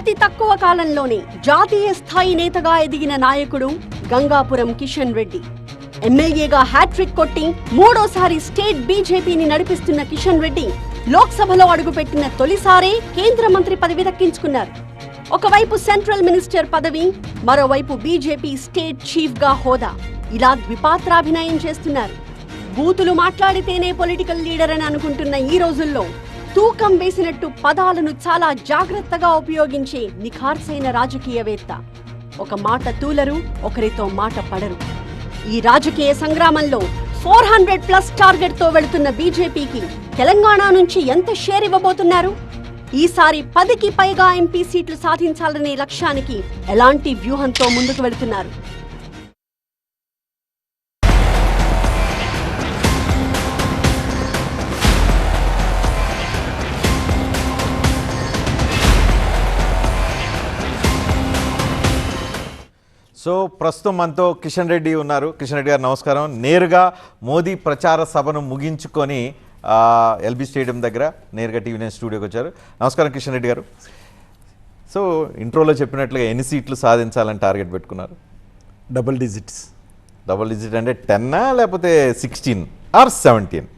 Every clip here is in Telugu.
అతి తక్కువ కాలంలోనే జాతీయ స్థాయి నేతగా ఎదిగిన నాయకుడు గంగాపురం కిషన్ రెడ్డి. ఎమ్మెల్యేగా హ్యాట్రిక్ కొట్టి మూడోసారి స్టేట్ బీజేపీని నడిపిస్తున్న కిషన్ రెడ్డి లోక్సభలో అడుగుపెట్టిన తొలిసారే కేంద్ర మంత్రి పదవి దక్కించుకున్నారు. ఒకవైపు సెంట్రల్ మినిస్టర్ పదవి, మరోవైపు బీజేపీ స్టేట్ చీఫ్ గా హోదా. ఇలా ద్విపాత్రాభినయం చేస్తున్నారు. బూతులు మాట్లాడితేనే పొలిటికల్ లీడర్ అని అనుకుంటున్న ఈ రోజుల్లో తూకం వేసినట్టు పదాలను చాలా జాగ్రత్తగా ఉపయోగించే నిఖార్సైన రాజకీయవేత్త. ఒక మాట తూలరు, ఒకరితో మాట పడరు. ఈ రాజకీయ సంగ్రామంలో 400+ టార్గెట్ తో వెళుతున్న బీజేపీకి తెలంగాణ నుంచి ఎంత షేర్ ఇవ్వబోతున్నారు? ఈసారి 10కి పైగా ఎంపీ సీట్లు సాధించాలనే లక్ష్యానికి ఎలాంటి వ్యూహంతో ముందుకు వెళుతున్నారు? సో ప్రస్తుతం మనతో కిషన్ రెడ్డి ఉన్నారు. కిషన్ రెడ్డి గారు నమస్కారం. నేరుగా మోదీ ప్రచార సభను ముగించుకొని ఎల్బీ స్టేడియం దగ్గర నేరుగా టీవీ9 స్టూడియోకి వచ్చారు. నమస్కారం కిషన్ రెడ్డి గారు. సో ఇంట్రోలో చెప్పినట్లుగా ఎన్ని సీట్లు సాధించాలని టార్గెట్ పెట్టుకున్నారు? డబుల్ డిజిట్ అంటే 10 లేకపోతే 16 ఆర్ 17?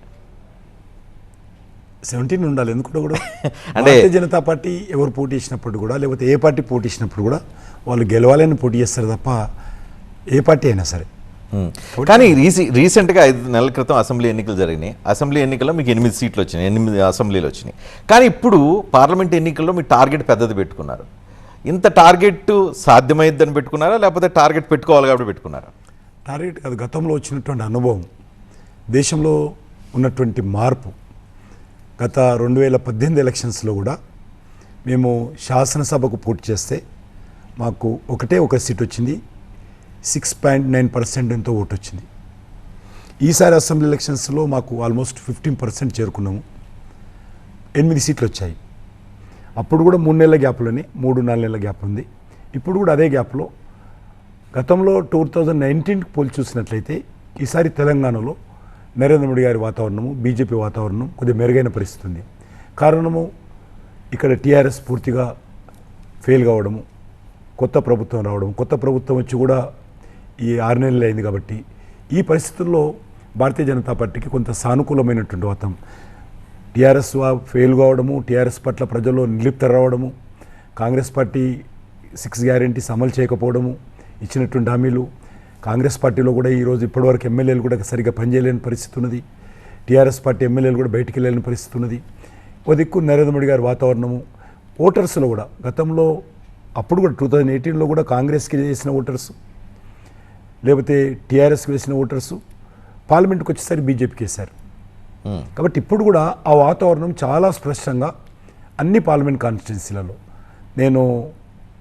17 ఉండాలి. ఎందుకు కూడా అంటే భారతీయ జనతా పార్టీ ఎవరు పోటీ చేసినప్పుడు కూడా, లేకపోతే ఏ పార్టీ పోటీ చేసినప్పుడు కూడా వాళ్ళు గెలవాలని పోటీ చేస్తారు తప్ప ఏ పార్టీ అయినా సరే. కానీ రీసెంట్గా 5 నెలల క్రితం అసెంబ్లీ ఎన్నికలు జరిగినాయి. అసెంబ్లీ ఎన్నికల్లో మీకు 8 సీట్లు వచ్చినాయి, 8 అసెంబ్లీలు వచ్చినాయి. కానీ ఇప్పుడు పార్లమెంట్ ఎన్నికల్లో మీ టార్గెట్ పెద్దది పెట్టుకున్నారు. ఇంత టార్గెట్ సాధ్యమైద్దని పెట్టుకున్నారా, లేకపోతే టార్గెట్ పెట్టుకోవాలి కాబట్టి పెట్టుకున్నారా? టార్గెట్ కాదు, గతంలో వచ్చినటువంటి అనుభవం, దేశంలో ఉన్నటువంటి మార్పు. గత 2018 ఎలక్షన్స్లో కూడా మేము శాసనసభకు పోటీ చేస్తే మాకు ఒక సీట్ వచ్చింది, 6.9% ఎంతో ఓటు వచ్చింది. ఈసారి అసెంబ్లీ ఎలక్షన్స్లో మాకు ఆల్మోస్ట్ 15% చేరుకున్నాము, 8 సీట్లు వచ్చాయి. అప్పుడు కూడా 3 నెలల గ్యాప్లోనే, 3-4 నెలల గ్యాప్ ఉంది. ఇప్పుడు కూడా అదే గ్యాప్లో గతంలో 2019కి పోల్చి చూసినట్లయితే ఈసారి తెలంగాణలో నరేంద్ర మోడీ గారి వాతావరణము, బీజేపీ వాతావరణం కొద్దిగా మెరుగైన పరిస్థితి ఉంది. కారణము ఇక్కడ టీఆర్ఎస్ పూర్తిగా ఫెయిల్ కావడము, కొత్త ప్రభుత్వం రావడం, కొత్త ప్రభుత్వం వచ్చి కూడా ఈ 6 నెలలు అయింది. కాబట్టి ఈ పరిస్థితుల్లో భారతీయ జనతా పార్టీకి కొంత సానుకూలమైనటువంటి వాతావరణం. టీఆర్ఎస్ ఫెయిల్ కావడము, టీఆర్ఎస్ పట్ల ప్రజల్లో నిర్లిప్త రావడము, కాంగ్రెస్ పార్టీ 6 గ్యారెంటీస్ అమలు చేయకపోవడము, ఇచ్చినటువంటి హామీలు, కాంగ్రెస్ పార్టీలో కూడా ఈరోజు ఇప్పటివరకు ఎమ్మెల్యేలు కూడా సరిగ్గా పనిచేయలేని పరిస్థితి ఉన్నది. టీఆర్ఎస్ పార్టీ ఎమ్మెల్యేలు కూడా బయటికి వెళ్ళలేని పరిస్థితి ఉన్నది. ఓ దిక్కు నరేంద్ర మోడీ గారి వాతావరణము, ఓటర్స్లో కూడా గతంలో అప్పుడు కూడా 2018లో కూడా కాంగ్రెస్కి వేసిన ఓటర్సు, లేకపోతే టీఆర్ఎస్కి వేసిన ఓటర్సు పార్లమెంట్కి వచ్చేసరికి బీజేపీకి వేశారు. కాబట్టి ఇప్పుడు కూడా ఆ వాతావరణం చాలా స్పష్టంగా అన్ని పార్లమెంట్ కాన్స్టిట్యున్సీలలో నేను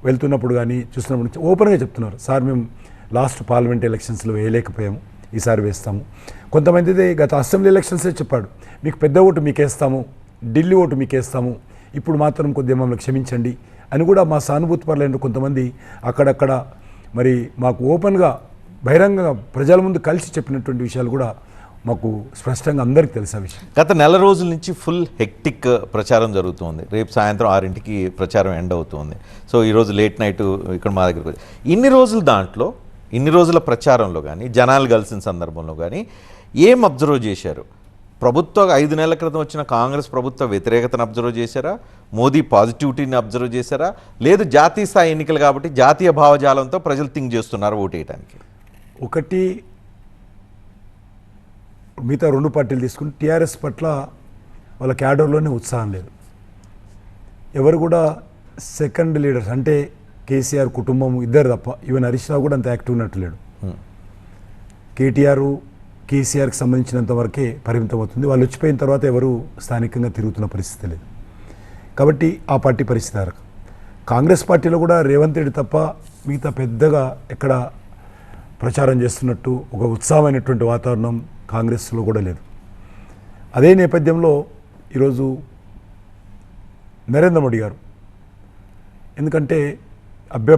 వెళ్తున్నప్పుడు కానీ చూసినప్పుడు ఓపెన్గా చెప్తున్నారు, సార్ మేము లాస్ట్ పార్లమెంట్ ఎలక్షన్స్లో వేయలేకపోయాము, ఈసారి వేస్తాము. కొంతమంది అయితే గత అసెంబ్లీ ఎలక్షన్సే చెప్పాడు, మీకు పెద్ద ఓటు మీకేస్తాము, ఢిల్లీ ఓటు మీకేస్తాము, ఇప్పుడు మాత్రం కొద్దిగా మమ్మల్ని క్షమించండి అని కూడా మా సానుభూతి పరులైన కొంతమంది అక్కడక్కడ మరి మాకు ఓపెన్గా బహిరంగంగా ప్రజల ముందు కలిసి చెప్పినటువంటి విషయాలు కూడా మాకు స్పష్టంగా అందరికీ తెలిసిన విషయం. గత నెల రోజుల నుంచి ఫుల్ హెక్టిక్ ప్రచారం జరుగుతుంది. రేపు సాయంత్రం 6ంటికి ప్రచారం ఎండ్ అవుతుంది. సో ఈరోజు లేట్ నైట్ ఇక్కడ మా దగ్గరకు ఇన్ని రోజుల ప్రచారంలో కానీ, జనాలు కలిసిన సందర్భంలో కానీ ఏం అబ్జర్వ్ చేశారు? ప్రభుత్వ 5 నెలల క్రితం వచ్చిన కాంగ్రెస్ ప్రభుత్వ వ్యతిరేకతను అబ్జర్వ్ చేశారా? మోదీ పాజిటివిటీని అబ్జర్వ్ చేశారా? లేదు జాతీయ స్థాయి ఎన్నికలు కాబట్టి జాతీయ భావజాలంతో ప్రజలు థింక్ చేస్తున్నారు ఓటేయడానికి? ఒకటి, మిగతా 2 పార్టీలు తీసుకుని టీఆర్ఎస్ పట్ల వాళ్ళ క్యాడర్లోనే ఉత్సాహం లేదు. ఎవరు కూడా సెకండ్ లీడర్స్ అంటే కేసీఆర్ కుటుంబం ఇద్దరు తప్ప, ఈవెన్ హరీష్ రావు కూడా అంత యాక్టివ్ ఉన్నట్టు లేడు. కేసీఆర్కి సంబంధించినంత వరకే పరిమితం అవుతుంది. వాళ్ళు వచ్చిపోయిన తర్వాత ఎవరు స్థానికంగా తిరుగుతున్న పరిస్థితి లేదు. కాబట్టి ఆ పార్టీ పరిస్థితి. కాంగ్రెస్ పార్టీలో కూడా రేవంత్ రెడ్డి తప్ప మిగతా పెద్దగా ఎక్కడ ప్రచారం చేస్తున్నట్టు ఒక ఉత్సాహమైనటువంటి వాతావరణం కాంగ్రెస్లో కూడా లేదు. అదే నేపథ్యంలో ఈరోజు నరేంద్ర మోడీ గారు, ఎందుకంటే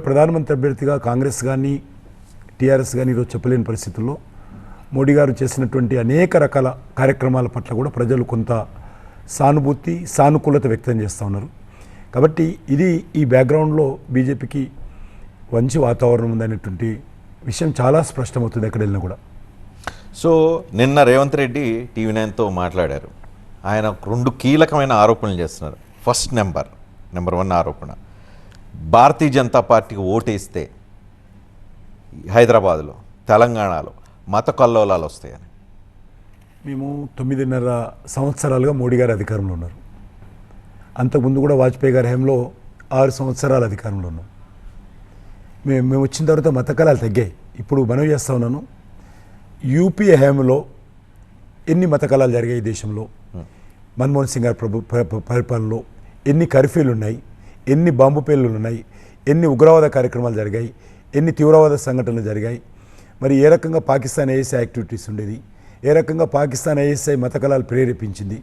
ప్రధానమంత్రి అభ్యర్థిగా కాంగ్రెస్ కానీ టీఆర్ఎస్ కానీ ఈరోజు చెప్పలేని పరిస్థితుల్లో మోడీ గారు చేసినటువంటి అనేక రకాల కార్యక్రమాల పట్ల కూడా ప్రజలు కొంత సానుభూతి, సానుకూలత వ్యక్తం చేస్తూ ఉన్నారు. కాబట్టి ఇది ఈ బ్యాక్గ్రౌండ్లో బీజేపీకి మంచి వాతావరణం ఉందనేటువంటి విషయం చాలా స్పష్టమవుతుంది ఎక్కడ వెళ్ళినా కూడా. సో నిన్న రేవంత్ రెడ్డి TV9తో మాట్లాడారు. ఆయన 2 కీలకమైన ఆరోపణలు చేస్తున్నారు. ఫస్ట్ నెంబర్ 1 ఆరోపణ, భారతీయ జనతా పార్టీకి ఓటేస్తే హైదరాబాద్లో తెలంగాణలో మత కల్లోలాలు వస్తాయని. మేము 9.5 సంవత్సరాలుగా మోడీ గారు అధికారంలో ఉన్నారు. అంతకుముందు కూడా వాజ్పేయి గారి హయాంలో 6 సంవత్సరాలు అధికారంలో ఉన్నాం. మేము వచ్చిన తర్వాత మత కళాలు తగ్గాయి. ఇప్పుడు మనవి చేస్తా ఉన్నాను, యూపీఏ హయాంలో ఎన్ని మత కళాలు జరిగాయి ఈ దేశంలో, మన్మోహన్ సింగ్ గారి పరిపాలనలో ఎన్ని కర్ఫ్యూలు ఉన్నాయి, ఎన్ని బాంబు పేలులు ఉన్నాయి, ఎన్ని ఉగ్రవాద కార్యక్రమాలు జరిగాయి, ఎన్ని తీవ్రవాద సంఘటనలు జరిగాయి, మరి ఏ రకంగా పాకిస్తాన్ ఐఎస్ఐ యాక్టివిటీస్ ఉండేది, ఏ రకంగా పాకిస్తాన్ ఐఎస్ఐ మత కళాలు ప్రేరేపించింది.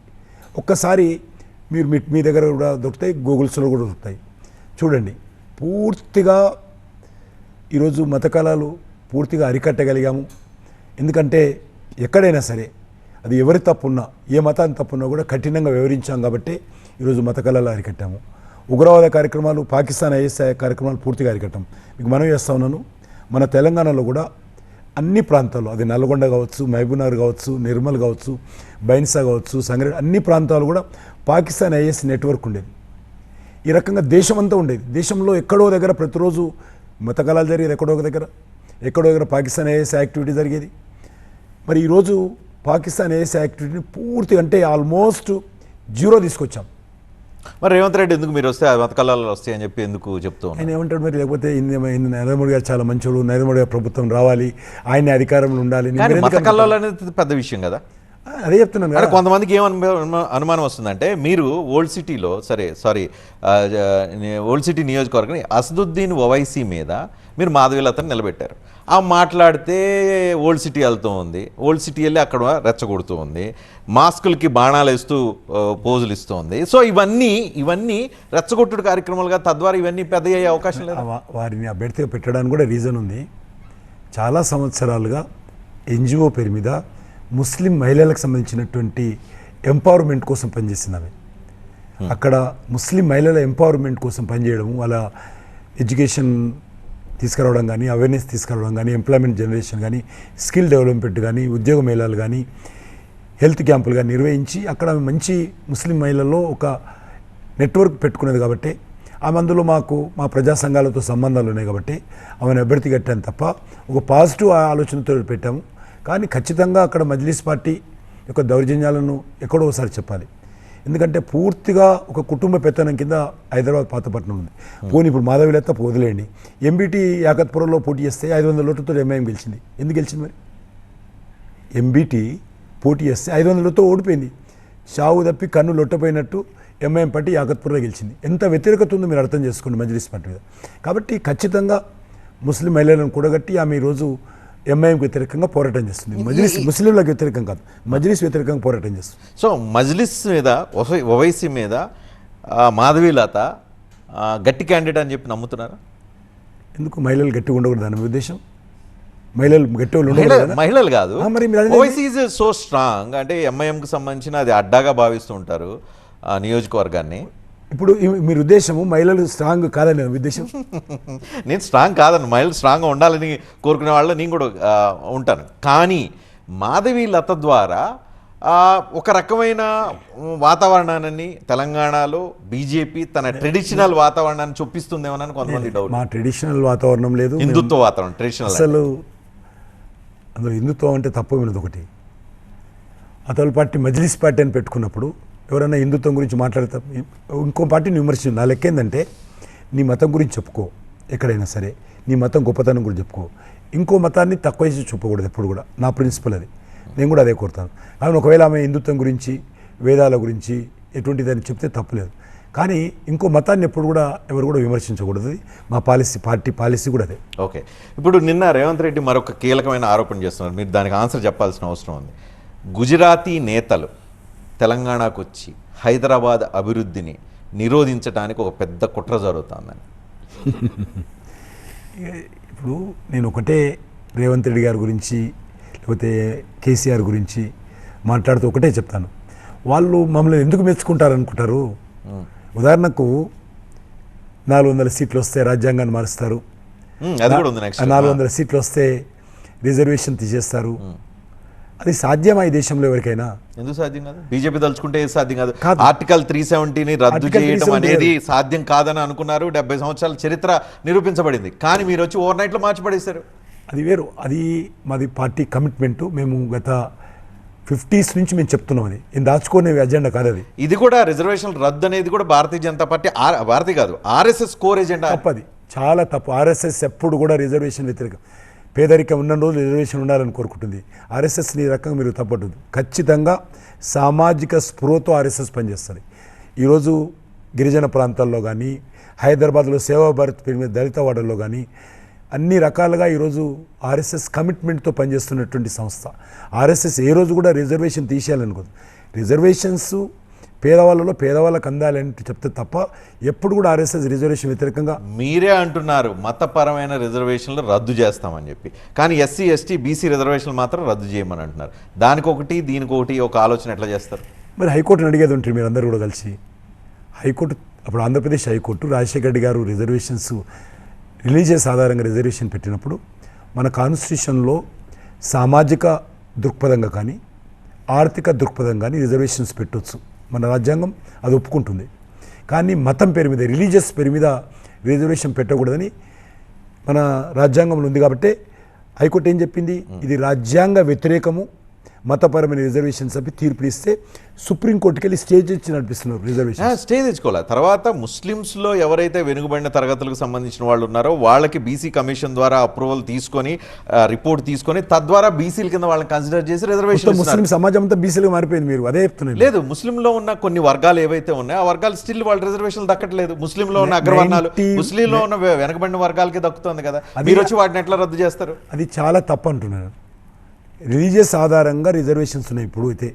ఒక్కసారి మీరు మీ దగ్గర కూడా దొరుకుతాయి, గూగుల్స్లో కూడా దొరుకుతాయి, చూడండి. పూర్తిగా ఈరోజు మత కళాలు పూర్తిగా అరికట్టగలిగాము. ఎందుకంటే ఎక్కడైనా సరే అది ఎవరి తప్పున్నా, ఏ మతాన్ని తప్పున్నా కూడా కఠినంగా వివరించాం కాబట్టి ఈరోజు మత కళాలు అరికట్టాము. ఉగ్రవాద కార్యక్రమాలు, పాకిస్తాన్ ఐఎస్ఐ కార్యక్రమాలు పూర్తిగా అరికట్టాం. మీకు మనం చేస్తా ఉన్నాను, మన తెలంగాణలో కూడా అన్ని ప్రాంతాల్లో, అది నల్గొండ కావచ్చు, మహబూబ్నగర్ కావచ్చు, నిర్మల్ కావచ్చు, బైన్సా కావచ్చు, సంగారెడ్డి, అన్ని ప్రాంతాలు కూడా పాకిస్తాన్ ఐఎస్ నెట్వర్క్ ఉండేది. ఈ రకంగా దేశమంతా ఉండేది. దేశంలో ఎక్కడో దగ్గర ప్రతిరోజు మత కళాలు జరిగేది, ఎక్కడో దగ్గర పాకిస్తాన్ ఐఎస్ యాక్టివిటీ జరిగేది. మరి ఈరోజు పాకిస్తాన్ ఐఎస్ యాక్టివిటీని పూర్తి అంటే ఆల్మోస్ట్ 0 తీసుకొచ్చాం. మరి రేవంత్ రెడ్డి ఎందుకు మీరు వస్తే మత కళాలు వస్తాయి అని చెప్పి ఎందుకు చెప్తూ ఆయన ఏమంటాడు మరి, లేకపోతే నరేంద్ర మోడీ గారు చాలా మంచోడు, నరేంద్ర మోడీ గారు ప్రభుత్వం రావాలి, ఆయన అధికారంలో ఉండాలి. మత కళాలు అనేది పెద్ద విషయం కదా. అదే చెప్తున్నాను కదా. కొంతమందికి అనుమానం వస్తుందంటే, మీరు ఓల్డ్ సిటీ నియోజకవర్గం అసదుద్దీన్ ఓవైసీ మీద మీరు మాధవీలతను నిలబెట్టారు. ఆ మాట్లాడితే ఓల్డ్ సిటీ వెళ్తూ ఉంది, ఓల్డ్ సిటీ వెళ్ళి అక్కడ రెచ్చగొడుతూ ఉంది, మాస్కులకి బాణాలు వేస్తూ పోజులు ఇస్తూ ఉంది. సో ఇవన్నీ రెచ్చగొట్టుడు కార్యక్రమాలుగా, తద్వారా ఇవన్నీ పెద్ద అయ్యే అవకాశం లేదు. వారిని అభ్యర్థిగా పెట్టడానికి కూడా రీజన్ ఉంది. చాలా సంవత్సరాలుగా ఎన్జిఓ పేరు మీద ముస్లిం మహిళలకు సంబంధించినటువంటి ఎంపవర్మెంట్ కోసం పనిచేసినవి. అక్కడ ముస్లిం మహిళల ఎంపవర్మెంట్ కోసం పనిచేయడం, వాళ్ళ ఎడ్యుకేషన్ తీసుకురావడం కానీ, అవేర్నెస్ తీసుకురావడం కానీ, ఎంప్లాయ్మెంట్ జనరేషన్ కానీ, స్కిల్ డెవలప్మెంట్ కానీ, ఉద్యోగ మేళాలు కానీ, హెల్త్ క్యాంపులు కానీ నిర్వహించి అక్కడ మంచి ముస్లిం మహిళల్లో ఒక నెట్వర్క్ పెట్టుకునేది. కాబట్టి ఆమె అందులో మా ప్రజా సంఘాలతో సంబంధాలు ఉన్నాయి కాబట్టి ఆమెను అభ్యర్థి కట్టాను తప్ప ఒక పాజిటివ్ ఆలోచనతో పెట్టాము. కానీ ఖచ్చితంగా అక్కడ మజ్లిస్ పార్టీ యొక్క దౌర్జన్యాలను ఎక్కడో ఒకసారి చెప్పాలి. ఎందుకంటే పూర్తిగా ఒక కుటుంబ పెత్తనం కింద హైదరాబాద్ పాతపట్నం ఉంది. పోనీ ఇప్పుడు మాధవీలత వదిలేయండి, ఎంబీటీ యాకత్పురంలో పోటీ చేస్తే 500 ఓట్లతో ఎంఐఎం గెలిచింది. ఎందుకు గెలిచింది మరి? ఎంబీటీ పోటీ చేస్తే 500 ఓట్లతో ఓడిపోయింది. చావు తప్పి కన్ను లొట్టపోయినట్టు ఎంఐఎం పార్టీ యాకత్పురంలో గెలిచింది. ఎంత వ్యతిరేకత ఉందో మీరు అర్థం చేసుకోండి మజ్లిస్ పార్టీ మీద. కాబట్టి ఖచ్చితంగా ముస్లిం మహిళలను కూడగట్టి ఆమె ఈరోజు ఎంఐఎంకి వ్యతిరేకంగా పోరాటం చేస్తుంది. మజ్లిస్ ముస్లింలకు వ్యతిరేకం కాదు, మజ్లిస్ వ్యతిరేకంగా పోరాటం చేస్తుంది. సో మజ్లిస్ మీద, ఓవైసీ మీద మాధవీలత గట్టి క్యాండిడేట్ అని చెప్పి నమ్ముతున్నారా? ఎందుకు మహిళలు గట్టిగా ఉండకూడదు అనే ఉద్దేశం? మహిళలు గట్టి వాళ్ళు మహిళలు కాదు, ఓవైసీ ఈజ్ సో స్ట్రాంగ్ అంటే ఎంఐఎంకి సంబంధించిన అది అడ్డాగా భావిస్తూ ఉంటారు ఆ నియోజకవర్గాన్ని. ఇప్పుడు మీరు ఉద్దేశము మహిళలు స్ట్రాంగ్ కాదని ఉద్దేశం? నేను స్ట్రాంగ్ కాదని, మహిళలు స్ట్రాంగ్గా ఉండాలని కోరుకునే వాళ్ళు నేను కూడా ఉంటాను. కానీ మాధవీలత ద్వారా ఒక రకమైన వాతావరణాన్ని తెలంగాణలో బీజేపీ తన ట్రెడిషనల్ వాతావరణాన్ని చొప్పిస్తుందేమోనని కొంతమంది డౌట్. మా ట్రెడిషనల్ వాతావరణం లేదు, హిందుత్వ వాతావరణం ట్రెడిషనల్. అసలు అందులో హిందుత్వం అంటే తప్పు వినదు. ఒకటి అతల పార్టీ మజ్లిస్ పార్టీ అని పెట్టుకున్నప్పుడు ఎవరైనా హిందుత్వం గురించి మాట్లాడతాం, ఇంకో పార్టీని విమర్శించు. నా లెక్క ఏంటంటే నీ మతం గురించి చెప్పుకో, ఎక్కడైనా సరే నీ మతం గొప్పతనం గురించి చెప్పుకో, ఇంకో మతాన్ని తక్కువ చేసి చూపకూడదు ఎప్పుడు కూడా. నా ప్రిన్సిపల్ అది, నేను కూడా అదే కోరుతాను. కానీ ఒకవేళ ఆమె హిందుత్వం గురించి, వేదాల గురించి ఎటువంటిదని చెప్తే తప్పులేదు. కానీ ఇంకో మతాన్ని ఎప్పుడు కూడా ఎవరు కూడా విమర్శించకూడదు. మా పార్టీ పాలసీ కూడా అదే. ఓకే, ఇప్పుడు నిన్న రేవంత్ రెడ్డి మరొక కీలకమైన ఆరోపణ చేస్తున్నారు, మీరు దానికి ఆన్సర్ చెప్పాల్సిన అవసరం ఉంది. గుజరాతీ నేతలు తెలంగాణకు వచ్చి హైదరాబాద్ అభివృద్ధిని నిరోధించడానికి ఒక పెద్ద కుట్ర జరుగుతుందని. ఇప్పుడు నేను ఒకటే రేవంత్ రెడ్డి గారి గురించి లేకపోతే కేసీఆర్ గురించి మాట్లాడుతూ ఒకటే చెప్తాను, వాళ్ళు మమ్మల్ని ఎందుకు మెచ్చుకుంటారు అనుకుంటారు. ఉదాహరణకు 400 సీట్లు వస్తే రాజ్యాంగాన్ని మారుస్తారు, అది కూడా ఉంది నెక్స్ట్. 400 సీట్లు వస్తే రిజర్వేషన్ తీసేస్తారు. అది సాధ్యమా ఈ దేశంలో ఎవరికైనా? ఎందుకు సాధ్యం కాదు? బీజేపీ తలుచుకుంటే సాధ్యం కాదు. కాదు. ఆర్టికల్ 370ని రద్దు ఆర్టికల్ చేయడం 370 అనేది సాధ్యం కాదని అనుకున్నారు. 70 సంవత్సరాల చరిత్ర నిరూపించబడింది. కానీ మీరు వచ్చి ఓవర్ నైట్లో మార్చిపడేశారు. అది వేరు. అది మాది పార్టీ కమిట్మెంటు. మేము గత 50s నుంచి మేము చెప్తున్నాం. అది నేను దాచుకునే అజెండా కాదు. అది ఇది కూడా రిజర్వేషన్ రద్దు అనేది కూడా భారతీయ జనతా పార్టీ, భారతీయ కాదు ఆర్ఎస్ఎస్ కోర్ ఎజెండా. తప్పది, చాలా తప్పు. ఆర్ఎస్ఎస్ ఎప్పుడు కూడా రిజర్వేషన్ వ్యతిరేకం. పేదరికం ఉన్న రోజు రిజర్వేషన్ ఉండాలని కోరుకుంటుంది. ఆర్ఎస్ఎస్ని ఈ రకంగా మీరు తప్పట్టుంది. ఖచ్చితంగా సామాజిక స్పృహతో ఆర్ఎస్ఎస్ పనిచేస్తుంది. ఈరోజు గిరిజన ప్రాంతాల్లో కానీ, హైదరాబాద్లో సేవా భారత్ పేరు మీద దళిత వాడల్లో కానీ అన్ని రకాలుగా ఈరోజు ఆర్ఎస్ఎస్ కమిట్మెంట్తో పనిచేస్తున్నటువంటి సంస్థ. ఆర్ఎస్ఎస్ ఏ రోజు కూడా రిజర్వేషన్ తీసేయాలనుకోదు. రిజర్వేషన్స్ పేదవాళ్ళకు అందాలని చెప్తే తప్ప ఎప్పుడు కూడా ఆర్ఎస్ఎస్ రిజర్వేషన్ వ్యతిరేకంగా. మీరే అంటున్నారు మతపరమైన రిజర్వేషన్లు రద్దు చేస్తామని చెప్పి, కానీ ఎస్సీ ఎస్టీ బీసీ రిజర్వేషన్లు మాత్రం రద్దు చేయమని అంటున్నారు. దానికొకటి దీనికొకటి ఒక ఆలోచన ఎట్లా చేస్తారు? మరి హైకోర్టుని అడిగేది ఉంటుంది మీరు అందరూ కూడా కలిసి. హైకోర్టు అప్పుడు ఆంధ్రప్రదేశ్ హైకోర్టు రాజశేఖర రెడ్డి గారు రిజర్వేషన్స్ రిలీజియస్ ఆధారంగా రిజర్వేషన్ పెట్టినప్పుడు మన కాన్స్టిట్యూషన్లో సామాజిక దృక్పథంగా కానీ ఆర్థిక దృక్పథంగా కానీ రిజర్వేషన్స్ పెట్టవచ్చు. మన రాజ్యాంగం అది ఒప్పుకుంటుంది. కానీ మతం పేరు మీద, రిలీజియస్ పేరు మీద రిజర్వేషన్ పెట్టకూడదని మన రాజ్యాంగంలో ఉంది. కాబట్టి హైకోర్టు ఏం చెప్పింది? ఇది రాజ్యాంగ వ్యతిరేకము, మతపరమైన రిజర్వేషన్స్ అని తీర్పు ఇస్తే సుప్రీంకోర్టుకి వెళ్ళి స్టే తెచ్చి నడిపిస్తున్నారు రిజర్వేషన్. స్టే తెచ్చుకోవాలి. తర్వాత ముస్లిమ్స్లో ఎవరైతే వెనుకబడిన తరగతులకు సంబంధించిన వాళ్ళు ఉన్నారో వాళ్ళకి బీసీ కమిషన్ ద్వారా అప్రూవల్ తీసుకొని రిపోర్ట్ తీసుకొని తద్వారా బీసీల కింద వాళ్ళని కన్సిడర్ చేసి రిజర్వేషన్. ముస్లిం సమాజం అంతా బీసీలుగా మారిపోయింది. మీరు అదే చెప్తున్నారు. లేదు, ముస్లింలో ఉన్న కొన్ని వర్గాలు ఏవైతే ఉన్నాయో ఆ వర్గాలు స్టిల్ వాళ్ళ రిజర్వేషన్ దక్కట్లేదు. ముస్లింలో ఉన్న అగ్రవర్ణాలు, ముస్లింలో ఉన్న వెనకబడిన వర్గాలకి దక్కుతుంది కదా. మీరు వచ్చి వాటిని ఎట్లా రద్దు చేస్తారు? అది చాలా తప్పు అంటున్నాను. రిలీజియస్ ఆధారంగా రిజర్వేషన్స్ ఉన్నాయి. ఇప్పుడు అయితే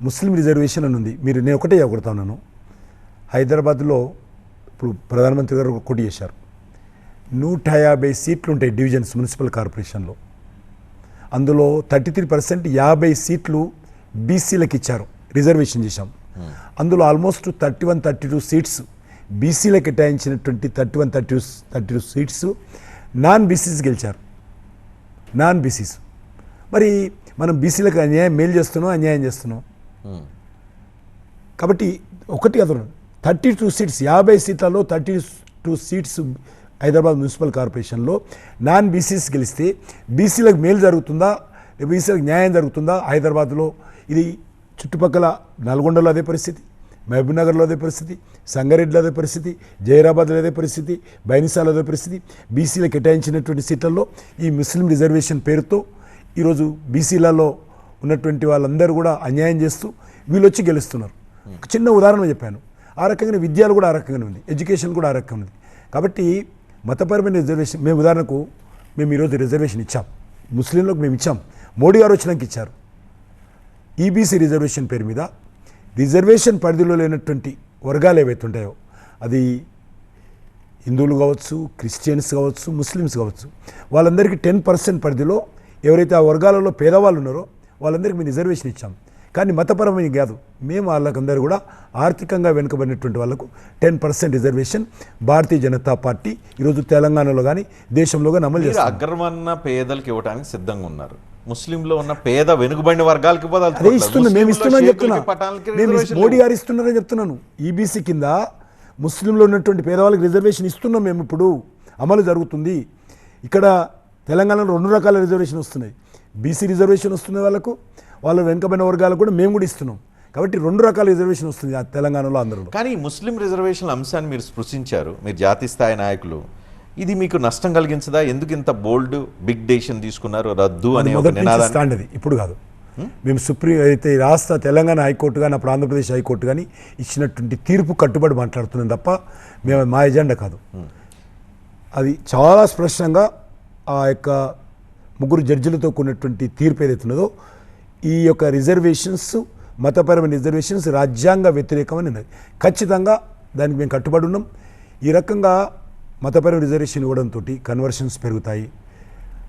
ముస్లిం రిజర్వేషన్ అని ఉంది. నేను ఒకటే కొడతా ఉన్నాను. హైదరాబాద్లో ఇప్పుడు ప్రధానమంత్రి గారు కొట్టి చేశారు. 150 సీట్లు ఉంటాయి డివిజన్స్ మున్సిపల్ కార్పొరేషన్లో. అందులో 33% 50 సీట్లు బీసీలకు ఇచ్చారు, రిజర్వేషన్ చేశాం. అందులో ఆల్మోస్ట్ 31-32 సీట్స్ బీసీలకు కేటాయించినటువంటి 31-32 సీట్స్ నాన్ బీసీస్ గెలిచారు. Non BCs. మరి మనం బీసీలకు మేలు చేస్తున్నాం, అన్యాయం చేస్తున్నాం. కాబట్టి ఒకటి అతను 32 సీట్స్, 50 సీట్లలో 32 సీట్స్ హైదరాబాద్ మున్సిపల్ కార్పొరేషన్లో నాన్ బీసీస్ గెలిస్తే బీసీలకు మేలు జరుగుతుందా, బీసీలకు న్యాయం జరుగుతుందా? హైదరాబాద్లో ఇది చుట్టుపక్కల నల్గొండలో అదే పరిస్థితి, మహబూబ్నగర్లో అదే పరిస్థితి, సంగారెడ్డిలో అదే పరిస్థితి, జైరాబాద్లో అదే పరిస్థితి, బైనిసాలో అదే పరిస్థితి. బీసీలకు కేటాయించినటువంటి సీట్లలో ఈ ముస్లిం రిజర్వేషన్ పేరుతో ఈరోజు బీసీలలో ఉన్నటువంటి వాళ్ళందరూ కూడా అన్యాయం చేస్తూ వీళ్ళు వచ్చి గెలుస్తున్నారు. ఒక చిన్న ఉదాహరణ చెప్పాను. ఆ రకంగానే విద్యలు కూడా ఆ రకంగానే ఉంది, ఎడ్యుకేషన్ కూడా ఆ రకంగా ఉంది. కాబట్టి మతపరమైన రిజర్వేషన్, మేము ఉదాహరణకు ఈరోజు రిజర్వేషన్ ఇచ్చాం, ముస్లింలకు మేము ఇచ్చాం, మోడీ గారు వచ్చినాక ఇచ్చారు. ఈబీసీ రిజర్వేషన్ పేరు మీద రిజర్వేషన్ పరిధిలో లేనటువంటి వర్గాలు ఏవైతే ఉంటాయో, అది హిందువులు కావచ్చు, క్రిస్టియన్స్ కావచ్చు, ముస్లిమ్స్ కావచ్చు, వాళ్ళందరికీ 10% పరిధిలో ఎవరైతే ఆ వర్గాలలో పేదవాళ్ళు ఉన్నారో వాళ్ళందరికీ మేము రిజర్వేషన్ ఇచ్చాం. కానీ మతపరమైన కాదు, మేము వాళ్ళకందరూ కూడా ఆర్థికంగా వెనుకబడినటువంటి వాళ్ళకు 10% రిజర్వేషన్ భారతీయ జనతా పార్టీ ఈరోజు తెలంగాణలో కానీ దేశంలో కానీ అమలు చేస్తారు. అగ్రవర్ణ పేదలకు ఇవ్వడానికి సిద్ధంగా ఉన్నారు. ముస్లింలో ఉన్న పేద వెనుకబడిన వర్గాలకి అదే ఇస్తున్నాం, మేము ఇస్తున్నాం చెప్తున్నా. మోడీ గారు ఇస్తున్నారని చెప్తున్నాను. ఈబీసీ కింద ముస్లింలో ఉన్నటువంటి పేదవాళ్ళకి రిజర్వేషన్ ఇస్తున్నాం. మేము ఇప్పుడు అమలు జరుగుతుంది. ఇక్కడ తెలంగాణలో 2 రకాల రిజర్వేషన్ వస్తున్నాయి. బీసీ రిజర్వేషన్ వస్తున్న వాళ్ళ వెనుకబడిన వర్గాలకు కూడా మేము కూడా ఇస్తున్నాం. కాబట్టి 2 రకాల రిజర్వేషన్ వస్తుంది ఆ తెలంగాణలో అందరూ. కానీ ముస్లిం రిజర్వేషన్ అంశాన్ని మీరు స్పృశించారు, మీరు జాతీయ స్థాయి నాయకులు. ఇది మీకు నష్టం కలిగించదా? ఎందుకు ఇంత బోల్డ్ బిగ్ డెసిషన్ తీసుకున్నారు రద్దు అనే ఒక నినాదాన్ని? స్టాండ్ అది ఇప్పుడు కాదు. మేము సుప్రీం అయితే రాష్ట్ర తెలంగాణ హైకోర్టు కానీ అప్పుడు ఆంధ్రప్రదేశ్ హైకోర్టు కానీ ఇచ్చినటువంటి తీర్పు కట్టుబడి మాట్లాడుతున్నాం తప్ప మేము మా ఎజెండా కాదు. అది చాలా స్పష్టంగా ఆ యొక్క 3 జడ్జిలతో కూడినటువంటి తీర్పు ఏదైతే ఉన్నదో ఈ యొక్క రిజర్వేషన్స్, మతపరమైన రిజర్వేషన్స్ రాజ్యాంగ వ్యతిరేకమని ఉన్నది. ఖచ్చితంగా దానికి మేము కట్టుబడి ఉన్నాం. ఈ రకంగా మతపరమైన రిజర్వేషన్ ఇవ్వడంతో కన్వర్షన్స్ పెరుగుతాయి.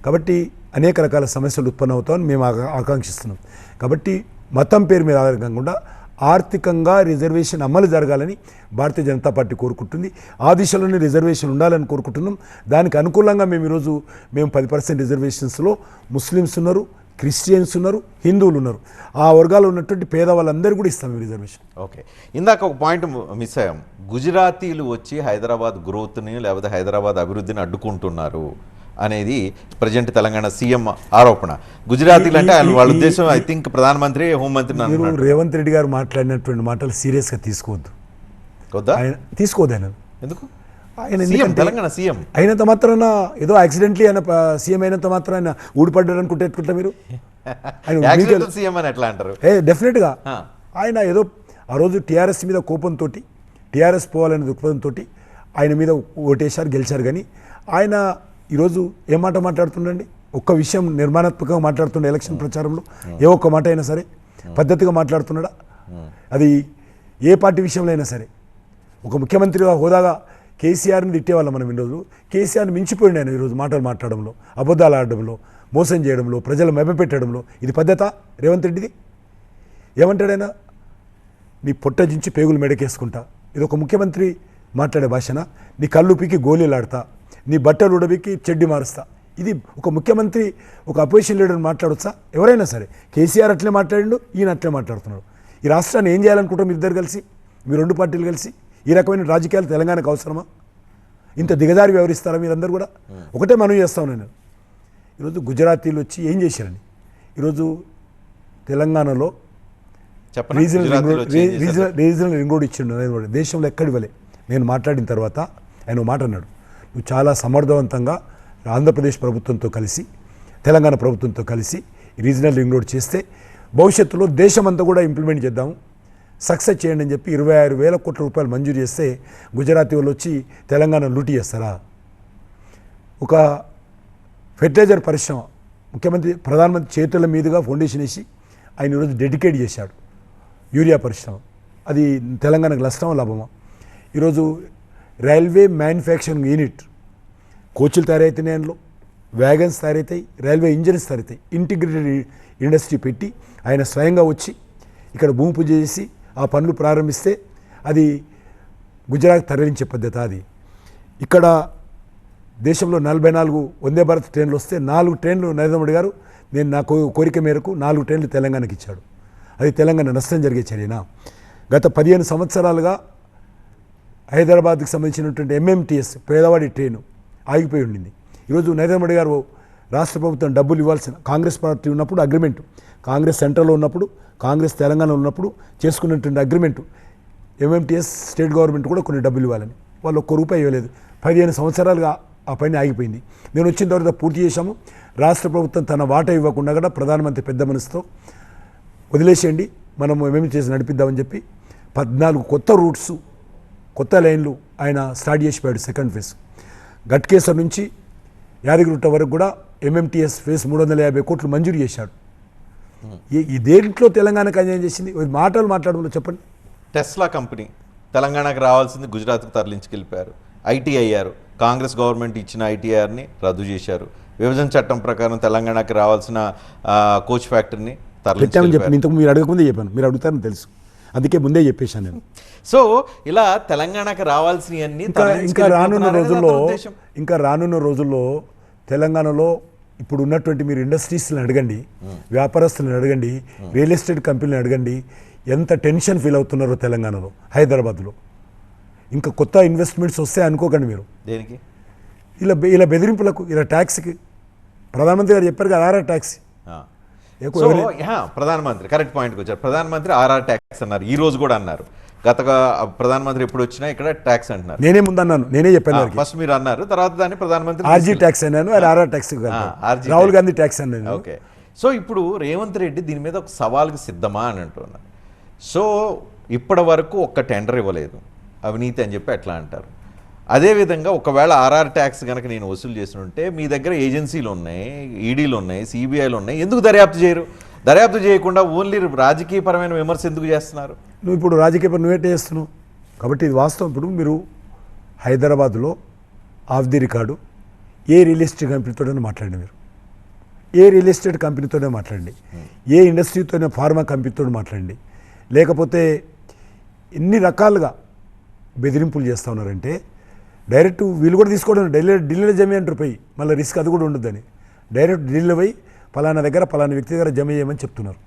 కాబట్టి అనేక రకాల సమస్యలు ఉత్పన్నమవుతామని మేము ఆకాంక్షిస్తున్నాం. కాబట్టి మతం పేరు మీద ఆధారం కాకుండా ఆర్థికంగా రిజర్వేషన్ అమలు జరగాలని భారతీయ జనతా పార్టీ కోరుకుంటుంది. ఆ దిశలోనే రిజర్వేషన్ ఉండాలని కోరుకుంటున్నాం. దానికి అనుకూలంగా మేము ఈరోజు 10% రిజర్వేషన్స్లో ముస్లిమ్స్ ఉన్నారు, క్రిస్టియన్స్ ఉన్నారు, హిందువులు ఉన్నారు. ఆ వర్గాల్లో ఉన్నటువంటి పేదవాళ్ళందరూ కూడా ఇస్తాం రిజర్వేషన్. ఓకే, ఇందాక ఒక పాయింట్ మిస్ అయ్యాం. గుజరాతీలు వచ్చి హైదరాబాద్ గ్రోత్ని లేకపోతే హైదరాబాద్ అభివృద్ధిని అడ్డుకుంటున్నారు అనేది ప్రజెంట్ తెలంగాణ సీఎం ఆరోపణ. గుజరాతీలు అంటే వాళ్ళ ఉద్దేశం ఐ థింక్ ప్రధానమంత్రి, హోంమంత్రి. మీరు రేవంత్ రెడ్డి గారు మాట్లాడినటువంటి మాటలు సీరియస్గా తీసుకోవద్దు. తీసుకోవద్దు ఆయన. ఎందుకు? ఆయన తెలంగాణ సీఎం అయినంత మాత్రాన ఏదో యాక్సిడెంట్లీ ఆయన సీఎం అయినంత మాత్రాన ఊడిపడ్డారు అనుకుంటే ఎట్లుంటా మీరు? ఆయన సీఎం అని ఎట్లా అంటారు? డెఫినెట్గా ఆయన ఏదో ఆ రోజు టీఆర్ఎస్ మీద కోపంతో, టీఆర్ఎస్ పోవాలనే దృక్పథంతో ఆయన మీద ఓటేశారు, గెలిచారు. కానీ ఆయన ఈరోజు ఏ మాట మాట్లాడుతుండండి? ఒక్క విషయం నిర్మాణాత్మకంగా మాట్లాడుతుండే ఎలక్షన్ ప్రచారంలో ఏ ఒక్క మాట అయినా సరే పద్ధతిగా మాట్లాడుతున్నాడా? అది ఏ పార్టీ విషయంలో అయినా సరే. ఒక ముఖ్యమంత్రిగా హోదాగా కేసీఆర్ని తిట్టేవాళ్ళం మనం ఈరోజు. కేసీఆర్ని మించిపోయింది ఆయన ఈరోజు మాటలు మాట్లాడడంలో, అబద్ధాలు ఆడడంలో, మోసం చేయడంలో, ప్రజలు మెబ్బపెట్టడంలో. ఇది పద్ధత రేవంత్ రెడ్డిది? ఏమంటాడైనా? నీ పొట్ట జించి పేగులు మెడకేసుకుంటా, ఇది ఒక ముఖ్యమంత్రి మాట్లాడే భాషన? నీ కళ్ళు పీకి గోళీలాడతా, నీ బట్టలు ఉడబికి చెడ్డి మారుస్తా, ఇది ఒక ముఖ్యమంత్రి ఒక అపోజిషన్ లీడర్ మాట్లాడొచ్చా? ఎవరైనా సరే. కేసీఆర్ అట్లే మాట్లాడిండు, ఈయన అట్లే మాట్లాడుతున్నాడు. ఈ రాష్ట్రాన్ని ఏం చేయాలనుకుంటాం మీ ఇద్దరు కలిసి, మీ రెండు పార్టీలు కలిసి? ఈ రకమైన రాజకీయాలు తెలంగాణకు అవసరమా? ఇంత దిగజారి వ్యవహరిస్తారా మీరందరూ కూడా? ఒకటే మనం చేస్తాను నేను. ఈరోజు గుజరాతీలు వచ్చి ఏం చేశారని ఈరోజు తెలంగాణలో రీజనల్ రింగ్ రోడ్ ఇచ్చిండు నరేంద్ర మోడీ. దేశంలో ఎక్కడి ఇవ్వలే. నేను మాట్లాడిన తర్వాత ఆయన మాట అన్నాడు, నువ్వు చాలా సమర్థవంతంగా ఆంధ్రప్రదేశ్ ప్రభుత్వంతో కలిసి, తెలంగాణ ప్రభుత్వంతో కలిసి రీజనల్ రింగ్ రోడ్ చేస్తే భవిష్యత్తులో దేశమంతా కూడా ఇంప్లిమెంట్ చేద్దాము, సక్సెస్ చేయండి అని చెప్పి 26,000 కోట్ల రూపాయలు మంజూరు చేస్తే గుజరాతీ వాళ్ళు వచ్చి తెలంగాణ లూటీ చేస్తారా? ఒక ఫెర్టిలైజర్ పరిశ్రమ ప్రధానమంత్రి చేతుల మీదుగా ఫౌండేషన్ వేసి ఆయన ఈరోజు డెడికేట్ చేశాడు. యూరియా పరిశ్రమ, అది తెలంగాణకు నష్టమా లాభమా? ఈరోజు రైల్వే మ్యానుఫ్యాక్చరింగ్ యూనిట్, కోచ్లు తయారవుతున్నాయి, అందులో వ్యాగన్స్ తయారవుతాయి, రైల్వే ఇంజన్స్ తయారవుతాయి. ఇంటిగ్రేటెడ్ ఇండస్ట్రీ పెట్టి ఆయన స్వయంగా వచ్చి ఇక్కడ భూమి పూజ చేసి ఆ పనులు ప్రారంభిస్తే అది గుజరాత్ తరలించే పద్ధతి. అది ఇక్కడ దేశంలో 44 వందే భారత్ ట్రైన్లు వస్తే 4 ట్రైన్లు నరేంద్ర మోడీ గారు నేను నా కోరిక మేరకు 4 ట్రైన్లు తెలంగాణకి ఇచ్చాడు. అది తెలంగాణ నష్టం జరిగే చర్యనా? గత 15 సంవత్సరాలుగా హైదరాబాద్కి సంబంధించినటువంటి MMTS పేదవాడి ట్రైను ఆగిపోయి ఉండింది. ఈరోజు నరేంద్ర మోడీ గారు రాష్ట్ర ప్రభుత్వం డబ్బులు ఇవ్వాల్సిన, కాంగ్రెస్ పార్టీ ఉన్నప్పుడు అగ్రిమెంటు, కాంగ్రెస్ సెంట్రల్లో ఉన్నప్పుడు, కాంగ్రెస్ తెలంగాణలో ఉన్నప్పుడు చేసుకున్నటువంటి అగ్రిమెంటు, MMTS స్టేట్ గవర్నమెంట్ కూడా కొన్ని డబ్బులు ఇవ్వాలని, వాళ్ళు ₹1 ఇవ్వలేదు. 15 సంవత్సరాలుగా ఆ పని ఆగిపోయింది. నేను వచ్చిన తర్వాత పూర్తి చేశాము. రాష్ట్ర ప్రభుత్వం తన వాటా ఇవ్వకుండా కూడా ప్రధానమంత్రి పెద్ద మనసుతో వదిలేసేయండి, మనం MMTS నడిపిద్దామని చెప్పి 14 కొత్త రూట్స్, కొత్త లైన్లు ఆయన స్టార్ట్ చేసిపోయాడు. సెకండ్ ఫేజ్ గట్కేసర్ నుంచి యాదగిరిగుట్ట వరకు కూడా MMTS ఫేజ్ 350 కోట్లు మంజూరు చేశాడు. ఈ దేంట్లో తెలంగాణకు అన్యాయం చేసింది? మాటలు మాట్లాడడంలో చెప్పండి. టెస్లా కంపెనీ తెలంగాణకు రావాల్సింది గుజరాత్కు తరలించుకెళ్ళిపోయారు. ITIR, కాంగ్రెస్ గవర్నమెంట్ ఇచ్చిన ITIRని రద్దు చేశారు. విభజన చట్టం ప్రకారం తెలంగాణకి రావాల్సిన కోచ్ ఫ్యాక్టరీని పెట్టామని చెప్పి ఇంతకు మీరు అడగకముందే చెప్పాను, మీరు అడుగుతారని తెలుసు, అందుకే ముందే చెప్పేశాను నేను. సో ఇలా తెలంగాణకు రావాల్సినవన్నీ ఇంకా రానున్న రోజుల్లో తెలంగాణలో ఇప్పుడు ఉన్నటువంటి మీరు ఇండస్ట్రీస్ని అడగండి, వ్యాపారస్తులను అడగండి, రియల్ ఎస్టేట్ కంపెనీలను అడగండి, ఎంత టెన్షన్ ఫీల్ అవుతున్నారో తెలంగాణలో, హైదరాబాద్లో. ఇంకా కొత్త ఇన్వెస్ట్మెంట్స్ వస్తాయి అనుకోకండి మీరు. దేనికి? ఇలా బెదిరింపులకు, ఇలా ట్యాక్స్కి. ప్రధానమంత్రి గారు చెప్పారు కదా, RR ట్యాక్స్. ప్రధానమంత్రి కరెక్ట్ పాయింట్కి వచ్చారు. ప్రధానమంత్రి RR ట్యాక్స్ అన్నారు, ఈ రోజు కూడా అన్నారు. గతగా ప్రధానమంత్రి ఎప్పుడు వచ్చినా ఇక్కడ ట్యాక్స్ అంటున్నారు. నేనే ముందన్నాను, నేనే చెప్పాను. ఫస్ట్ మీరు అన్నారు, తర్వాత దాన్ని ప్రధానమంత్రి RG ట్యాక్స్ అన్నాను, RR tax, Rahul Gandhi tax అన్నాను. ఓకే, సో ఇప్పుడు రేవంత్ రెడ్డి దీని మీద ఒక సవాల్కి సిద్ధమా అని అంటున్నారు. సో ఇప్పటి వరకు ఒక్క టెండర్ ఇవ్వలేదు, అవినీతి అని చెప్పి ఎట్లా అంటారు? అదేవిధంగా ఒకవేళ RR ట్యాక్స్ కనుక నేను వసూలు చేసి ఉంటే మీ దగ్గర ఏజెన్సీలు ఉన్నాయి, ఈడీలు ఉన్నాయి, CBIలు ఉన్నాయి, ఎందుకు దర్యాప్తు చేయరు? దర్యాప్తు చేయకుండా ఓన్లీ రాజకీయపరమైన విమర్శ ఎందుకు చేస్తున్నారు? నువ్వు ఇప్పుడు రాజకీయపరం నువ్వేటే చేస్తున్నావు కాబట్టి ఇది వాస్తవం. ఇప్పుడు మీరు హైదరాబాద్లో ఆఫ్ ది రికార్డు ఏ రియల్ ఎస్టేట్ కంపెనీతోనే మాట్లాడండి, మీరు ఏ రియల్ ఎస్టేట్ కంపెనీతోనే మాట్లాడండి, ఏ ఇండస్ట్రీతోనే, ఫార్మా కంపెనీతో మాట్లాడండి, లేకపోతే ఎన్ని రకాలుగా బెదిరింపులు చేస్తూ ఉన్నారంటే డైరెక్ట్ వీళ్ళు కూడా తీసుకోవడం ఢిల్లీలో జమ అంటారు పోయి, మళ్ళీ రిస్క్ అది కూడా ఉండొద్దని డైరెక్ట్ ఢిల్లీలో పోయి పలానా దగ్గర పలానా వ్యక్తి దగ్గర జమ చేయమని చెప్తున్నారు.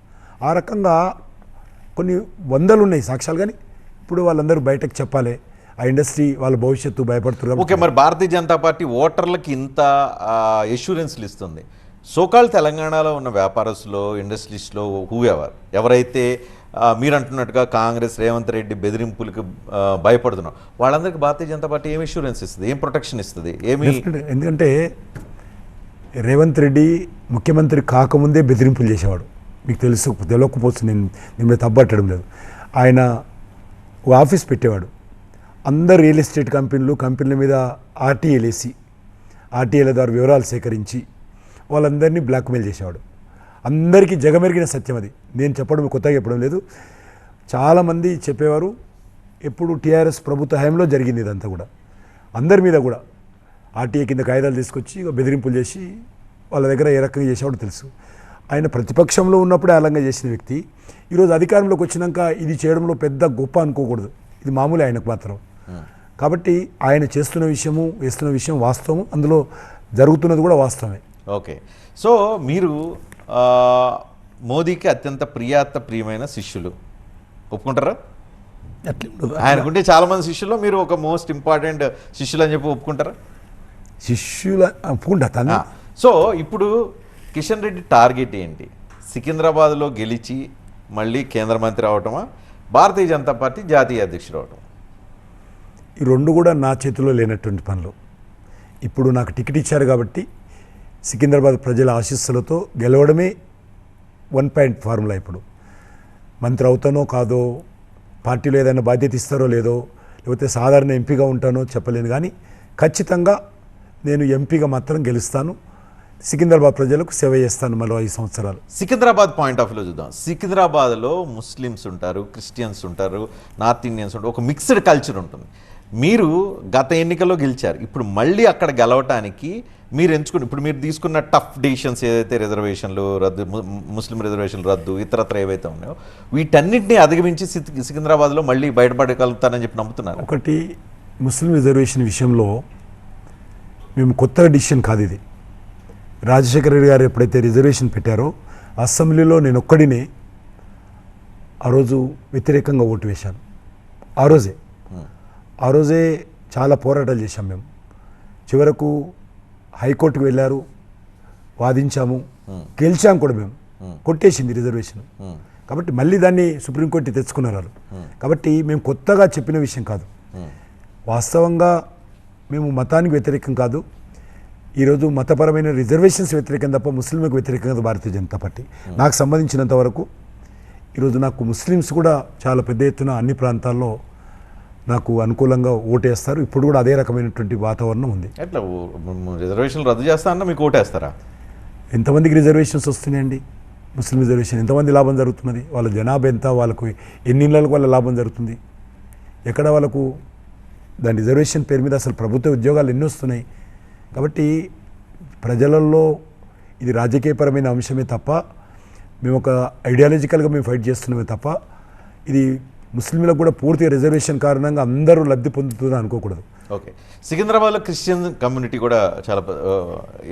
ఆ రకంగా కొన్ని వందలు ఉన్నాయి సాక్ష్యాలు, కానీ ఇప్పుడు వాళ్ళందరూ బయటకు చెప్పాలి, ఆ ఇండస్ట్రీ వాళ్ళ భవిష్యత్తు భయపడుతున్నారు. ఓకే, మరి భారతీయ జనతా పార్టీ ఓటర్లకి ఇంత ఎష్యూరెన్స్లు ఇస్తుంది. సోకాల్ తెలంగాణలో ఉన్న వ్యాపారస్తులు, ఇండస్ట్రీస్లో ఎవరైతే మీరు అంటున్నట్టుగా కాంగ్రెస్ రేవంత్ రెడ్డి బెదిరింపులకు భయపడుతున్నారు, వాళ్ళందరికీ భారతీయ జనతా పార్టీ ఏం ఇష్యూరెన్స్ ఇస్తుంది, ఏం ప్రొటెక్షన్ ఇస్తుంది, ఏమి? ఎందుకంటే రేవంత్ రెడ్డి ముఖ్యమంత్రి కాకముందే బెదిరింపులు చేసేవాడు, మీకు తెలియకపోవచ్చు, నేను మీద తప్పట్టడం లేదు. ఆయన ఒక ఆఫీస్ పెట్టేవాడు, అందరు రియల్ ఎస్టేట్ కంపెనీల మీద ఆర్టీఏలు వేసి ఆర్టీఏల ద్వారా వివరాలు సేకరించి వాళ్ళందరినీ బ్లాక్మెయిల్ చేసేవాడు. అందరికీ జగమెరిగిన సత్యం అది, నేను చెప్పడం కొత్తగా చెప్పడం లేదు. చాలామంది చెప్పేవారు, ఎప్పుడు టీఆర్ఎస్ ప్రభుత్వ హయాంలో జరిగింది ఇదంతా కూడా. అందరి మీద కూడా ఆర్టీఏ కింద కాయిదాలు తీసుకొచ్చి బెదిరింపులు చేసి వాళ్ళ దగ్గర ఏ రకంగా చేసేవాడు తెలుసు. ఆయన ప్రతిపక్షంలో ఉన్నప్పుడే అలంగా చేసిన వ్యక్తి ఈరోజు అధికారంలోకి వచ్చినాక ఇది చేయడంలో పెద్ద గొప్ప అనుకోకూడదు, ఇది మామూలు ఆయనకు మాత్రం. కాబట్టి ఆయన చేస్తున్న విషయము వేస్తున్న విషయం వాస్తవం, అందులో జరుగుతున్నది కూడా వాస్తవమే. ఓకే, సో మీరు మోదీకి అత్యంత ప్రియమైన శిష్యులు ఒప్పుకుంటారా? ఆయనకుంటే చాలామంది శిష్యుల్లో మీరు ఒక మోస్ట్ ఇంపార్టెంట్ శిష్యులు అని చెప్పి ఒప్పుకుంటారా? శిష్యుల ఒప్పుకుంటా. సో ఇప్పుడు కిషన్ రెడ్డి టార్గెట్ ఏంటి? సికింద్రాబాద్లో గెలిచి మళ్ళీ కేంద్ర మంత్రి అవటమా, భారతీయ జనతా పార్టీ జాతీయ అధ్యక్షుడు అవటం? ఈ రెండు కూడా నా చేతిలో లేనటువంటి పనులు. ఇప్పుడు నాకు టికెట్ ఇచ్చారు కాబట్టి సికింద్రాబాద్ ప్రజల ఆశీస్సులతో గెలవడమే 1 పాయింట్ ఫార్ములా. ఇప్పుడు మంత్రి అవుతానో కాదో, పార్టీలో ఏదైనా బాధ్యత ఇస్తారో లేదో, లేకపోతే సాధారణ ఎంపీగా ఉంటానో చెప్పలేను, కానీ ఖచ్చితంగా నేను ఎంపీగా మాత్రం గెలుస్తాను, సికింద్రాబాద్ ప్రజలకు సేవ చేస్తాను మరో 5 సంవత్సరాలు. సికింద్రాబాద్ పాయింట్ ఆఫ్ వ్యూలో చూద్దాం. సికింద్రాబాద్లో ముస్లిమ్స్ ఉంటారు, క్రిస్టియన్స్ ఉంటారు, నార్త్ ఇండియన్స్ ఉంటారు, ఒక మిక్స్డ్ కల్చర్ ఉంటుంది. మీరు గత ఎన్నికల్లో గెలిచారు, ఇప్పుడు మళ్ళీ అక్కడ గెలవటానికి మీరు ఎంచుకుని ఇప్పుడు మీరు తీసుకున్న టఫ్ డెసిషన్స్ ఏదైతే రిజర్వేషన్లు రద్దు, ముస్లిం రిజర్వేషన్లు రద్దు, ఇతరత్ర ఏవైతే ఉన్నాయో వీటన్నిటిని అధిగమించి సికింద్రాబాద్లో మళ్ళీ బయటపడగలుగుతారని చెప్పి నమ్ముతున్నారు. ఒకటి, ముస్లిం రిజర్వేషన్ విషయంలో మేము కొత్త డిసిషన్ కాదు ఇది. రాజశేఖర రెడ్డి గారు ఎప్పుడైతే రిజర్వేషన్ పెట్టారో అసెంబ్లీలో నేను ఒక్కడినే ఆ రోజు వ్యతిరేకంగా ఓటు వేశాను. ఆ రోజే చాలా పోరాటాలు చేశాం మేము. చివరకు హైకోర్టుకు వెళ్ళారు, వాదించాము, గెలిచాం కూడా. మేము కొట్టేసింది రిజర్వేషన్. కాబట్టి మళ్ళీ దాన్ని సుప్రీంకోర్టు తెచ్చుకున్నారు వాళ్ళు. కాబట్టి మేము కొత్తగా చెప్పిన విషయం కాదు. వాస్తవంగా మేము మతానికి వ్యతిరేకం కాదు. ఈరోజు మతపరమైన రిజర్వేషన్స్ వ్యతిరేకం తప్ప ముస్లింలకు వ్యతిరేకం కాదు భారతీయ జనతా పార్టీ. నాకు సంబంధించినంత వరకు ఈరోజు నాకు ముస్లిమ్స్ కూడా చాలా పెద్ద ఎత్తున అన్ని ప్రాంతాల్లో నాకు అనుకూలంగా ఓటేస్తారు. ఇప్పుడు కూడా అదే రకమైనటువంటి వాతావరణం ఉంది. ఎట్లా రిజర్వేషన్లు రద్దు చేస్తా అన్న మీకు ఓటేస్తారా? ఎంతమందికి రిజర్వేషన్స్ వస్తున్నాయండి? ముస్లిం రిజర్వేషన్ ఎంతమంది లాభం జరుగుతున్నది? వాళ్ళ జనాభా ఎంత? వాళ్ళకు ఎన్ని ఇళ్ళకు వాళ్ళ లాభం జరుగుతుంది? ఎక్కడ వాళ్ళకు దాని రిజర్వేషన్ పేరు మీద అసలు ప్రభుత్వ ఉద్యోగాలు ఎన్ని వస్తున్నాయి? కాబట్టి ప్రజలలో ఇది రాజకీయపరమైన అంశమే తప్ప మేము ఒక ఐడియాలజికల్గా మేము ఫైట్ చేస్తున్నామే తప్ప ఇది ముస్లింలకు కూడా పూర్తిగా రిజర్వేషన్ కారణంగా అందరూ లబ్ధి పొందుతుందని అనుకోకూడదు. ఓకే, సికింద్రాబాద్లో క్రిస్టియన్ కమ్యూనిటీ కూడా చాలా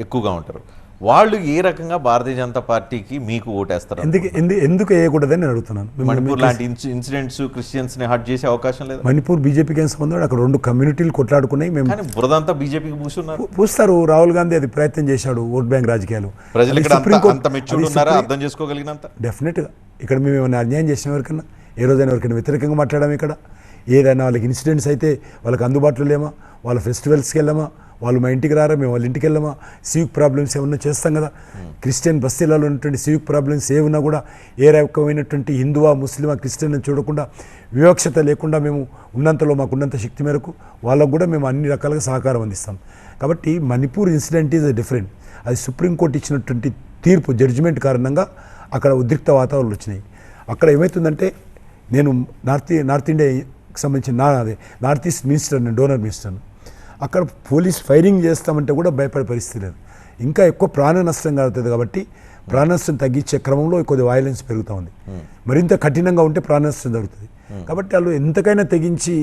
ఎక్కువగా ఉంటారు. వాళ్ళు ఏ రకంగా భారతీయ జనతా పార్టీకి మీకు ఓటేస్తారు? ఎందుకు వేయకూడదని నేను అడుగుతున్నాను. మణిపూర్ లాంటి ఇన్సిడెంట్స్ క్రిస్టియన్స్ని హర్ట్ చేసే అవకాశం లేదు. మణిపూర్ బీజేపీకి ఏం సంబంధం? అక్కడ 2 కమ్యూనిటీలు కొట్లాడుకున్నాయి. మేము బురదంతా బీజేపీకి పూస్తారు. రాహుల్ గాంధీ అది ప్రయత్నం చేశాడు, ఓట్ బ్యాంక్ రాజకీయాలు. ప్రజలు అర్థం చేసుకోగలిగినంత డెఫినెట్గా ఇక్కడ మేము ఏమైనా అన్యాయం చేసిన ఎవరికన్నా, ఏ రోజైనా ఎవరికైనా వ్యతిరేకంగా మాట్లాడాము? ఇక్కడ ఏదైనా వాళ్ళకి ఇన్సిడెంట్స్ అయితే వాళ్ళకి అందుబాటులో లేమా? వాళ్ళ ఫెస్టివల్స్కి వెళ్ళామా? వాళ్ళు మా ఇంటికి రారా? మేము వాళ్ళ ఇంటికి వెళ్ళామా? సివిక్ ప్రాబ్లమ్స్ ఏమన్నా చేస్తాం కదా. క్రిస్టియన్ బస్తీలలో ఉన్నటువంటి సివిక్ ప్రాబ్లమ్స్ ఏమన్నా కూడా ఏ రకమైనటువంటి హిందువా, ముస్లిమా, క్రిస్టియన్ అని చూడకుండా వివక్షత లేకుండా మేము ఉన్నంతలో మాకున్నంత శక్తి మేరకు వాళ్ళకు కూడా మేము అన్ని రకాలుగా సహకారం అందిస్తాం. కాబట్టి మణిపూర్ ఇన్సిడెంట్ ఈజ్ డిఫరెంట్. అది సుప్రీంకోర్టు ఇచ్చినటువంటి తీర్పు, జడ్జిమెంట్ కారణంగా అక్కడ ఉద్రిక్త వాతావరణాలు వచ్చినాయి. అక్కడ ఏమవుతుందంటే నేను నార్త్ ఇండియాకి సంబంధించిన నార్త్ ఈస్ట్ మినిస్టర్ని, డోనర్ మినిస్టర్ని. అక్కడ పోలీస్ ఫైరింగ్ చేస్తామంటే కూడా భయపడే పరిస్థితి లేదు. ఇంకా ఎక్కువ ప్రాణ నష్టం కలుగుతుంది. కాబట్టి ప్రాణ నష్టం తగ్గించే క్రమంలో కొద్ది వైలెన్స్ పెరుగుతూ ఉంది. మరింత కఠినంగా ఉంటే ప్రాణ నష్టం జరుగుతుంది. కాబట్టి వాళ్ళు ఎంతకైనా తెగించి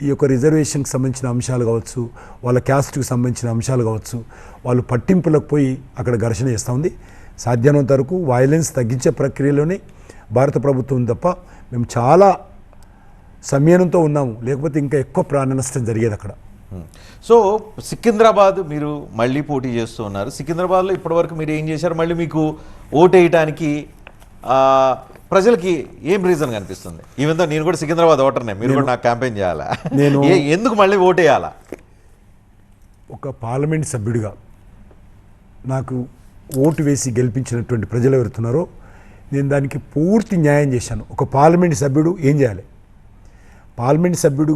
ఈ యొక్క రిజర్వేషన్కి సంబంధించిన అంశాలు కావచ్చు, వాళ్ళ క్యాస్ట్కి సంబంధించిన అంశాలు కావచ్చు, వాళ్ళు పట్టింపులకు పోయి అక్కడ ఘర్షణ చేస్తూ ఉంది. సాధ్యమైనంత వరకు వైలెన్స్ తగ్గించే ప్రక్రియలోనే భారత ప్రభుత్వం తప్ప మేము చాలా సంయమనంతో ఉన్నాము, లేకపోతే ఇంకా ఎక్కువ ప్రాణ నష్టం జరిగేది అక్కడ. సో సికింద్రాబాద్ మీరు మళ్ళీ పోటీ చేస్తూ ఉన్నారు. సికింద్రాబాద్లో ఇప్పటివరకు మీరు ఏం చేశారు? మళ్ళీ మీకు ఓటు వేయటానికి ప్రజలకి ఏం రీజన్ కనిపిస్తుంది? ఈవెన్ దో నేను కూడా సికింద్రాబాద్ ఓటర్నే, మీరు కూడా నాకు క్యాంపెయిన్ చేయాలా? నేను ఎందుకు మళ్ళీ ఓటు వేయాలా? ఒక పార్లమెంట్ సభ్యుడిగా నాకు ఓటు వేసి గెలిపించినటువంటి ప్రజలు ఎవరుతున్నారో నేను దానికి పూర్తి న్యాయం చేశాను. ఒక పార్లమెంట్ సభ్యుడు ఏం చేయాలి? పార్లమెంట్ సభ్యుడు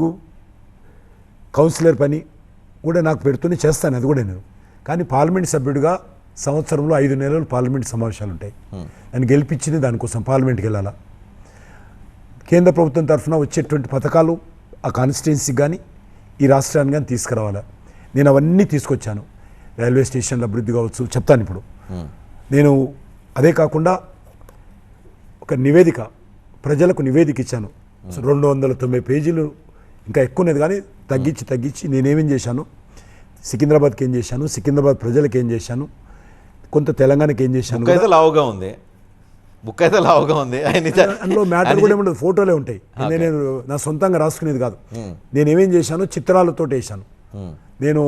కౌన్సిలర్ పని కూడా నాకు పెడుతూనే చేస్తాను, అది కూడా నేను. కానీ పార్లమెంట్ సభ్యుడిగా సంవత్సరంలో 5 నెలలు పార్లమెంట్ సమావేశాలు ఉంటాయి. నన్ను గెలిపించింది దానికోసం, పార్లమెంట్కి వెళ్ళాలా. కేంద్ర ప్రభుత్వం తరఫున వచ్చేటువంటి పథకాలు ఆ కాన్స్టిట్యున్సీకి కానీ ఈ రాష్ట్రానికి కానీ తీసుకురావాలా. నేను అవన్నీ తీసుకొచ్చాను. రైల్వే స్టేషన్ల అభివృద్ధి కావచ్చు, చెప్తాను ఇప్పుడు. నేను అదే కాకుండా ఒక నివేదిక, ప్రజలకు నివేదిక ఇచ్చాను. 290 పేజీలు, ఇంకా ఎక్కువ ఉన్నది కానీ తగ్గించి నేనేమేం చేశాను, సికింద్రాబాద్కి ఏం చేశాను, సికింద్రాబాద్ ప్రజలకు ఏం చేశాను, కొంత తెలంగాణకి ఏం చేశాను. బుక్ అయితే లావుగా ఉంది. అందులో మ్యాటర్ కూడా ఏముండదు, ఫోటోలే ఉంటాయి. నేను నా సొంతంగా రాసుకునేది కాదు. నేనేమేం చేశాను, చిత్రాలతో వేసాను. నేను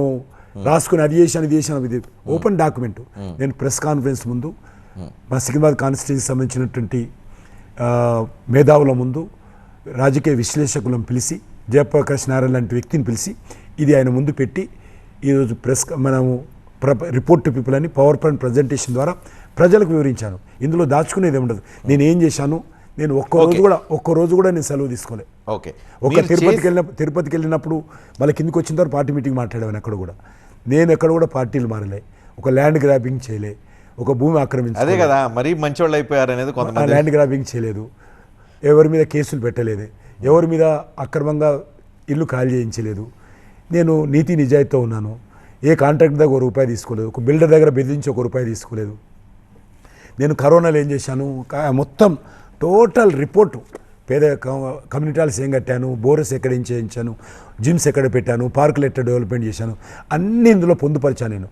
రాసుకుని అది చేశాను, ఇది చేశాను, ఇది ఓపెన్ డాక్యుమెంట్. నేను ప్రెస్ కాన్ఫరెన్స్ ముందు మా సికింద్రాబాద్ కాన్స్టిట్యూన్సీకి సంబంధించినటువంటి మేధావుల ముందు, రాజకీయ విశ్లేషకులను పిలిచి, జయప్రకాష్ నారాయణ లాంటి వ్యక్తిని పిలిచి ఇది ఆయన ముందు పెట్టి ఈరోజు మనము రిపోర్ట్ టు పీపుల్ అని పవర్ పాయింట్ ప్రజెంటేషన్ ద్వారా ప్రజలకు వివరించాను. ఇందులో దాచుకునేది ఉండదు. నేను ఏం చేశాను, నేను ఒక్క రోజు కూడా నేను సెలవు తీసుకోలే. ఓకే, తిరుపతికి వెళ్ళినప్పుడు మళ్ళీ కిందికి వచ్చిన తర్వాత పార్టీ మీటింగ్ మాట్లాడాను. అక్కడ కూడా నేను ఎక్కడ కూడా పార్టీలు మారలే, ఒక ల్యాండ్ గ్రాబింగ్ చేయలే, ఒక భూమి ఆక్రమించలేదు. అదే కదా మరీ మంచోళ్ళు అయిపోయారు అనేది కొంతమంది. ల్యాండ్ గ్రాబింగ్ చేయలేదు, ఎవరి మీద కేసులు పెట్టలేదు, ఎవరి మీద అక్రమంగా ఇల్లు ఖాళీ చేయించలేదు. నేను నీతి నిజాయితీతో ఉన్నాను. ఏ కాంట్రాక్ట్ దగ్గర ₹1 తీసుకోలేదు, ఒక బిల్డర్ దగ్గర బెదిరించి ₹1 తీసుకోలేదు. నేను కరోనాలో ఏం చేశాను, మొత్తం టోటల్ రిపోర్టు, పేద కమ్యూనిటీ హాల్స్ ఏం కట్టాను, బోరస్ ఎక్కడ ఏం చేయించాను, జిమ్స్ ఎక్కడ పెట్టాను, పార్కులు ఎక్కడ డెవలప్మెంట్ చేశాను, అన్నీ ఇందులో పొందుపరిచాను. నేను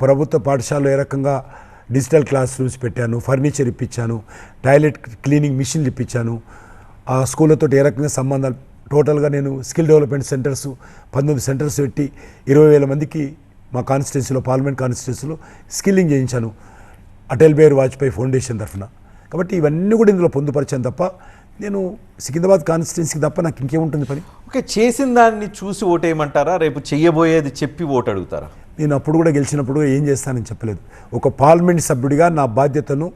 ప్రభుత్వ పాఠశాలలో ఏ రకంగా డిజిటల్ క్లాస్ రూమ్స్ పెట్టాను, ఫర్నిచర్ ఇప్పించాను, టాయిలెట్ క్లీనింగ్ మిషన్లు ఇప్పించాను, ఆ స్కూళ్ళతో ఏ రకంగా సంబంధాలు. టోటల్గా నేను స్కిల్ డెవలప్మెంట్ సెంటర్స్ 19 సెంటర్స్ పెట్టి 20,000 మందికి మా కాన్స్టిట్యున్సీలో, పార్లమెంట్ కాన్స్టిట్యున్సీలో స్కిల్లింగ్ చేయించాను అటల్ బిహారీ వాజ్పేయి ఫౌండేషన్ తరఫున. కాబట్టి ఇవన్నీ కూడా ఇందులో పొందుపరిచాను తప్ప నేను సికింద్రాబాద్ కాన్స్టిట్యున్సీకి తప్ప నాకు ఇంకేముంటుంది పని. ఓకే, చేసిన దాన్ని చూసి ఓటేయమంటారా, రేపు చెయ్యబోయేది చెప్పి ఓటు అడుగుతారా? నేను అప్పుడు కూడా గెలిచినప్పుడు ఏం చేస్తానని చెప్పలేదు. ఒక పార్లమెంట్ సభ్యుడిగా నా బాధ్యతను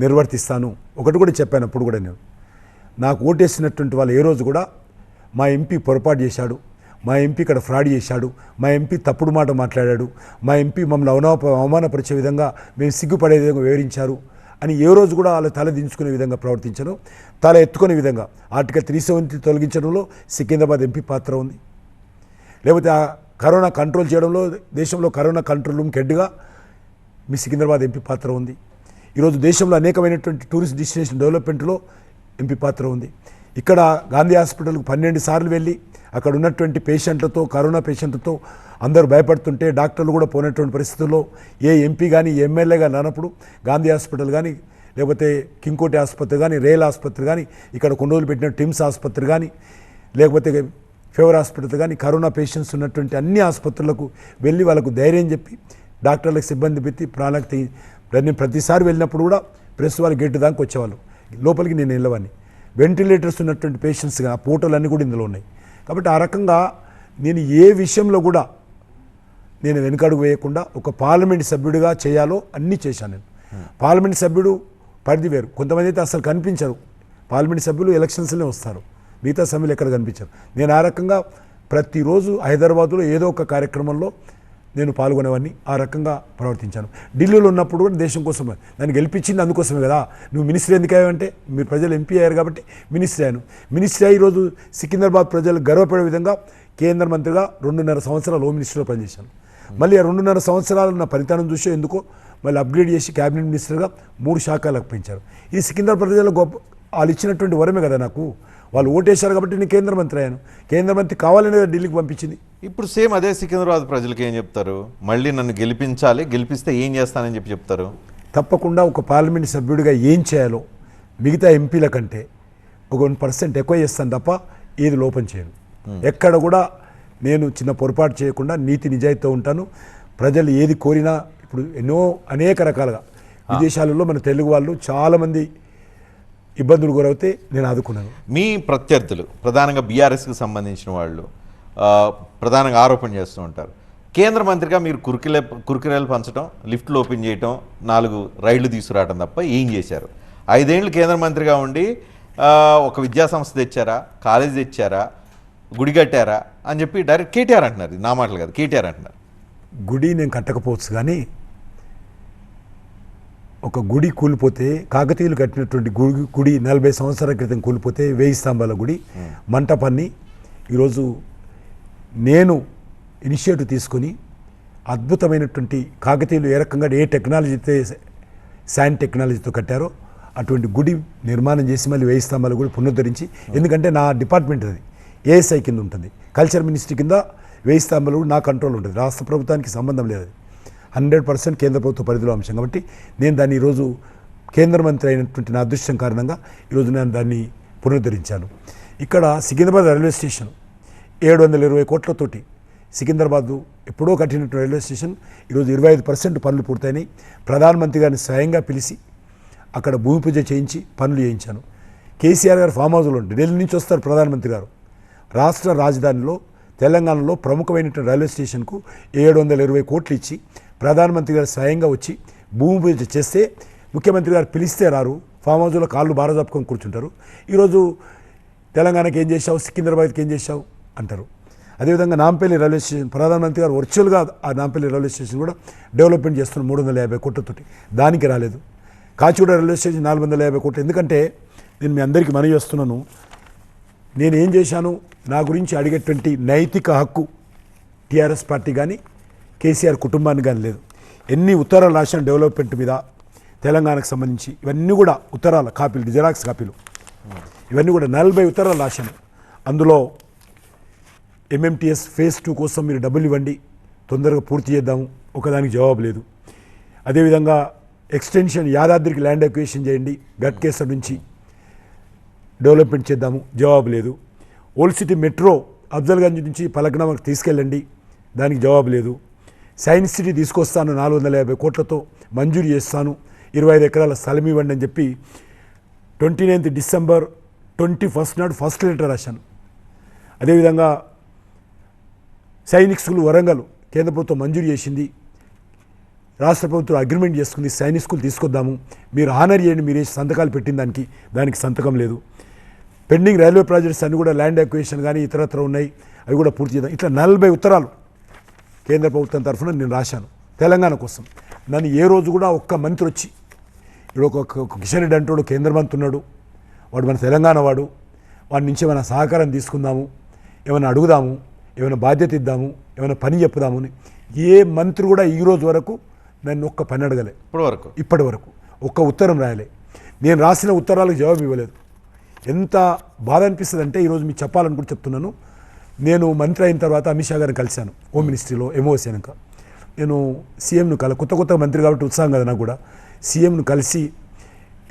నిర్వర్తిస్తాను. ఒకటి కూడా చెప్పాను అప్పుడు కూడా, నేను నాకు ఓటేసినటువంటి వాళ్ళు ఏ రోజు కూడా మా ఎంపీ పొరపాటు చేశాడు, మా ఎంపీ ఇక్కడ ఫ్రాడ్ చేశాడు, మా ఎంపీ తప్పుడు మాట మాట్లాడాడు, మా ఎంపీ మమ్మల్ని అవమానపరిచే విధంగా మేము సిగ్గుపడే విధంగా వివరించారు అని ఏ రోజు కూడా వాళ్ళు తల దించుకునే విధంగా ప్రవర్తించను, తల ఎత్తుకునే విధంగా. ఆర్టికల్ 370 తొలగించడంలో సికింద్రాబాద్ ఎంపీ పాత్ర ఉంది. లేకపోతే ఆ కరోనా కంట్రోల్ చేయడంలో, దేశంలో కరోనా కంట్రోల్ రూమ్ హెడ్గా మీ సికింద్రాబాద్ ఎంపీ పాత్ర ఉంది. ఈరోజు దేశంలో అనేకమైనటువంటి టూరిస్ట్ డెస్టినేషన్ డెవలప్మెంట్లో ఎంపీ పాత్ర ఉంది. ఇక్కడ గాంధీ హాస్పిటల్కు 12 సార్లు వెళ్ళి అక్కడ ఉన్నటువంటి పేషెంట్లతో, కరోనా పేషెంట్లతో అందరూ భయపడుతుంటే డాక్టర్లు కూడా పోయినటువంటి పరిస్థితుల్లో ఏ ఎంపీ కానీ ఎమ్మెల్యే కానీ రానప్పుడు గాంధీ హాస్పిటల్ కానీ, లేకపోతే కింగ్కోటి ఆసుపత్రి కానీ, రేల్ ఆసుపత్రి కానీ, ఇక్కడ కొన్ని రోజులు పెట్టిన టిమ్స్ ఆసుపత్రి కానీ, లేకపోతే ఫీవర్ హాస్పిటల్ కానీ, కరోనా పేషెంట్స్ ఉన్నటువంటి అన్ని ఆసుపత్రులకు వెళ్ళి వాళ్ళకు ధైర్యం చెప్పి, డాక్టర్లకు సిబ్బంది పెట్టి ప్రాణానికి నేను ప్రతిసారి వెళ్ళినప్పుడు కూడా ప్రెస్ వాళ్ళు గేటు దాకా వచ్చేవాళ్ళు, లోపలికి నేను వెళ్ళవాడిని. వెంటిలేటర్స్ ఉన్నటువంటి పేషెంట్స్గా ఆ ఫోటోలన్నీ కూడా ఇందులో ఉన్నాయి. కాబట్టి ఆ రకంగా నేను ఏ విషయంలో కూడా నేను వెనుకడుగు వేయకుండా ఒక పార్లమెంట్ సభ్యుడిగా చేయాలో అన్నీ చేశాను. నేను పార్లమెంట్ సభ్యుడు పరిధి వేరు. కొంతమంది అయితే అసలు కనిపించరు, పార్లమెంట్ సభ్యులు ఎలక్షన్స్లోనే వస్తారు, మిగతా సభ్యులు ఎక్కడ కనిపించరు. నేను ఆ రకంగా ప్రతిరోజు హైదరాబాద్లో ఏదో ఒక కార్యక్రమంలో నేను పాల్గొనేవాడిని, ఆ రకంగా ప్రవర్తించాను. ఢిల్లీలో ఉన్నప్పుడు కూడా దేశం కోసమే, నన్ను గెలిపించింది అందుకోసమే కదా. నువ్వు మినిస్టర్ ఎందుకు అయ్యావంటే, మీరు ప్రజలు ఎంపీ అయ్యారు కాబట్టి మినిస్టర్ అయ్యాను. మినిస్టర్ అయ్యి ఈరోజు సికింద్రాబాద్ ప్రజలు గర్వపడే విధంగా కేంద్ర మంత్రిగా 2.5 సంవత్సరాలు హోమ్ మినిస్టర్లో పనిచేశాను. మళ్ళీ ఆ 2.5 సంవత్సరాలు నా ఫలితాన్ని చూసే ఎందుకో మళ్ళీ అప్గ్రేడ్ చేసి క్యాబినెట్ మినిస్టర్గా 3 శాఖలకు పెంచారు. ఇది సికింద్రాబాద్ ప్రజల గొప్ప వాళ్ళు ఇచ్చినటువంటి వరమే కదా నాకు. వాళ్ళు ఓటేశారు కాబట్టి నేను కేంద్ర మంత్రి అయ్యాను. కేంద్ర మంత్రి కావాలనే ఢిల్లీకి పంపించింది. ఇప్పుడు సేమ్ అదే సికింద్రాబాద్ ప్రజలకి ఏం చెప్తారు? మళ్ళీ నన్ను గెలిపించాలి, గెలిపిస్తే ఏం చేస్తానని చెప్తారు? తప్పకుండా ఒక పార్లమెంట్ సభ్యుడిగా ఏం చేయాలో మిగతా ఎంపీల కంటే ఒక 1% ఎక్కువ చేస్తాను తప్ప ఏది లోపం చేయను. ఎక్కడ కూడా నేను చిన్న పొరపాటు చేయకుండా నీతి నిజాయితీతో ఉంటాను. ప్రజలు ఏది కోరినా ఇప్పుడు అనేక రకాలుగా విదేశాలలో మన తెలుగు వాళ్ళు చాలామంది ఇబ్బందులు గురవుతే నేను ఆదుకున్నాను. మీ ప్రత్యర్థులు ప్రధానంగా బీఆర్ఎస్కి సంబంధించిన వాళ్ళు ప్రధానంగా ఆరోపణ చేస్తూ ఉంటారు, కేంద్ర మంత్రిగా మీరు కుర్కురేలు పంచడం, లిఫ్ట్లు ఓపెన్ చేయటం, 4 రైళ్లు తీసుకురావడం తప్ప ఏం చేశారు? 5 ఏళ్ళు కేంద్ర మంత్రిగా ఉండి ఒక విద్యాసంస్థ తెచ్చారా, కాలేజ్ తెచ్చారా, గుడి కట్టారా అని చెప్పి డైరెక్ట్ కేటీఆర్ అంటున్నారు. నా మాటలు కాదు, కేటీఆర్ అంటున్నారు. గుడి నేను కట్టకపోవచ్చు కానీ ఒక గుడి కూలిపోతే, కాకతీయులు కట్టినటువంటి గుడి 40 సంవత్సరాల క్రితం కూలిపోతే 1000 స్తంభాల గుడి మంటపాన్ని ఈరోజు నేను ఇనిషియేటివ్ తీసుకొని అద్భుతమైనటువంటి కాకతీయులు ఏ రకంగా ఏ టెక్నాలజీతో శాండ్ టెక్నాలజీతో కట్టారో అటువంటి గుడి నిర్మాణం చేసి మళ్ళీ 1000 స్తంభాల గుడి పునరుద్ధరించి, ఎందుకంటే నా డిపార్ట్మెంట్ అది ఏఎస్ఐ కింద ఉంటుంది, కల్చర్ మినిస్ట్రీ కింద 1000 స్తంభాలు కూడా నా కంట్రోల్ ఉంటుంది. రాష్ట్ర ప్రభుత్వానికి సంబంధం లేదు, 100% కేంద్ర ప్రభుత్వ పరిధిలో అంశం. కాబట్టి నేను దాన్ని ఈరోజు కేంద్ర మంత్రి అయినటువంటి నా అదృష్టం కారణంగా ఈరోజు నేను దాన్ని పునరుద్ధరించాను. ఇక్కడ సికింద్రాబాద్ రైల్వే స్టేషన్ 720 కోట్లతోటి సికింద్రాబాద్ ఎప్పుడో కట్టినటువంటి రైల్వే స్టేషన్ ఈరోజు 25% పనులు పూర్తయినాయి. ప్రధానమంత్రి గారిని స్వయంగా పిలిచి అక్కడ భూమి పూజ చేయించి పనులు చేయించాను. కేసీఆర్ గారు ఫామ్ హౌస్లో ఉంటారు, ఢిల్లీ నుంచి వస్తారు ప్రధానమంత్రి గారు. రాష్ట్ర రాజధానిలో తెలంగాణలో ప్రముఖమైనటువంటి రైల్వే స్టేషన్కు 720 కోట్లు ఇచ్చి ప్రధానమంత్రి గారు స్వయంగా వచ్చి భూమి పూజ చేస్తే ముఖ్యమంత్రి గారు పిలిస్తే రారు, ఫామ్ హౌస్లో కాళ్ళు బారజాపుకొని కూర్చుంటారు. ఈరోజు తెలంగాణకి ఏం చేశావు, సికింద్రాబాద్కి ఏం చేశావు అంటారు. అదేవిధంగా నాంపల్లి రైల్వే స్టేషన్ ప్రధానమంత్రి గారు వర్చువల్గా ఆ నాంపల్లి రైల్వే స్టేషన్ కూడా డెవలప్మెంట్ చేస్తున్న 350 కోట్లతోటి, దానికి రాలేదు. కాచిగూడ రైల్వే స్టేషన్ 450 కోట్లు. ఎందుకంటే నేను మీ అందరికీ మనవి చేస్తున్నాను, నేను ఏం చేశాను నా గురించి అడిగేటువంటి నైతిక హక్కు టీఆర్ఎస్ పార్టీ కానీ కేసీఆర్ కుటుంబానికి కానీ లేదు. ఎన్ని ఉత్తరాలు రాశాను డెవలప్మెంట్ మీద తెలంగాణకు సంబంధించి, ఇవన్నీ కూడా ఉత్తరాల కాపీలు, జిరాక్స్ కాపీలు, ఇవన్నీ కూడా 40 ఉత్తరాలు రాశాను. అందులో ఎంఎంటీఎస్ ఫేజ్ 2 కోసం మీరు డబ్బులు ఇవ్వండి, తొందరగా పూర్తి చేద్దాము, ఒకదానికి జవాబు లేదు. అదేవిధంగా ఎక్స్టెన్షన్ యాదాద్రికి ల్యాండ్ ఎక్వేషన్ చేయండి, గట్కేసర్ నుంచి డెవలప్మెంట్ చేద్దాము, జవాబు లేదు. ఓల్డ్ సిటీ మెట్రో అఫ్జల్గంజ్ నుంచి పలక్నామాకి తీసుకెళ్ళండి, దానికి జవాబు లేదు. సైన్స్ సిటీ తీసుకొస్తాను 450 కోట్లతో మంజూరు చేస్తాను, 25 ఎకరాల స్థలం ఇవ్వండి అని చెప్పి 29 డిసెంబర్ 21 నాడు ఫస్ట్ లెటర్ రాశాను. అదేవిధంగా సైనిక్ స్కూల్ వరంగల్ కేంద్ర ప్రభుత్వం మంజూరు చేసింది, రాష్ట్ర ప్రభుత్వం అగ్రిమెంట్ చేసుకుంది, సైనిక్ స్కూల్ తీసుకొద్దాము, మీరు ఆనర్ చేయండి, మీరు సంతకాలు పెట్టిన దానికి సంతకం లేదు. పెండింగ్ రైల్వే ప్రాజెక్ట్స్ అన్నీ కూడా ల్యాండ్ ఎక్వేషన్ కానీ ఇతరత్ర ఉన్నాయి, అవి కూడా పూర్తి చేద్దాం. ఇట్లా 40 ఉత్తరాలు కేంద్ర ప్రభుత్వం తరఫున నేను రాశాను తెలంగాణ కోసం. నన్ను ఏ రోజు కూడా ఒక్క మంత్రి వచ్చి, ఇప్పుడు ఒక కిషన్ రెడ్డి అంటాడు కేంద్ర మంత్రి ఉన్నాడు, వాడు మన తెలంగాణ వాడు, వాడి నుంచి ఏమైనా సహకారం తీసుకుందాము, ఏమైనా అడుగుదాము, ఏమైనా బాధ్యత ఇద్దాము, ఏమైనా పని చెప్పుదాము అని ఏ మంత్రి కూడా ఈ రోజు వరకు నన్ను ఒక్క పని అడగలే. ఇప్పటి వరకు ఒక్క ఉత్తరం రాయలే. నేను రాసిన ఉత్తరాలకు జవాబు ఇవ్వలేదు. ఎంత బాధ అనిపిస్తుంది అంటే ఈరోజు మీకు చెప్పాలనుకుంటూ చెప్తున్నాను. నేను మంత్రి అయిన తర్వాత అమిత్ షా గారిని కలిశాను హోమ్ మినిస్ట్రీలో ఎంఓసీ అయినాక. నేను సీఎంను కొత్త మంత్రి కాబట్టి ఉత్సాహం కదా నాకు కూడా. సీఎంను కలిసి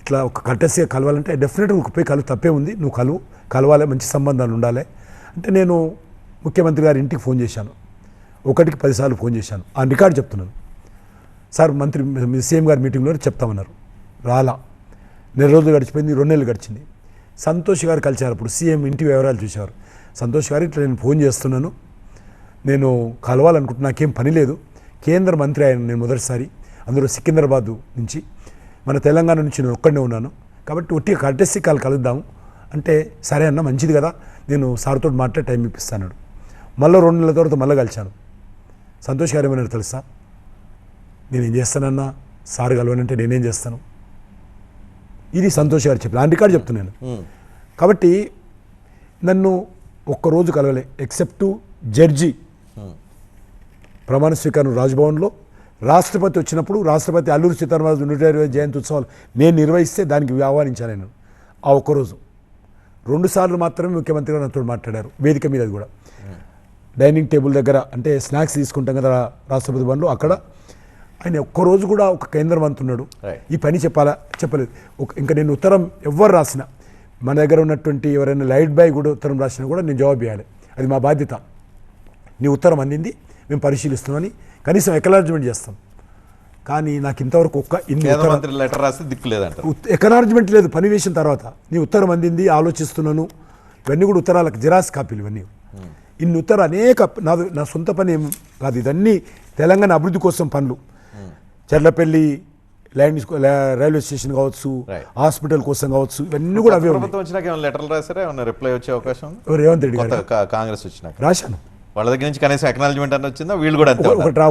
ఇట్లా ఒక కట్టసిగా కలవాలంటే డెఫినెట్గా నువ్వు పోయి తప్పే ఉంది, నువ్వు కలవాలి, మంచి సంబంధాలు ఉండాలి అంటే నేను ముఖ్యమంత్రి గారి ఇంటికి ఫోన్ చేశాను, 1కి 10 సార్లు ఫోన్ చేశాను. ఆ రికార్డు చెప్తున్నాను. సార్ మంత్రి సీఎం గారి మీటింగ్లో చెప్తామన్నారు, రాలా. 4 రోజులు గడిచిపోయింది, 2 నెలలు గడిచింది. సంతోష్ గారు కలిశారు, అప్పుడు సీఎం ఇంటి వివరాలు చూశారు. సంతోష్ గారు ఇట్లా నేను ఫోన్ చేస్తున్నాను, నేను కలవాలనుకుంటున్నా, నాకేం పని లేదు, కేంద్ర మంత్రి ఆయన నేను మొదటిసారి, అందులో సికింద్రాబాద్ నుంచి, మన తెలంగాణ నుంచి నేను ఒక్కడనే ఉన్నాను, కాబట్టి ఒట్టిగా కట్టేసి కలుద్దాము అంటే సరే అన్న, మంచిది కదా, నేను సార్తో మాట్లాడి టైం ఇప్పిస్తాను. మళ్ళీ 2 నెలల తర్వాత మళ్ళీ కలిశాను. సంతోష్ గారు ఏమన్నారు తెలుసా, నేనేం చేస్తానన్నా, సార్ కలవనంటే నేనేం చేస్తాను, ఇది సంతోష్ గారు చెప్పి ఆ రికార్డు చెప్తున్నాను. కాబట్టి నన్ను ఒక్కరోజు కలవలే, ఎక్సెప్ట్ జడ్జి ప్రమాణ స్వీకారం రాజ్భవన్లో రాష్ట్రపతి వచ్చినప్పుడు రాష్ట్రపతి అల్లూరి సీతారామరాజు 120వ జయంతి ఉత్సవాలు నేను నిర్వహిస్తే దానికి ఆహ్వానించాను నేను ఆ ఒక్కరోజు. 2 సార్లు మాత్రమే ముఖ్యమంత్రి గారు నాతో మాట్లాడారు వేదిక మీద. అది కూడా డైనింగ్ టేబుల్ దగ్గర, అంటే స్నాక్స్ తీసుకుంటాం కదా రాష్ట్రపతి భవన్లో, అక్కడ ఆయన ఒక్కరోజు కూడా ఒక కేంద్ర మంత్రి ఉన్నాడు ఈ పని చెప్పలేదు. ఇంకా నేను ఉత్తరం ఎవరు రాసినా, మన దగ్గర ఉన్నటువంటి ఎవరైనా లైట్ బాయ్ కూడా ఉత్తరం రాసినా కూడా నేను జవాబు ఇవ్వాలి, అది మా బాధ్యత. నీ ఉత్తరం అందింది, మేము పరిశీలిస్తున్నామని కనీసం ఎక్నాలజ్మెంట్ చేస్తాం. కానీ నాకు ఇంతవరకు లెటర్ రాస్తే దిక్కు లేదంట, ఎక్నాలజ్మెంట్ లేదు. పని వేసిన తర్వాత నీ ఉత్తరం అందింది, ఆలోచిస్తున్నాను, ఇవన్నీ కూడా ఉత్తరాలకు జిరాక్స్ కాపీలు ఇవన్నీ. ఇన్ని ఉత్తరాలు అనేక, నా సొంత పని ఏం కాదు, ఇదన్నీ తెలంగాణ అభివృద్ధి కోసం పనులు. చర్లపల్లి రైల్వే స్టేషన్ కావచ్చు, హాస్పిటల్ కోసం కావచ్చు, ఇవన్నీ కూడా అవే లెటర్లు రాసారా? ఏమన్నా రిప్లై వచ్చే అవకాశం? రేవంత్ రెడ్డి గారు కాంగ్రెస్ వచ్చినాక రాశాను, వాళ్ళ దగ్గర నుంచి కనీసం ఎక్నాలజ్మెంట్ అని వచ్చిందా? వీళ్ళు కూడా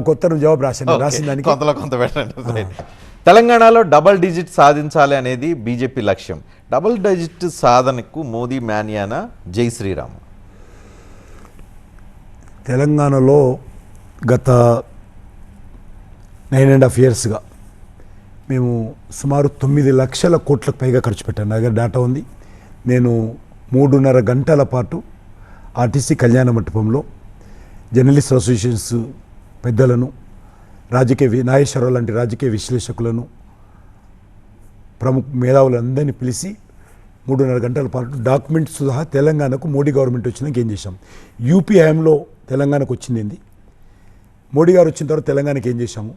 కొత్త జవాబు రాశాను, రాసిన దానికి కొంత పెట్టండి. తెలంగాణలో డబల్ డిజిట్ సాధించాలి అనేది బీజేపీ లక్ష్యం. డబల్ డిజిట్ సాధనకు మోదీ మాన్యానా, జై శ్రీరామ్. తెలంగాణలో గత 9.5 yearsగా మేము సుమారు 9 లక్షల కోట్లకు పైగా ఖర్చు పెట్టాను. నా దగ్గర డేటా ఉంది. నేను 3.5 గంటల పాటు ఆర్టీసీ కళ్యాణ మంటపంలో జర్నలిస్ట్ అసోసియేషన్స్ పెద్దలను, నాగేశ్వరరావు లాంటి రాజకీయ విశ్లేషకులను, ప్రముఖ మేధావులందరినీ పిలిచి 3.5 గంటల పాటు డాక్యుమెంట్స్ సహా తెలంగాణకు మోడీ గవర్నమెంట్ వచ్చినాక ఏం చేశాం, యూపీ హయాంలో తెలంగాణకు వచ్చింది, మోడీ గారు వచ్చిన తర్వాత తెలంగాణకి ఏం చేశాము,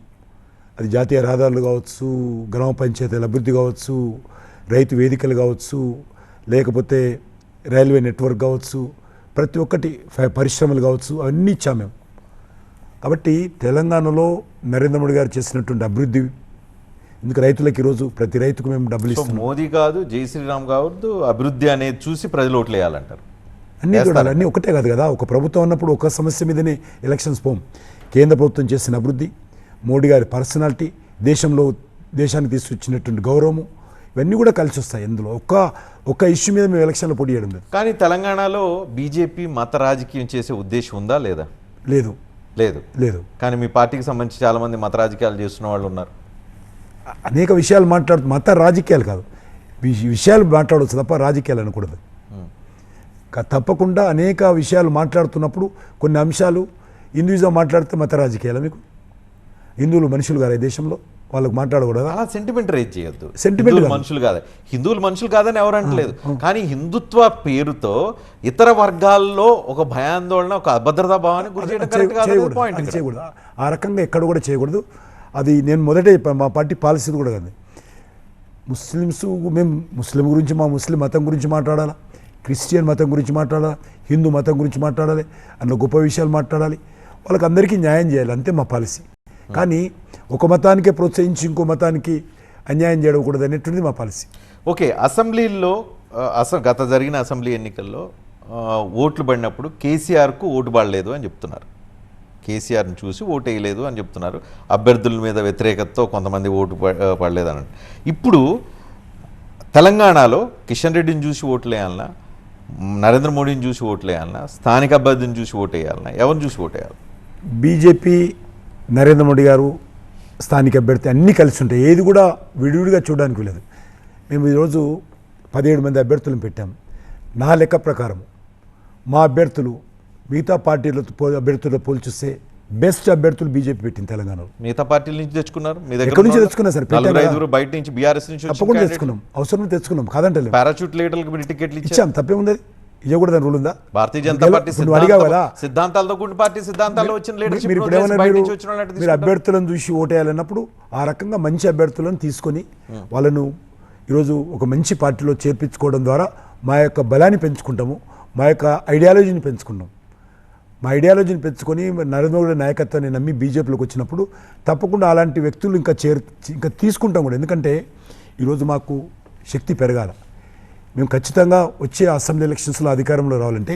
అది జాతీయ రహదారులు కావచ్చు, గ్రామ పంచాయతీల అభివృద్ధి కావచ్చు, రైతు వేదికలు కావచ్చు, లేకపోతే రైల్వే నెట్వర్క్ కావచ్చు, ప్రతి ఒక్కటి పరిశ్రమలు కావచ్చు, అవన్నీ ఇచ్చాము మేము. కాబట్టి తెలంగాణలో నరేంద్ర మోడీ గారు చేసినటువంటి అభివృద్ధి, ఎందుకు రైతులకు ఈరోజు ప్రతి రైతుకు మేము డబ్బులు ఇస్తాం. మోదీ కాదు, జై శ్రీరామ్ కావద్దు, అభివృద్ధి అనేది చూసి ప్రజలు ఓట్లు వేయాలంటారు. అన్నీ చూడాలి, అన్నీ ఒకటే కాదు కదా. ఒక ప్రభుత్వం ఉన్నప్పుడు ఒక సమస్య మీదనే ఎలక్షన్స్ పోం. కేంద్ర ప్రభుత్వం చేసిన అభివృద్ధి, మోడీ గారి పర్సనాలిటీ, దేశానికి తీసుకొచ్చినటువంటి గౌరవము, ఇవన్నీ కూడా కలిసి వస్తాయి. ఇందులో ఒక్క ఇష్యూ మీద మేము ఎలక్షన్లో పోటీ చేయడం లేదు. కానీ తెలంగాణలో బీజేపీ మత రాజకీయం చేసే ఉద్దేశం ఉందా లేదా? లేదు లేదు లేదు కానీ మీ పార్టీకి సంబంధించి చాలా మంది మత రాజకీయాలు చేస్తున్న వాళ్ళు ఉన్నారు. అనేక విషయాలు మత రాజకీయాలు కాదు, విషయాలు మాట్లాడవచ్చు తప్ప రాజకీయాలు అనకూడదు. తప్పకుండా అనేక విషయాలు మాట్లాడుతున్నప్పుడు కొన్ని అంశాలు హిందూయిజం మాట్లాడితే మత రాజకీయాలు, మీకు హిందువులు మనుషులు కాదు ఈ దేశంలో, వాళ్ళకి మాట్లాడకూడదు. అలా సెంటిమెంట్ రేజ్ చేయొద్దు. సెంటిమెంట్ మనుషులు కాదు, హిందువులు మనుషులు కాదని ఎవరు అంటలేదు. కానీ హిందుత్వ పేరుతో ఇతర వర్గాల్లో ఒక భయాందోళన, ఒక అభద్రతా భావాన్ని గురి చేయకూడదు. ఆ రకంగా ఎక్కడ కూడా చేయకూడదు. అది నేను మొదటే చెప్పాను, మా పార్టీ పాలసీ కూడా కాదు. మేము ముస్లిం గురించి, మా ముస్లిం మతం గురించి మాట్లాడాలా, క్రిస్టియన్ మతం గురించి మాట్లాడాలి, హిందూ మతం గురించి మాట్లాడాలి, అందులో గొప్ప విషయాలు మాట్లాడాలి, వాళ్ళకి అందరికీ న్యాయం చేయాలి, అంతే మా పాలసీ. కానీ ఒక మతానికే ప్రోత్సహించి ఇంకో మతానికి అన్యాయం చేయకూడదు అనేటువంటిది మా పాలసీ. ఓకే, అసెంబ్లీలో గత జరిగిన అసెంబ్లీ ఎన్నికల్లో ఓట్లు పడినప్పుడు కేసీఆర్కు ఓటు పడలేదు అని చెప్తున్నారు. కేసీఆర్ని చూసి ఓటు వేయలేదు అని చెప్తున్నారు. అభ్యర్థుల మీద వ్యతిరేకతతో కొంతమంది ఓటు పడలేదని. ఇప్పుడు తెలంగాణలో కిషన్ రెడ్డిని చూసి ఓట్లు వేయాలన్నా, నరేంద్ర మోడీని చూసి ఓట్లు వేయాలన్నా, స్థానిక అభ్యర్థిని చూసి ఓటు వేయాలన్నా, ఎవరిని చూసి ఓటు వేయాలి? బీజేపీ, నరేంద్ర మోడీ గారు, స్థానిక అభ్యర్థి అన్నీ కలిసి ఉంటాయి, ఏది కూడా విడివిడిగా చూడడానికి లేదు. మేము ఈరోజు 17 మంది అభ్యర్థులను పెట్టాము. నా లెక్క ప్రకారం మా అభ్యర్థులు మిగతా అభ్యర్థులతో పోల్చిస్తే బెస్ట్ అభ్యర్థులు బీజేపీ పెట్టింది తెలంగాణలో. మిగతా పార్టీల నుంచి తెచ్చుకున్నారు, మీ దగ్గర ఎక్కడి నుంచి తెచ్చుకున్నా సార్? బయట నుంచి, బీఆర్ఎస్ నుంచి తప్పకుండా తెచ్చుకున్నాం, అవసరం తెచ్చుకున్నాం, కాదంటే పారాచూట్ లీడర్లకు టికెట్లు ఇచ్చాం, తప్పేముంది? ఇవ్వకూడదని రూల్ ఉందా? భారతీయ జనతా పార్టీ సిద్ధాంతాలతో కూడిన పార్టీ, సిద్ధాంతాలు వచ్చిన లీడర్షిప్. మీరు అభ్యర్థులను చూసి ఓటేయాలన్నప్పుడు ఆ రకంగా మంచి అభ్యర్థులను తీసుకొని వాళ్ళను ఈరోజు ఒక మంచి పార్టీలో చేర్పించుకోవడం ద్వారా మా యొక్క బలాన్ని పెంచుకుంటాము, మా యొక్క ఐడియాలజీని పెంచుకున్నాం. మా ఐడియాలజీని పెంచుకొని నరేంద్ర మోడీ నాయకత్వాన్ని నమ్మి బీజేపీలోకి వచ్చినప్పుడు తప్పకుండా అలాంటి వ్యక్తులు ఇంకా తీసుకుంటాం కూడా. ఎందుకంటే ఈరోజు మాకు శక్తి పెరగాల. మేము ఖచ్చితంగా వచ్చే అసెంబ్లీ ఎలక్షన్స్లో అధికారంలో రావాలంటే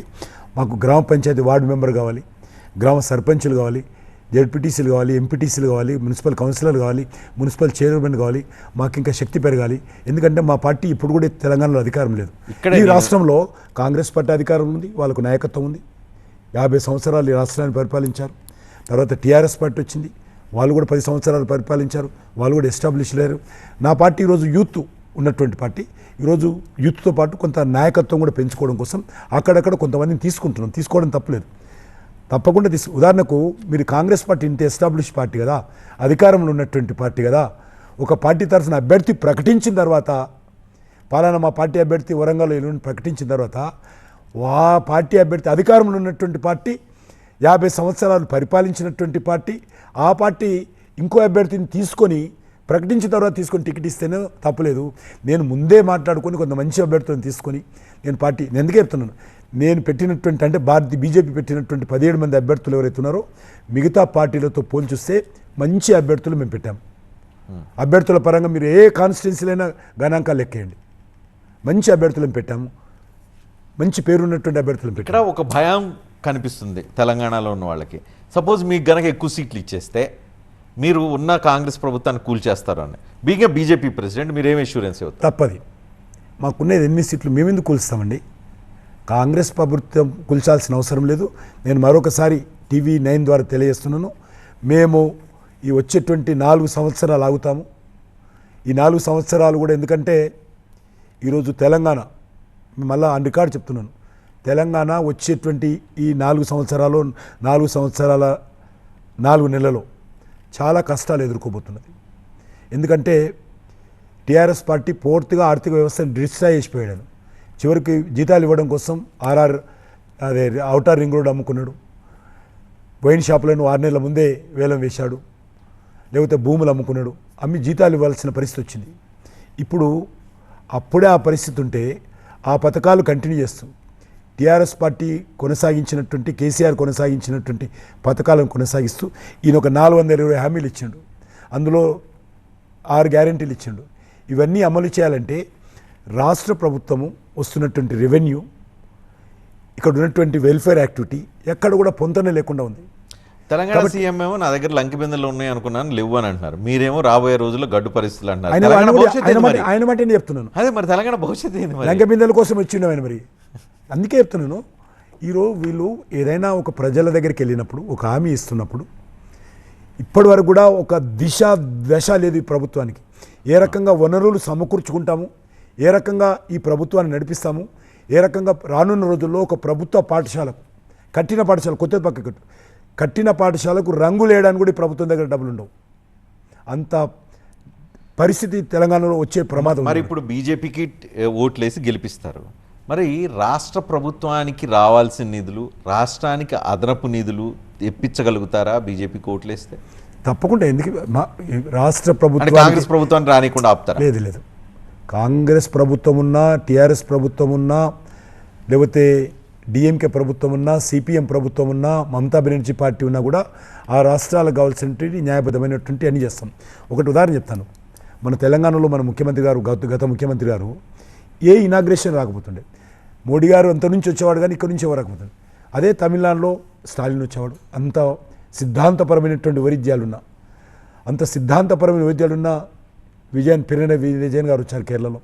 మాకు గ్రామ పంచాయతీ వార్డు మెంబర్ కావాలి, గ్రామ సర్పంచులు కావాలి, జెడ్పీటీసీలు కావాలి, ఎంపీటీసీలు కావాలి, మున్సిపల్ కౌన్సిలర్ కావాలి, మున్సిపల్ చైర్మన్ కావాలి. మాకు ఇంకా శక్తి పెరగాలి. ఎందుకంటే మా పార్టీ ఇప్పుడు కూడా తెలంగాణలో అధికారం లేదు. ఈ రాష్ట్రంలో కాంగ్రెస్ పార్టీ అధికారం ఉంది, వాళ్ళకు నాయకత్వం ఉంది, 50 సంవత్సరాలు ఈ రాష్ట్రాన్ని పరిపాలించారు. తర్వాత టీఆర్ఎస్ పార్టీ వచ్చింది, వాళ్ళు కూడా 10 సంవత్సరాలు పరిపాలించారు, వాళ్ళు కూడా ఎస్టాబ్లిష్ అయ్యారు. నా పార్టీ ఈరోజు యూత్ ఉన్నటువంటి పార్టీ. ఈరోజు యూత్తో పాటు కొంత నాయకత్వం కూడా పెంచుకోవడం కోసం అక్కడక్కడ కొంతమందిని తీసుకోవడం తప్పలేదు, తప్పకుండా ఉదాహరణకు మీరు కాంగ్రెస్ పార్టీ ఇంత ఎస్టాబ్లిష్ పార్టీ కదా, అధికారంలో ఉన్నటువంటి పార్టీ కదా, ఒక పార్టీ తరఫున అభ్యర్థి ప్రకటించిన తర్వాత, పాలన మా పార్టీ అభ్యర్థి వరంగల్ ఎల్లుండి ప్రకటించిన తర్వాత, ఆ పార్టీ అభ్యర్థి అధికారంలో ఉన్నటువంటి పార్టీ, 50 సంవత్సరాలు పరిపాలించినటువంటి పార్టీ, ఆ పార్టీ ఇంకో అభ్యర్థిని ప్రకటించిన తర్వాత తీసుకొని టికెట్ ఇస్తేనే తప్పలేదు. నేను ముందే మాట్లాడుకొని కొంత మంచి అభ్యర్థులను తీసుకొని నేను ఎందుకే చెప్తున్నాను, నేను పెట్టినటువంటి అంటే బీజేపీ పెట్టినటువంటి 17 మంది అభ్యర్థులు ఎవరైతే ఉన్నారో మిగతా పార్టీలతో పోల్చొస్తే మంచి అభ్యర్థులు మేము పెట్టాము. అభ్యర్థుల పరంగా మీరు ఏ కాన్స్టిట్యున్సీలైనా గణాంకాలు లెక్కేయండి, మంచి అభ్యర్థులను పెట్టాము, మంచి పేరున్నటువంటి అభ్యర్థులను పెట్టాము. ఇక్కడ ఒక భయం కనిపిస్తుంది తెలంగాణలో ఉన్న వాళ్ళకి. సపోజ్ మీకు గనక ఎక్కువ సీట్లు ఇచ్చేస్తే మీరు ఉన్న కాంగ్రెస్ ప్రభుత్వాన్ని కూల్చేస్తారు అని బీజేపీ ప్రెసిడెంట్ మీరు ఏం ఇన్సూరెన్స్ ఇవ్వరు? తప్పది. మాకున్నది 8 సీట్లు మేము ఎందుకు కూల్స్తామండి? కాంగ్రెస్ ప్రభుత్వం కూల్చాల్సిన అవసరం లేదు. నేను మరొకసారి TV9 ద్వారా తెలియజేస్తున్నాను, మేము ఈ వచ్చేటువంటి 4 సంవత్సరాలు ఆగుతాము. ఈ 4 సంవత్సరాలు కూడా ఎందుకంటే ఈరోజు తెలంగాణ, మళ్ళీ ఆన్ రికార్డ్ చెప్తున్నాను, తెలంగాణ వచ్చేటువంటి ఈ 4 సంవత్సరాల 4 నెలలో చాలా కష్టాలు ఎదుర్కోబోతున్నది. ఎందుకంటే టీఆర్ఎస్ పార్టీ పూర్తిగా ఆర్థిక వ్యవస్థను డిస్ట్రాయ్ చేసిపోయాడు. చివరికి జీతాలు ఇవ్వడం కోసం ఔటర్ రింగ్ రోడ్ అమ్ముకున్నాడు, వైన్ షాపులను 6 నెలల ముందే వేలం వేశాడు, లేకపోతే భూములు అమ్ముకున్నాడు, అమ్మి జీతాలు ఇవ్వాల్సిన పరిస్థితి వచ్చింది. ఇప్పుడు అప్పుడే ఆ పరిస్థితి ఉంటే ఆ పథకాలు కంటిన్యూ చేస్తూ టీఆర్ఎస్ పార్టీ కొనసాగించినటువంటి, కేసీఆర్ కొనసాగించినటువంటి పథకాలను కొనసాగిస్తూ ఈయన ఒక 420 హామీలు ఇచ్చిండు, అందులో 6 గ్యారెంటీలు ఇచ్చిండు. ఇవన్నీ అమలు చేయాలంటే రాష్ట్ర ప్రభుత్వము వస్తున్నటువంటి రెవెన్యూ, ఇక్కడ ఉన్నటువంటి వెల్ఫేర్ యాక్టివిటీ ఎక్కడ కూడా పొంతనే లేకుండా ఉంది. తెలంగాణ సీఎం ఏమో నా దగ్గర లంకి బిందెలు ఉన్నాయి అనుకున్నాను, లేవు అని అంటున్నారు. మీరేమో రాబోయే రోజుల్లో గడ్డు పరిస్థితులు అంటున్నారు. ఆయన మాట చెప్తున్నాను. అదే మరి తెలంగాణ భవిష్యత్తు ఏంది? లంక బిందెల కోసం వచ్చిండు ఆయన. మరి అందుకే చెప్తున్నాను, ఈరోజు వీళ్ళు ఏదైనా ఒక ప్రజల దగ్గరికి వెళ్ళినప్పుడు, ఒక హామీ ఇస్తున్నప్పుడు, ఇప్పటి వరకు కూడా ఒక దశ లేదు ఈ ప్రభుత్వానికి. ఏ రకంగా వనరులు సమకూర్చుకుంటాము, ఏ రకంగా ఈ ప్రభుత్వాన్ని నడిపిస్తాము, ఏ రకంగా రానున్న రోజుల్లో ఒక ప్రభుత్వ పాఠశాలకు, కొత్త పక్క కట్టిన పాఠశాలకు రంగులు వేయడానికి కూడా ఈ ప్రభుత్వం దగ్గర డబ్బులు ఉండవు. అంత పరిస్థితి తెలంగాణలో వచ్చే ప్రమాదం. మరి ఇప్పుడు బీజేపీకి ఓట్లేసి గెలిపిస్తారు, మరి రాష్ట్ర ప్రభుత్వానికి రావాల్సిన నిధులు, రాష్ట్రానికి అదనపు నిధులు తెప్పించగలుగుతారా బీజేపీకి ఓట్లేస్తే? తప్పకుండా. ఎందుకు రాష్ట్ర ప్రభుత్వం కాంగ్రెస్ ప్రభుత్వాన్ని రానికుండా ఆపుతారా? లేదు. కాంగ్రెస్ ప్రభుత్వం ఉన్నా, టీఆర్ఎస్ ప్రభుత్వం ఉన్నా, లేకపోతే డిఎంకే ప్రభుత్వం ఉన్నా, సిపిఎం ప్రభుత్వం ఉన్నా, మమతా బెనర్జీ పార్టీ ఉన్నా కూడా ఆ రాష్ట్రాలకు కావాల్సినటువంటి న్యాయబద్ధమైనటువంటి అన్ని చేస్తాం. ఒకటి ఉదాహరణ చెప్తాను. మన తెలంగాణలో మన ముఖ్యమంత్రి గారు, గత ముఖ్యమంత్రి గారు ఏ ఇనాగ్రేషన్ రాకపోతుండే. మోడీ గారు అంత నుంచి వచ్చేవాడు కానీ ఇక్కడ నుంచి ఎవరు రాకపోతుండే. అదే తమిళనాడులో స్టాలిన్ వచ్చేవాడు. అంత సిద్ధాంతపరమైనటువంటి వైరుధ్యాలున్నా, పినరయి విజయన్ గారు వచ్చారు కేరళలో.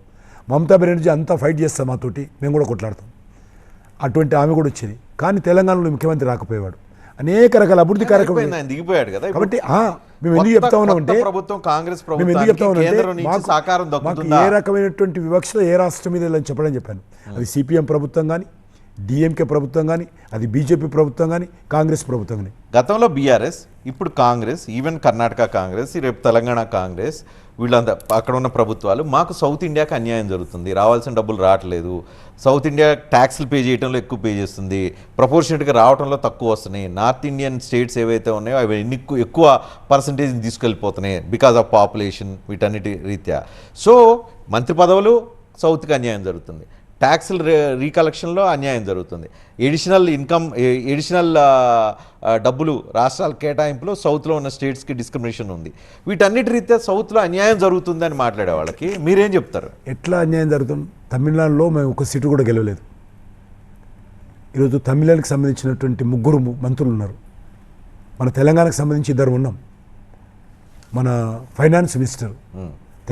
మమతా బెనర్జీ అంతా ఫైట్ చేస్తాం మాతోటి, మేము కూడా కొట్లాడతాం. అటువంటి ఆమె కూడా వచ్చేది. కానీ తెలంగాణలో ముఖ్యమంత్రి రాకపోయేవాడు. అనేక రకాల అభివృద్ధి కార్యక్రమాలు దిగిపోయాడు కదా. కాబట్టి మేము ఎందుకు చెప్తా ఉన్నామంటే, మాకు ఏ రకమైనటువంటి వివక్ష ఏ రాష్ట్రం మీద అని చెప్పాను. అది సిపిఎం ప్రభుత్వం కానీ, డిఎంకే ప్రభుత్వం కానీ, అది బీజేపీ ప్రభుత్వం కానీ, కాంగ్రెస్ ప్రభుత్వం కానీ. గతంలో బీఆర్ఎస్, ఇప్పుడు కాంగ్రెస్, ఈవెన్ కర్ణాటక కాంగ్రెస్, రేపు తెలంగాణ కాంగ్రెస్, వీళ్ళంతా అక్కడ ఉన్న ప్రభుత్వాలు మాకు సౌత్ ఇండియాకి అన్యాయం జరుగుతుంది, రావాల్సిన డబ్బులు రావట్లేదు, సౌత్ ఇండియా ట్యాక్స్లు పే చేయడంలో ఎక్కువ పే చేస్తుంది, ప్రపోర్షనేట్గా రావడంలో తక్కువ వస్తున్నాయి, నార్త్ ఇండియన్ స్టేట్స్ ఏవైతే ఉన్నాయో అవి ఎక్కువ పర్సంటేజ్ని తీసుకెళ్ళిపోతున్నాయి బికాజ్ ఆఫ్ పాపులేషన్, వీటన్నిటి రీత్యా. సో మంత్రి పదవులు సౌత్కి అన్యాయం జరుగుతుంది, ట్యాక్స్ల రీకలెక్షన్లో అన్యాయం జరుగుతుంది, ఎడిషనల్ డబ్బులు రాష్ట్రాల కేటాయింపులో సౌత్లో ఉన్న స్టేట్స్కి డిస్క్రిమినేషన్ ఉంది. వీటన్నిటి రీత్యా సౌత్లో అన్యాయం జరుగుతుంది అని మాట్లాడే వాళ్ళకి మీరేం చెప్తారు? ఎట్లా అన్యాయం జరుగుతుంది? తమిళనాడులో మేము ఒక సీటు కూడా గెలవలేదు. ఈరోజు తమిళనాడుకి సంబంధించినటువంటి 3 మంత్రులు ఉన్నారు. మన తెలంగాణకు సంబంధించి 2 ఉన్నాం. మన ఫైనాన్స్ మినిస్టర్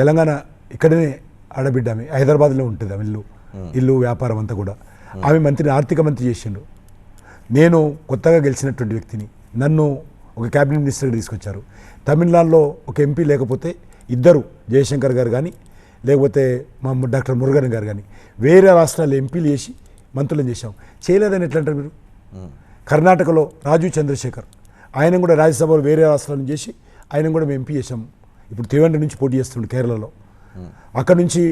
తెలంగాణ ఇక్కడనే ఆడబిడ్డ, ఆమె హైదరాబాద్లో ఉంటుంది, ఆమె ఇల్లు వ్యాపారం అంతా కూడా. ఆమె మంత్రిని, ఆర్థిక మంత్రి చేసిండు. నేను కొత్తగా గెలిచినటువంటి వ్యక్తిని, నన్ను ఒక క్యాబినెట్ మినిస్టర్ తీసుకొచ్చారు. తమిళనాడులో ఒక ఎంపీ లేకపోతే ఇద్దరు జయశంకర్ గారు కానీ లేకపోతే మా డాక్టర్ మురుగన్ గారు కానీ వేరే రాష్ట్రాల్లో ఎంపీలు చేసి మంత్రులను చేశాం. చేయలేదని ఎట్లా అంటారు మీరు? కర్ణాటకలో రాజీవ్ చంద్రశేఖర్ ఆయన కూడా రాజ్యసభలో వేరే రాష్ట్రాలను చేసి ఆయన కూడా మేము ఎంపీ చేశాము. ఇప్పుడు తిరువనంతపురం నుంచి పోటీ చేస్తుండే కేరళలో. అక్కడ నుంచి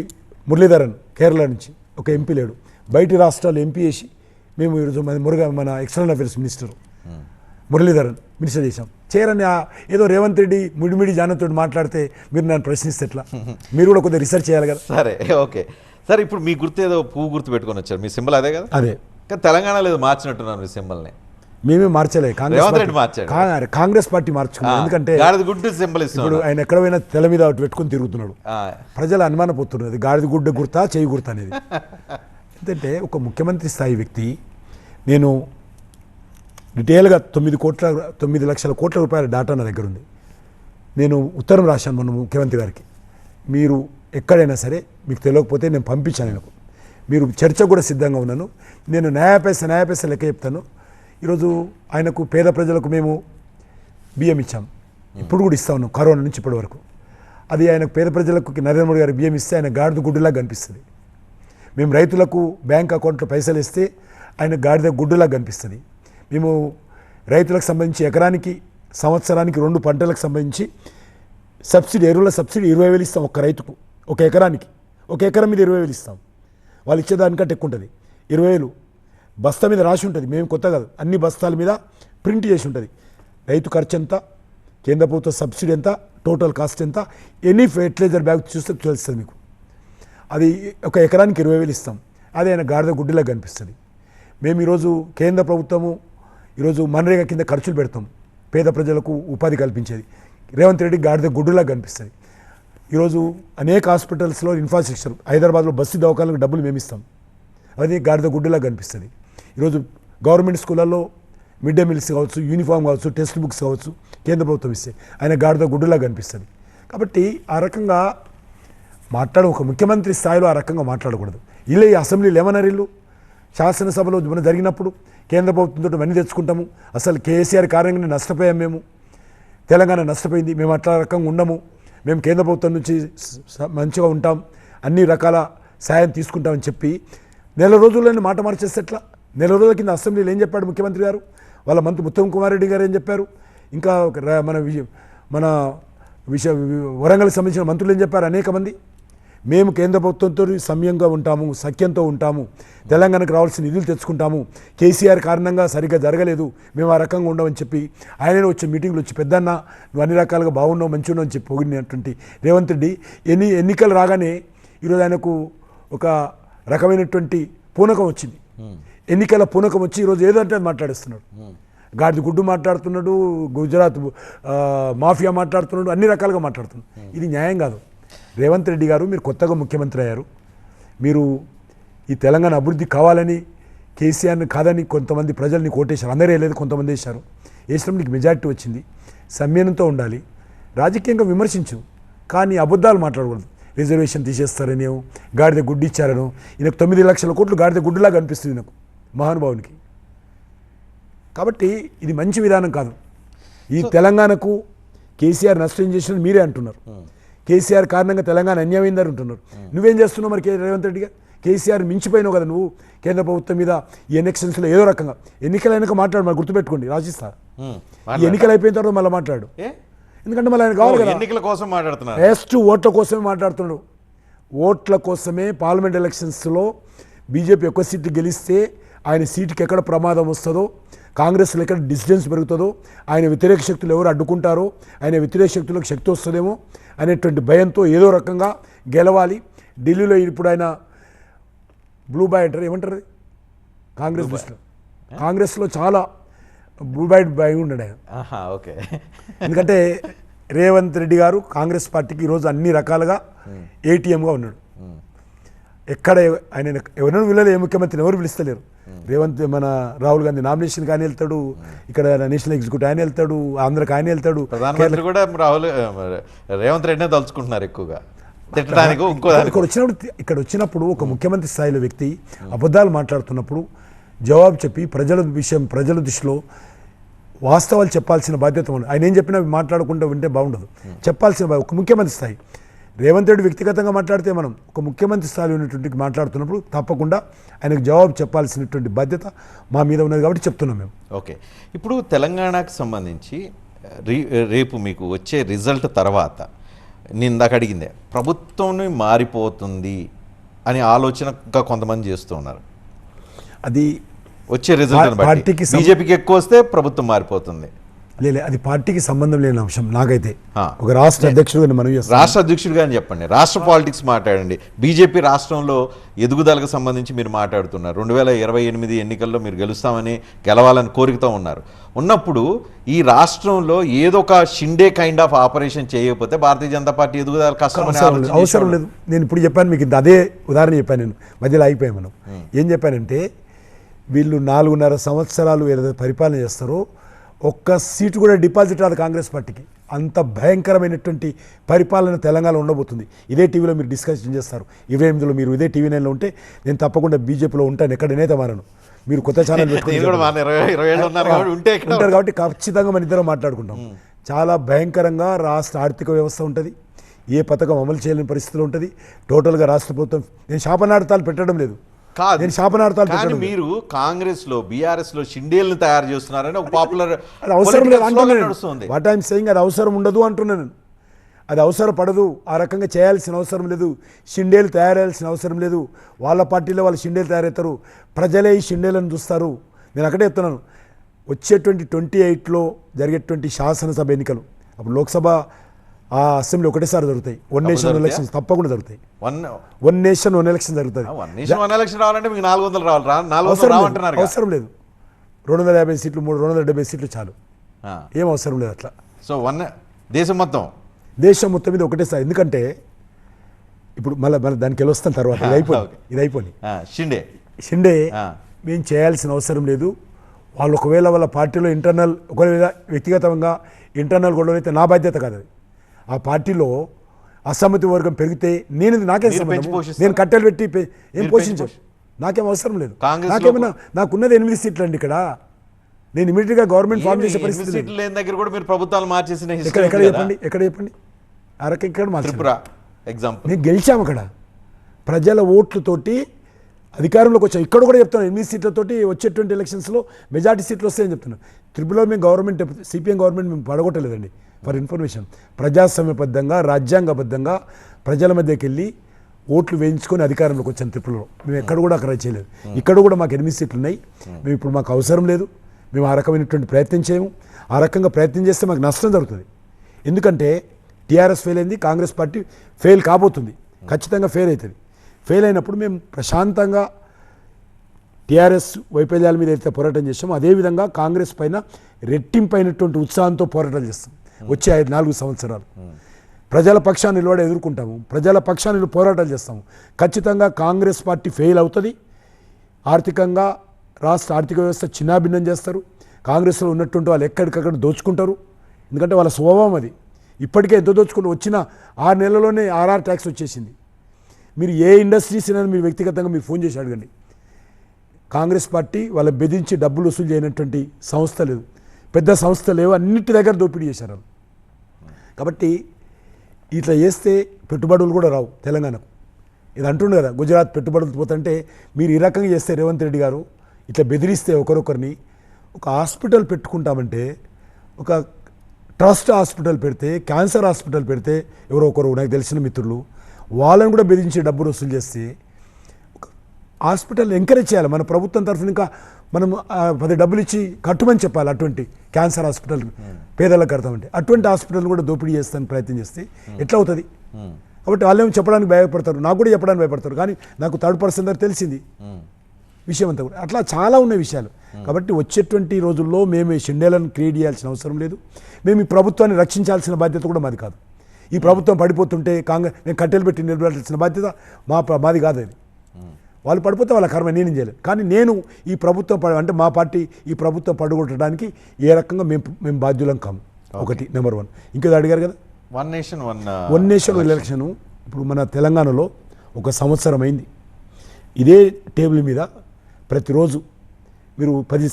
మురళీధరన్ కేరళ నుంచి ఒక ఎంపీ లేడు. బయటి రాష్ట్రాలు ఎంపీ చేసి మేము ఈరోజు మన external affairs minister Muraleedharan minister చేశాం. చేయరని ఏదో రేవంత్ రెడ్డి ముడిమిడి జానతో మాట్లాడితే మీరు నన్ను ప్రశ్నిస్తే ఎట్లా? మీరు కూడా కొద్దిగా రీసెర్చ్ చేయాలి కదా. సరే, ఓకే సార్. ఇప్పుడు మీ గుర్తు ఏదో పువ్వు గుర్తు పెట్టుకొని వచ్చారు. మీ సింబల్ అదే కదా? అదే. కానీ తెలంగాణలో ఏదో మార్చినట్టున్నారు మీ సింబల్ని. మేమే మార్చలే, రేవంత్ రెడ్డి మార్చాడు. కాంగ్రెస్ పార్టీ మార్చుకున్నాం. ఎందుకంటే గాడిద గుడ్డు సింబల్ ఇప్పుడు ఆయన ఎక్కడ పోయినా తెల మీద ఒకటి పెట్టుకొని తిరుగుతున్నాడు. ప్రజలు అనుమానపోతున్నది గాడిద గుడ్డ గుర్తా చేయి గుర్తా అనేది. ఎందుకంటే ఒక ముఖ్యమంత్రి స్థాయి వ్యక్తి, నేను డీటెయిల్గా 9 లక్షల కోట్ల రూపాయల డాటా నా దగ్గర ఉంది. నేను ఉత్తరం రాశాను మొన్న ముఖ్యమంత్రి గారికి, మీరు ఎక్కడైనా సరే మీకు తెలియకపోతే నేను పంపించాను ఆయనకు, మీరు చర్చ కూడా సిద్ధంగా ఉన్నాను, నేను న్యాయపైస లెక్క చెప్తాను. ఈరోజు ఆయనకు పేద ప్రజలకు మేము బియ్యం ఇచ్చాం, ఇప్పుడు కూడా ఇస్తా ఉన్నాం కరోనా నుంచి ఇప్పటి వరకు. అది ఆయనకు పేద ప్రజలకు నరేంద్ర మోడీ గారు బియ్యం ఇస్తే ఆయన గాడిద గుడ్డులాగా కనిపిస్తుంది. మేము రైతులకు బ్యాంక్ అకౌంట్లో పైసలు ఇస్తే ఆయన గాడిద గుడ్డులాగా కనిపిస్తుంది. మేము రైతులకు సంబంధించి ఎకరానికి సంవత్సరానికి 2 పంటలకు సంబంధించి సబ్సిడీ, ఎరువుల సబ్సిడీ 20,000 ఇస్తాం ఒక్క రైతుకు. ఒక ఎకరానికి, ఒక ఎకరం మీద 20,000 ఇస్తాం. వాళ్ళు ఇచ్చేదానికంటే ఎక్కువ ఉంటుంది. 20,000 బస్తా మీద రాసి ఉంటుంది. మేము కొత్త కాదు, అన్ని బస్తాల మీద ప్రింట్ చేసి ఉంటుంది. రైతు ఖర్చు ఎంత, కేంద్ర ప్రభుత్వ సబ్సిడీ ఎంత, టోటల్ కాస్ట్ ఎంత, ఎనీ ఫెర్టిలైజర్ బ్యాగ్ చూస్తే తెలుస్తుంది మీకు. అది ఒక ఎకరానికి 20,000 ఇస్తాం. అది ఆయన గాడిద గుడ్డిలాగా కనిపిస్తుంది. మేము ఈరోజు కేంద్ర ప్రభుత్వము ఈరోజు మన్రేగా కింద ఖర్చులు పెడతాం పేద ప్రజలకు ఉపాధి కల్పించేది. రేవంత్ రెడ్డి గాడిద గుడ్డులాగా కనిపిస్తుంది. ఈరోజు అనేక హాస్పిటల్స్లో ఇన్ఫ్రాస్ట్రక్చర్, హైదరాబాద్లో బస్సు దవాఖానాలకు డబ్బులు మేము ఇస్తాం, అది గాడిద గుడ్డులాగా కనిపిస్తుంది. ఈరోజు గవర్నమెంట్ స్కూళ్ళల్లో మిడ్ డే మీల్స్ కావచ్చు, యూనిఫామ్ కావచ్చు, టెక్స్ట్ బుక్స్ కావచ్చు కేంద్ర ప్రభుత్వం ఇస్తే ఆయన గాడిద గుడ్డులాగా కనిపిస్తుంది. కాబట్టి ఆ రకంగా ఒక ముఖ్యమంత్రి స్థాయిలో ఆ రకంగా మాట్లాడకూడదు. వీళ్ళే ఈ అసెంబ్లీలు ఏమన్నారు, వీళ్ళు శాసనసభలో మనం జరిగినప్పుడు కేంద్ర ప్రభుత్వంతో అన్నీ తెచ్చుకుంటాము, అసలు కేసీఆర్ కారణంగానే నష్టపోయాం, మేము తెలంగాణ నష్టపోయింది, మేము అట్లా రకంగా ఉండము, మేము కేంద్ర ప్రభుత్వం నుంచి మంచిగా ఉంటాం, అన్ని రకాల సాయం తీసుకుంటామని చెప్పి నెల రోజుల్లోనే మాట మార్చేస్తే ఎట్లా? నెల రోజుల కింద అసెంబ్లీలో ఏం చెప్పాడు ముఖ్యమంత్రి గారు, వాళ్ళ మంత్రి ఉత్తమ్ కుమార్ రెడ్డి గారు ఏం చెప్పారు, ఇంకా మన వరంగల్కి సంబంధించిన మంత్రులు ఏం చెప్పారు, అనేక మంది, మేము కేంద్ర ప్రభుత్వంతో సమయంగా ఉంటాము, సఖ్యంతో ఉంటాము, తెలంగాణకు రావాల్సిన నిధులు తెచ్చుకుంటాము, కేసీఆర్ కారణంగా సరిగ్గా జరగలేదు, మేము ఆ రకంగా ఉండమని చెప్పి ఆయననే వచ్చే మీటింగ్లు వచ్చి పెద్దన్న నువ్వు అన్ని రకాలుగా బాగున్నావు మంచిగా ఉన్నావు అని చెప్పి పొగిడినటువంటి రేవంత్ రెడ్డి ఎన్నికలు రాగానే ఈరోజు ఆయనకు ఒక రకమైనటువంటి పూనకం వచ్చింది. ఎన్నికల పూనకం వచ్చి ఈరోజు ఏదో అంటే అది మాట్లాడిస్తున్నాడు. గాడిద గుడ్డు మాట్లాడుతున్నాడు, గుజరాత్ మాఫియా మాట్లాడుతున్నాడు, అన్ని రకాలుగా మాట్లాడుతున్నాడు. ఇది న్యాయం కాదు. రేవంత్ రెడ్డి గారు, మీరు కొత్తగా ముఖ్యమంత్రి అయ్యారు, మీరు ఈ తెలంగాణ అభివృద్ధి కావాలని కేసీఆర్ని కాదని కొంతమంది ప్రజల్ని కోటేశారు, అందరూ వేయలేదు, కొంతమంది వేశారు, వేసినప్పుడు నీకు మెజార్టీ వచ్చింది, సంయమనంతో ఉండాలి, రాజకీయంగా విమర్శించు, కానీ అబద్ధాలు మాట్లాడకూడదు. రిజర్వేషన్ తీసేస్తారని, గాడిద గుడ్డు ఇచ్చారనో, ఈయనకు 9 లక్షల కోట్లు గాడిద గుడ్డులాగా అనిపిస్తుంది నాకు మహానుభావునికి. కాబట్టి ఇది మంచి విధానం కాదు. ఈ తెలంగాణకు కేసీఆర్ నష్టం చేసిన మీరే అంటున్నారు, కేసీఆర్ కారణంగా తెలంగాణ అన్యాయమైందని అంటున్నారు. నువ్వేం చేస్తున్నావు మరి రేవంత్ రెడ్డి గారు? కేసీఆర్ మించిపోయినావు కదా నువ్వు కేంద్ర ప్రభుత్వం మీద. ఈ ఎలక్షన్స్లో ఏదో రకంగా ఎన్నికలైనాక మాట్లాడు, మరి గుర్తుపెట్టుకోండి, రాసిస్తా, ఈ ఎన్నికలు అయిపోయిన తర్వాత మళ్ళీ మాట్లాడు, ఎందుకంటే మళ్ళీ ఆయన కావాలి కదా. ఎన్నికల కోసం మాట్లాడుతున్నారు, నెక్స్ట్ ఓట్ల కోసమే మాట్లాడుతున్నాడు. ఓట్ల కోసమే పార్లమెంట్ ఎలక్షన్స్లో బీజేపీ ఎక్కువ సీట్లు గెలిస్తే ఆయన సీటుకి ఎక్కడ ప్రమాదం వస్తుందో, కాంగ్రెస్లో ఎక్కడ డిస్టెన్స్ పెరుగుతుందో, ఆయన వ్యతిరేక శక్తులు ఎవరు అడ్డుకుంటారో, ఆయన వ్యతిరేక శక్తులకు శక్తి వస్తుందేమో అనేటువంటి భయంతో ఏదో రకంగా గెలవాలి. ఢిల్లీలో ఇప్పుడు ఆయన బ్లూ బాయ్ అంటారు, ఏమంటారు కాంగ్రెస్ దృష్టిలో, కాంగ్రెస్లో చాలా బ్లూ బాయ్ ఉన్నాడు ఆయన. ఓకే. ఎందుకంటే రేవంత్ రెడ్డి గారు కాంగ్రెస్ పార్టీకి ఈరోజు అన్ని రకాలుగా ఏటీఎంగా ఉన్నాడు. ఎక్కడ ఆయన ఎవరైనా వీళ్ళలో ఏ ముఖ్యమంత్రిని ఎవరు పిలుస్తలేరు. మన రాహుల్ గాంధీ నామినేషన్ కానీ వెళ్తాడు, ఇక్కడ నేషనల్ ఎగ్జిక్యూటివ్ ఆయన వెళ్తాడు, ఆంధ్రాకి ఆయన వెళ్తాడు. ప్రధానమంత్రి కూడా రేవంత్ రెడ్డినే తలుచుకుంటున్నారు ఎక్కువగా. ఇక్కడ వచ్చినప్పుడు ఒక ముఖ్యమంత్రి స్థాయిలో వ్యక్తి అబద్ధాలు మాట్లాడుతున్నప్పుడు జవాబు చెప్పి ప్రజల దృష్టిలో వాస్తవాలు చెప్పాల్సిన బాధ్యత ఉంది. ఆయన ఏం చెప్పినా మాట్లాడకుండా వింటే బాగుండదు. చెప్పాల్సిన ఒక ముఖ్యమంత్రి స్థాయి. రేవంత్ రెడ్డి వ్యక్తిగతంగా మాట్లాడితే మనం ఒక ముఖ్యమంత్రి స్థాయిలో ఉన్నటువంటి మాట్లాడుతున్నప్పుడు తప్పకుండా ఆయనకు జవాబు చెప్పాల్సినటువంటి బాధ్యత మా మీద ఉన్నది కాబట్టి చెప్తున్నాం మేము. ఓకే, ఇప్పుడు తెలంగాణకు సంబంధించి రేపు మీకు వచ్చే రిజల్ట్ తర్వాత నేను ఇందాక అడిగిందే ప్రభుత్వం మారిపోతుంది అని ఆలోచనగా కొంతమంది చేస్తూ ఉన్నారు. అది వచ్చే రిజల్ట్ పార్టీకి బీజేపీకి ఎక్కువ వస్తే ప్రభుత్వం మారిపోతుంది. లేదు, అది పార్టీకి సంబంధం లేని అంశం. నాకైతే ఆ. ఒక రాష్ట్ర అధ్యక్షుడిగా మనం రాష్ట్ర అధ్యక్షుడిగా అని చెప్పండి, రాష్ట్ర పాలిటిక్స్ మాట్లాడండి. బీజేపీ రాష్ట్రంలో ఎదుగుదలకు సంబంధించి మీరు మాట్లాడుతున్నారు. 2028 ఎన్నికల్లో మీరు గెలవాలని కోరికతో ఉన్నప్పుడు ఈ రాష్ట్రంలో ఏదో ఒక షిండే కైండ్ ఆఫ్ ఆపరేషన్ చేయకపోతే భారతీయ జనతా పార్టీ ఎదుగుదల కష్టం. అవసరం లేదు. నేను ఇప్పుడు చెప్పాను మీకు, అదే ఉదాహరణ చెప్పాను. నేను మధ్యలో అయిపోయాను. మనం ఏం చెప్పానంటే వీళ్ళు 4.5 సంవత్సరాలు ఏదైతే పరిపాలన చేస్తారో ఒక్క సీటు కూడా డిపాజిట్ రాదు కాంగ్రెస్ పార్టీకి. అంత భయంకరమైనటువంటి పరిపాలన తెలంగాణలో ఉండబోతుంది. ఇదే టీవీలో మీరు డిస్కషన్ చేస్తారు. 28లో మీరు ఇదే టీవీ 9లో ఉంటే నేను తప్పకుండా బీజేపీలో ఉంటాను, ఎక్కడ నేత మారను. మీరు కొత్త ఛానల్ ఉంటారు కాబట్టి ఖచ్చితంగా మన ఇద్దరం మాట్లాడుకుంటాం. చాలా భయంకరంగా రాష్ట్ర ఆర్థిక వ్యవస్థ ఉంటుంది. ఏ పథకం అమలు చేయలేని పరిస్థితిలో ఉంటుంది. టోటల్గా రాష్ట్ర ప్రభుత్వం, నేను శాపనార్థాలు పెట్టడం లేదు, కాదు శాపనార్థాలు. మీరు కాంగ్రెస్ లో బీఆర్ఎస్ లో షిండేల్ని తయారు చేస్తున్నారని ఒక పాపులర్ అవసరం లేదు అంటున్నాను. వాట్ ఐఎమ్ సేయింగ్ అది అవసరం ఉండదు అంటున్నాను. అది అవసరం పడదు, ఆ రకంగా చేయాల్సిన అవసరం లేదు. షిండేలు తయారయ్యాల్సిన అవసరం లేదు. వాళ్ళ పార్టీలో వాళ్ళు షిండేలు తయారవుతారు, ప్రజలే ఈ షిండేలను చూస్తారు. నేను అక్కడే చెప్తున్నాను, వచ్చేటువంటి 28లో జరిగేటువంటి శాసనసభ ఎన్నికలు, అప్పుడు లోక్సభ ఆ అసెంబ్లీ ఒకటేసారి జరుగుతాయి. 1 నేషన్ ఎలక్షన్స్ తప్పకుండా జరుగుతాయి. 1 నేషన్ 1 ఎలక్షన్ జరుగుతుంది. అవసరం లేదు. 250 సీట్లు 270 సీట్లు చాలు, ఏం అవసరం లేదు అట్లా. సో దేశం మొత్తం మీద ఒకటేసారి. ఎందుకంటే ఇప్పుడు మళ్ళీ దానికి వెళ్ళొస్తాను తర్వాత. ఇది అయిపోయి షిండే మేము చేయాల్సిన అవసరం లేదు. వాళ్ళు ఒకవేళ వాళ్ళ పార్టీలో ఇంటర్నల్, ఒకవేళ వ్యక్తిగతంగా ఇంటర్నల్ గొడవలు అయితే నా బాధ్యత కాదు. అది ఆ పార్టీలో అసమ్మతి వర్గం పెరిగితే నాకేం సంబంధం? నేను కట్టెలు పెట్టి ఏం పోషించు, నాకేం అవసరం లేదు. నాకేమన్నా నాకున్నది 8 సీట్లు అండి. ఇక్కడ నేను ఇమీడియట్గా గవర్నమెంట్ ఫామ్ చేసే పరిస్థితి. ఎక్కడ చెప్పండి ఆ రకం ఇక్కడ నేను గెలిచాము. అక్కడ ప్రజల ఓట్లతోటి అధికారంలోకి వచ్చాం. ఇక్కడ కూడా చెప్తాను, 8 సీట్లతోటి వచ్చేటువంటి ఎలక్షన్స్లో మెజార్టీ సీట్లు వస్తాయని చెప్తున్నాను. త్రిపురలో మేము గవర్నమెంట్, సిపిఎం గవర్నమెంట్ మేము పడగొట్టలేదండి. ఫర్ ఇన్ఫర్మేషన్, ప్రజాస్వామ్యబద్ధంగా రాజ్యాంగబద్ధంగా ప్రజల మధ్యకి వెళ్ళి ఓట్లు వేయించుకొని అధికారంలోకి వచ్చాను త్రిపురలో. మేము ఎక్కడ కూడా అక్కడ చేయలేదు. ఇక్కడ కూడా మాకు 8 సీట్లు ఉన్నాయి. మేము ఇప్పుడు మాకు అవసరం లేదు. మేము ఆ రకమైనటువంటి ప్రయత్నం చేయము. ఆ రకంగా ప్రయత్నం చేస్తే మాకు నష్టం జరుగుతుంది. ఎందుకంటే టీఆర్ఎస్ ఫెయిల్ అయింది, కాంగ్రెస్ పార్టీ ఫెయిల్ కాబోతుంది, ఖచ్చితంగా ఫెయిల్ అవుతుంది. ఫెయిల్ అయినప్పుడు మేము ప్రశాంతంగా టీఆర్ఎస్ వైఫల్యాల మీద అయితే పోరాటం చేస్తామో అదేవిధంగా కాంగ్రెస్ పైన రెట్టింపైనటువంటి ఉత్సాహంతో పోరాటాలు చేస్తాం. వచ్చే 4 సంవత్సరాలు ప్రజల పక్షాన్ని నిలబడి ఎదుర్కొంటాము, ప్రజల పక్షాన్ని పోరాటాలు చేస్తాము. ఖచ్చితంగా కాంగ్రెస్ పార్టీ ఫెయిల్ అవుతుంది. ఆర్థికంగా రాష్ట్ర ఆర్థిక వ్యవస్థ చిన్నాభిన్నం చేస్తారు. కాంగ్రెస్లో ఉన్నటువంటి వాళ్ళు ఎక్కడికక్కడ దోచుకుంటారు. ఎందుకంటే వాళ్ళ స్వభావం అది. ఇప్పటికే ఎంత దోచుకుంటూ వచ్చిన 6 నెలల్లోనే RR ట్యాక్స్ వచ్చేసింది. మీరు ఏ ఇండస్ట్రీస్ అయినా మీరు వ్యక్తిగతంగా మీరు ఫోన్ చేసి అడగండి. కాంగ్రెస్ పార్టీ వాళ్ళ బెదిరించి డబ్బులు వసూలు చేయనటువంటి సంస్థ లేదు, పెద్ద సంస్థ లేవు, అన్నిటి దగ్గర దోపిడీ చేశారు. కాబట్టి ఇట్లా చేస్తే పెట్టుబడులు కూడా రావు తెలంగాణకు. ఇది అంటుండే కదా, గుజరాత్ పెట్టుబడులు పోతుంటే మీరు ఈ రకంగా చేస్తే రేవంత్ రెడ్డి గారు ఇట్లా బెదిరిస్తే ఒకరొకరిని, ఒక హాస్పిటల్ పెట్టుకుంటామంటే, ఒక ట్రస్ట్ హాస్పిటల్ పెడితే, క్యాన్సర్ హాస్పిటల్ పెడితే, ఎవరో ఒకరు నాకు తెలిసిన మిత్రులు వాళ్ళని కూడా బెదిరించి డబ్బులు వసూలు చేస్తే హాస్పిటల్ ఎంకరేజ్ చేయాలి. మన ప్రభుత్వం తరఫున ఇంకా మనం 10 డబ్బులు ఇచ్చి కట్టుమని చెప్పాలి. అటువంటి క్యాన్సర్ హాస్పిటల్ పేదలకు కడతామంటే అటువంటి హాస్పిటల్ కూడా దోపిడీ చేస్తానికి ప్రయత్నం చేస్తే ఎట్లా అవుతుంది? కాబట్టి వాళ్ళేమో చెప్పడానికి భయపడతారు, నాకు కూడా చెప్పడానికి భయపడతారు. కానీ నాకు థర్డ్ పర్సన్ దగ్గర తెలిసింది విషయం అంతా కూడా. అట్లా చాలా ఉన్నాయి విషయాలు. కాబట్టి వచ్చేటువంటి రోజుల్లో మేము ఈ షిండేలను క్రియేట్ చేయాల్సిన అవసరం లేదు. మేము ఈ ప్రభుత్వాన్ని రక్షించాల్సిన బాధ్యత కూడా మాది కాదు. ఈ ప్రభుత్వం పడిపోతుంటే మేము కట్టెలు పెట్టి నిలబడాల్సిన బాధ్యత మాది కాదు. అది వాళ్ళు పడిపోతే వాళ్ళ కర్మ నేనేం చేయలేదు. కానీ నేను ఈ ప్రభుత్వం అంటే మా పార్టీ ఈ ప్రభుత్వం పడగొట్టడానికి ఏ రకంగా మేము బాధ్యులం కాము. ఒకటి నెంబర్ 1. ఇంకేదో అడిగారు కదా, 1 నేషన్ 1 ఎలక్షన్. ఇప్పుడు మన తెలంగాణలో 1 సంవత్సరం అయింది. ఇదే టేబుల్ మీద ప్రతిరోజు మీరు 10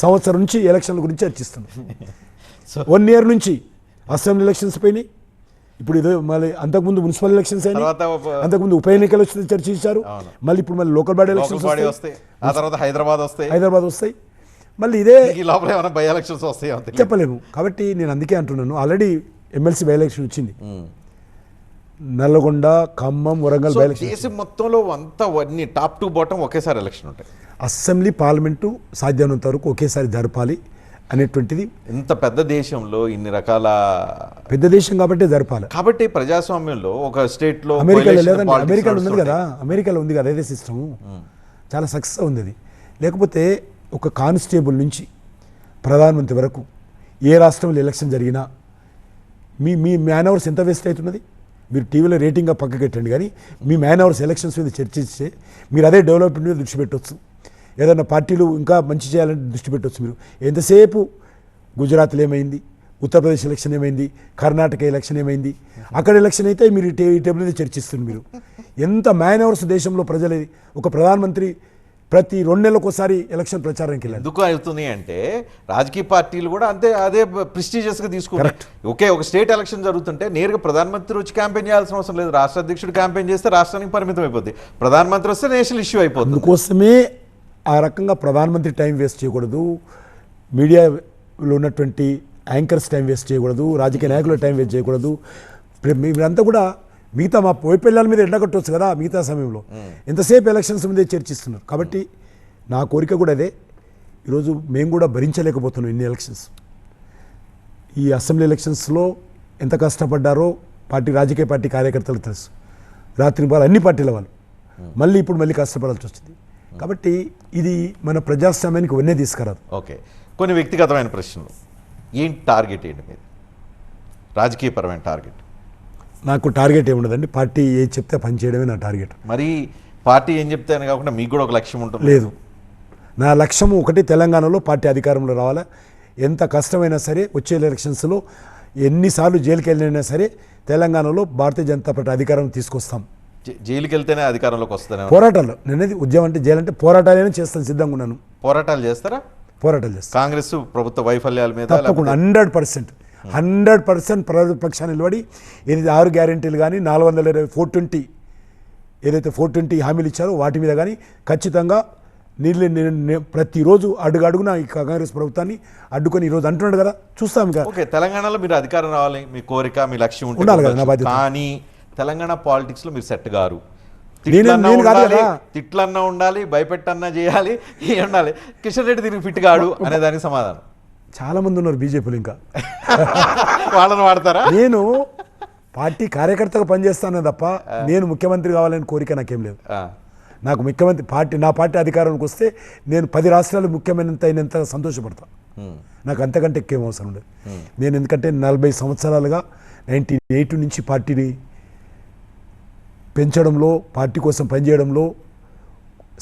సంవత్సరం నుంచి ఎలక్షన్ల గురించి చర్చిస్తున్నారు. సో 1 ఇయర్ నుంచి అసెంబ్లీ ఎలక్షన్స్ పోయినాయి, ఇప్పుడు ఇదో మళ్ళీ అంతకుముందు మున్సిపల్ ఎలక్షన్స్ అయినాయి, తర్వాత అంతకుముందు ఉప ఎన్నికలు వచ్చి చర్చించారు, అవును. మళ్ళీ ఇప్పుడు మళ్ళీ local body local elections body వస్తాయి, ఆ తర్వాత హైదరాబాద్ వస్తాయి, మళ్ళీ ఇదే ఈ లోపల ఏమైనా బై ఎలక్షన్స్ వస్తాయో తెలియదు. చెప్పలేము. కాబట్టి నేను అందుకే అంటున్నాను, ఆల్రెడీ ఎమ్మెల్సీ బై ఎలక్షన్ వచ్చింది, Nalgonda, Khammam, Warangal so by election. దేశం మొత్తంలో అంతా అన్ని టాప్ టు బాటం ఒకేసారి ఎలక్షన్ ఉంటాయి. అసెంబ్లీ పార్లమెంటు సాధ్యమైనంత వరకు ఒకేసారి జరపాలి అనేటువంటిది, ఇంత పెద్ద దేశంలో ఇన్ని రకాల పెద్ద దేశం కాబట్టి జరపాలి. కాబట్టి ప్రజాస్వామ్యంలో ఒక స్టేట్ లో అమెరికాలో లేదండి, అమెరికాలో ఉంది కదా, అమెరికాలో ఉంది కదా అదే సిస్టమ్, చాలా సక్సెస్ ఉంది అది. లేకపోతే ఒక కానిస్టేబుల్ నుంచి ప్రధానమంత్రి వరకు ఏ రాష్ట్రంలో ఎలక్షన్ జరిగినా మీ మ్యాన్ అవర్స్ ఎంత వేస్ట్ అవుతున్నది. మీరు టీవీలో రేటింగ్గా పక్కకెట్టండి, కానీ మీ మ్యాన్ అవర్స్ ఎలక్షన్స్ మీద చర్చిస్తే మీరు అదే డెవలప్మెంట్ మీద దృష్టి పెట్టవచ్చు, ఏదైనా పార్టీలు ఇంకా మంచి చేయాలని దృష్టి పెట్టవచ్చు. మీరు ఎంతసేపు గుజరాత్లో ఏమైంది, ఉత్తరప్రదేశ్ ఎలక్షన్ ఏమైంది, కర్ణాటక ఎలక్షన్ ఏమైంది, అక్కడ ఎలక్షన్ అయితే మీరు ఈ టేబుల్ మీద చర్చిస్తుంది. మీరు ఎంత మ్యాన్ అవర్స్ దేశంలో ప్రజలది. ఒక ప్రధానమంత్రి ప్రతి 2 నెలలకు ఒకసారి ఎలక్షన్ ప్రచారానికి వెళ్ళాలి. ఎందుకు అవుతుంది అంటే రాజకీయ పార్టీలు కూడా అంతే అదే ప్రెస్టీజియస్ గా తీసుకుంటారు. ఒక స్టేట్ ఎలక్షన్ జరుగుతుంటే నేరుగా ప్రధానమంత్రి వచ్చి క్యాంపెయిన్ చేయాల్సిన అవసరం లేదు. రాష్ట్ర అధ్యక్షుడు క్యాంపెయిన్ చేస్తే రాష్ట్రానికి పరిమితం అయిపోద్ది, ప్రధానమంత్రి వస్తే నేషనల్ ఇష్యూ అయిపోతుంది. అందుకోసమే ఆ రకంగా ప్రధానమంత్రి టైం వేస్ట్ చేయకూడదు, మీడియాలో ఉన్నటువంటి యాంకర్స్ టైం వేస్ట్ చేయకూడదు, రాజకీయ నాయకుల టైం వేస్ట్ చేయకూడదు. మీరంతా కూడా మిగతా మా వైఫల్యాల మీద ఎండగట్టవచ్చు కదా, మిగతా సమయంలో ఎంతసేపు ఎలక్షన్స్ మీదే చర్చిస్తున్నారు. కాబట్టి నా కోరిక కూడా అదే. ఈరోజు మేము కూడా భరించలేకపోతున్నాం ఇన్ని ఎలక్షన్స్. ఈ అసెంబ్లీ ఎలక్షన్స్లో ఎంత కష్టపడ్డారో రాజకీయ పార్టీ కార్యకర్తలకు తెలుసు, రాత్రి వాళ్ళు అన్ని పార్టీల వాళ్ళు మళ్ళీ కష్టపడాల్సి వచ్చింది. కాబట్టి ఇది మన ప్రజాస్వామ్యానికి వన్నే తీసుకురాదు. ఓకే, కొన్ని వ్యక్తిగతమైన ప్రశ్నలు. ఏంటి టార్గెట్ ఏంటి మీది, రాజకీయపరమైన టార్గెట్? నాకు టార్గెట్ ఏముండదండి, పార్టీ ఏది చెప్తే పని చేయడమే నా టార్గెట్. మరి పార్టీ ఏం చెప్తే అని కాకుండా మీకు కూడా ఒక లక్ష్యం ఉంటుంది? లేదు, నా లక్ష్యం ఒకటి, తెలంగాణలో పార్టీ అధికారంలో రావాలా. ఎంత కష్టమైనా సరే, వచ్చే ఎలక్షన్స్లో ఎన్నిసార్లు జైలుకి వెళ్ళినా సరే తెలంగాణలో భారతీయ జనతా పార్టీ అధికారం తీసుకొస్తాం. జైలుకి వెళ్తేనే అధికారంలోకి వస్తానే పోరాటాలు, నేనేది ఉద్యమం అంటే జైలు అంటే పోరాటాలైనా చేస్తాను, సిద్ధంగా ఉన్నాను. పోరాటాలు చేస్తారా? పోరాటాలు చేస్తాను. కాంగ్రెస్ ప్రభుత్వ వైఫల్యాల మీద తప్పకుండా 100% ప్రతిపక్షాన్ని నిలబడి ఏదైతే 6 గ్యారెంటీలు కానీ 420 ఏదైతే 420 హామీలు ఇచ్చారో వాటి మీద కానీ ఖచ్చితంగా ప్రతిరోజు అడుగున ఈ కాంగ్రెస్ ప్రభుత్వాన్ని అడ్డుకొని ఈరోజు అంటున్నాడు కదా, చూస్తాం. ఓకే, తెలంగాణలో మీరు అధికారం రావాలి, మీ కోరిక, మీ లక్ష్యం ఉండాలి కదా, నా బాధ్యత. కానీ తెలంగాణ పాలిటిక్స్ లో మీరు సెట్ గారు. తిట్లన్నా ఉండాలి, భయపెట్టన్నా చేయాలి, ఉండాలి. కిషన్ రెడ్డి దీనికి ఫిట్ కాడు అనే దానికి సమాధానం. చాలా మంది ఉన్నారు బీజేపీలు, ఇంకా వాళ్ళని వాడతారా? నేను పార్టీ కార్యకర్తగా పనిచేస్తానే తప్ప నేను ముఖ్యమంత్రి కావాలని కోరిక నాకేం లేదు. నాకు ముఖ్యమంత్రి నా పార్టీ అధికారానికి వస్తే నేను 10 రాష్ట్రాలు ముఖ్యమైనంత సంతోషపడతా. నాకు అంతకంటే ఎక్కువ అవసరం లేదు. నేను ఎందుకంటే 40 సంవత్సరాలుగా 1980 నుంచి పార్టీని పెంచడంలో, పార్టీ కోసం పనిచేయడంలో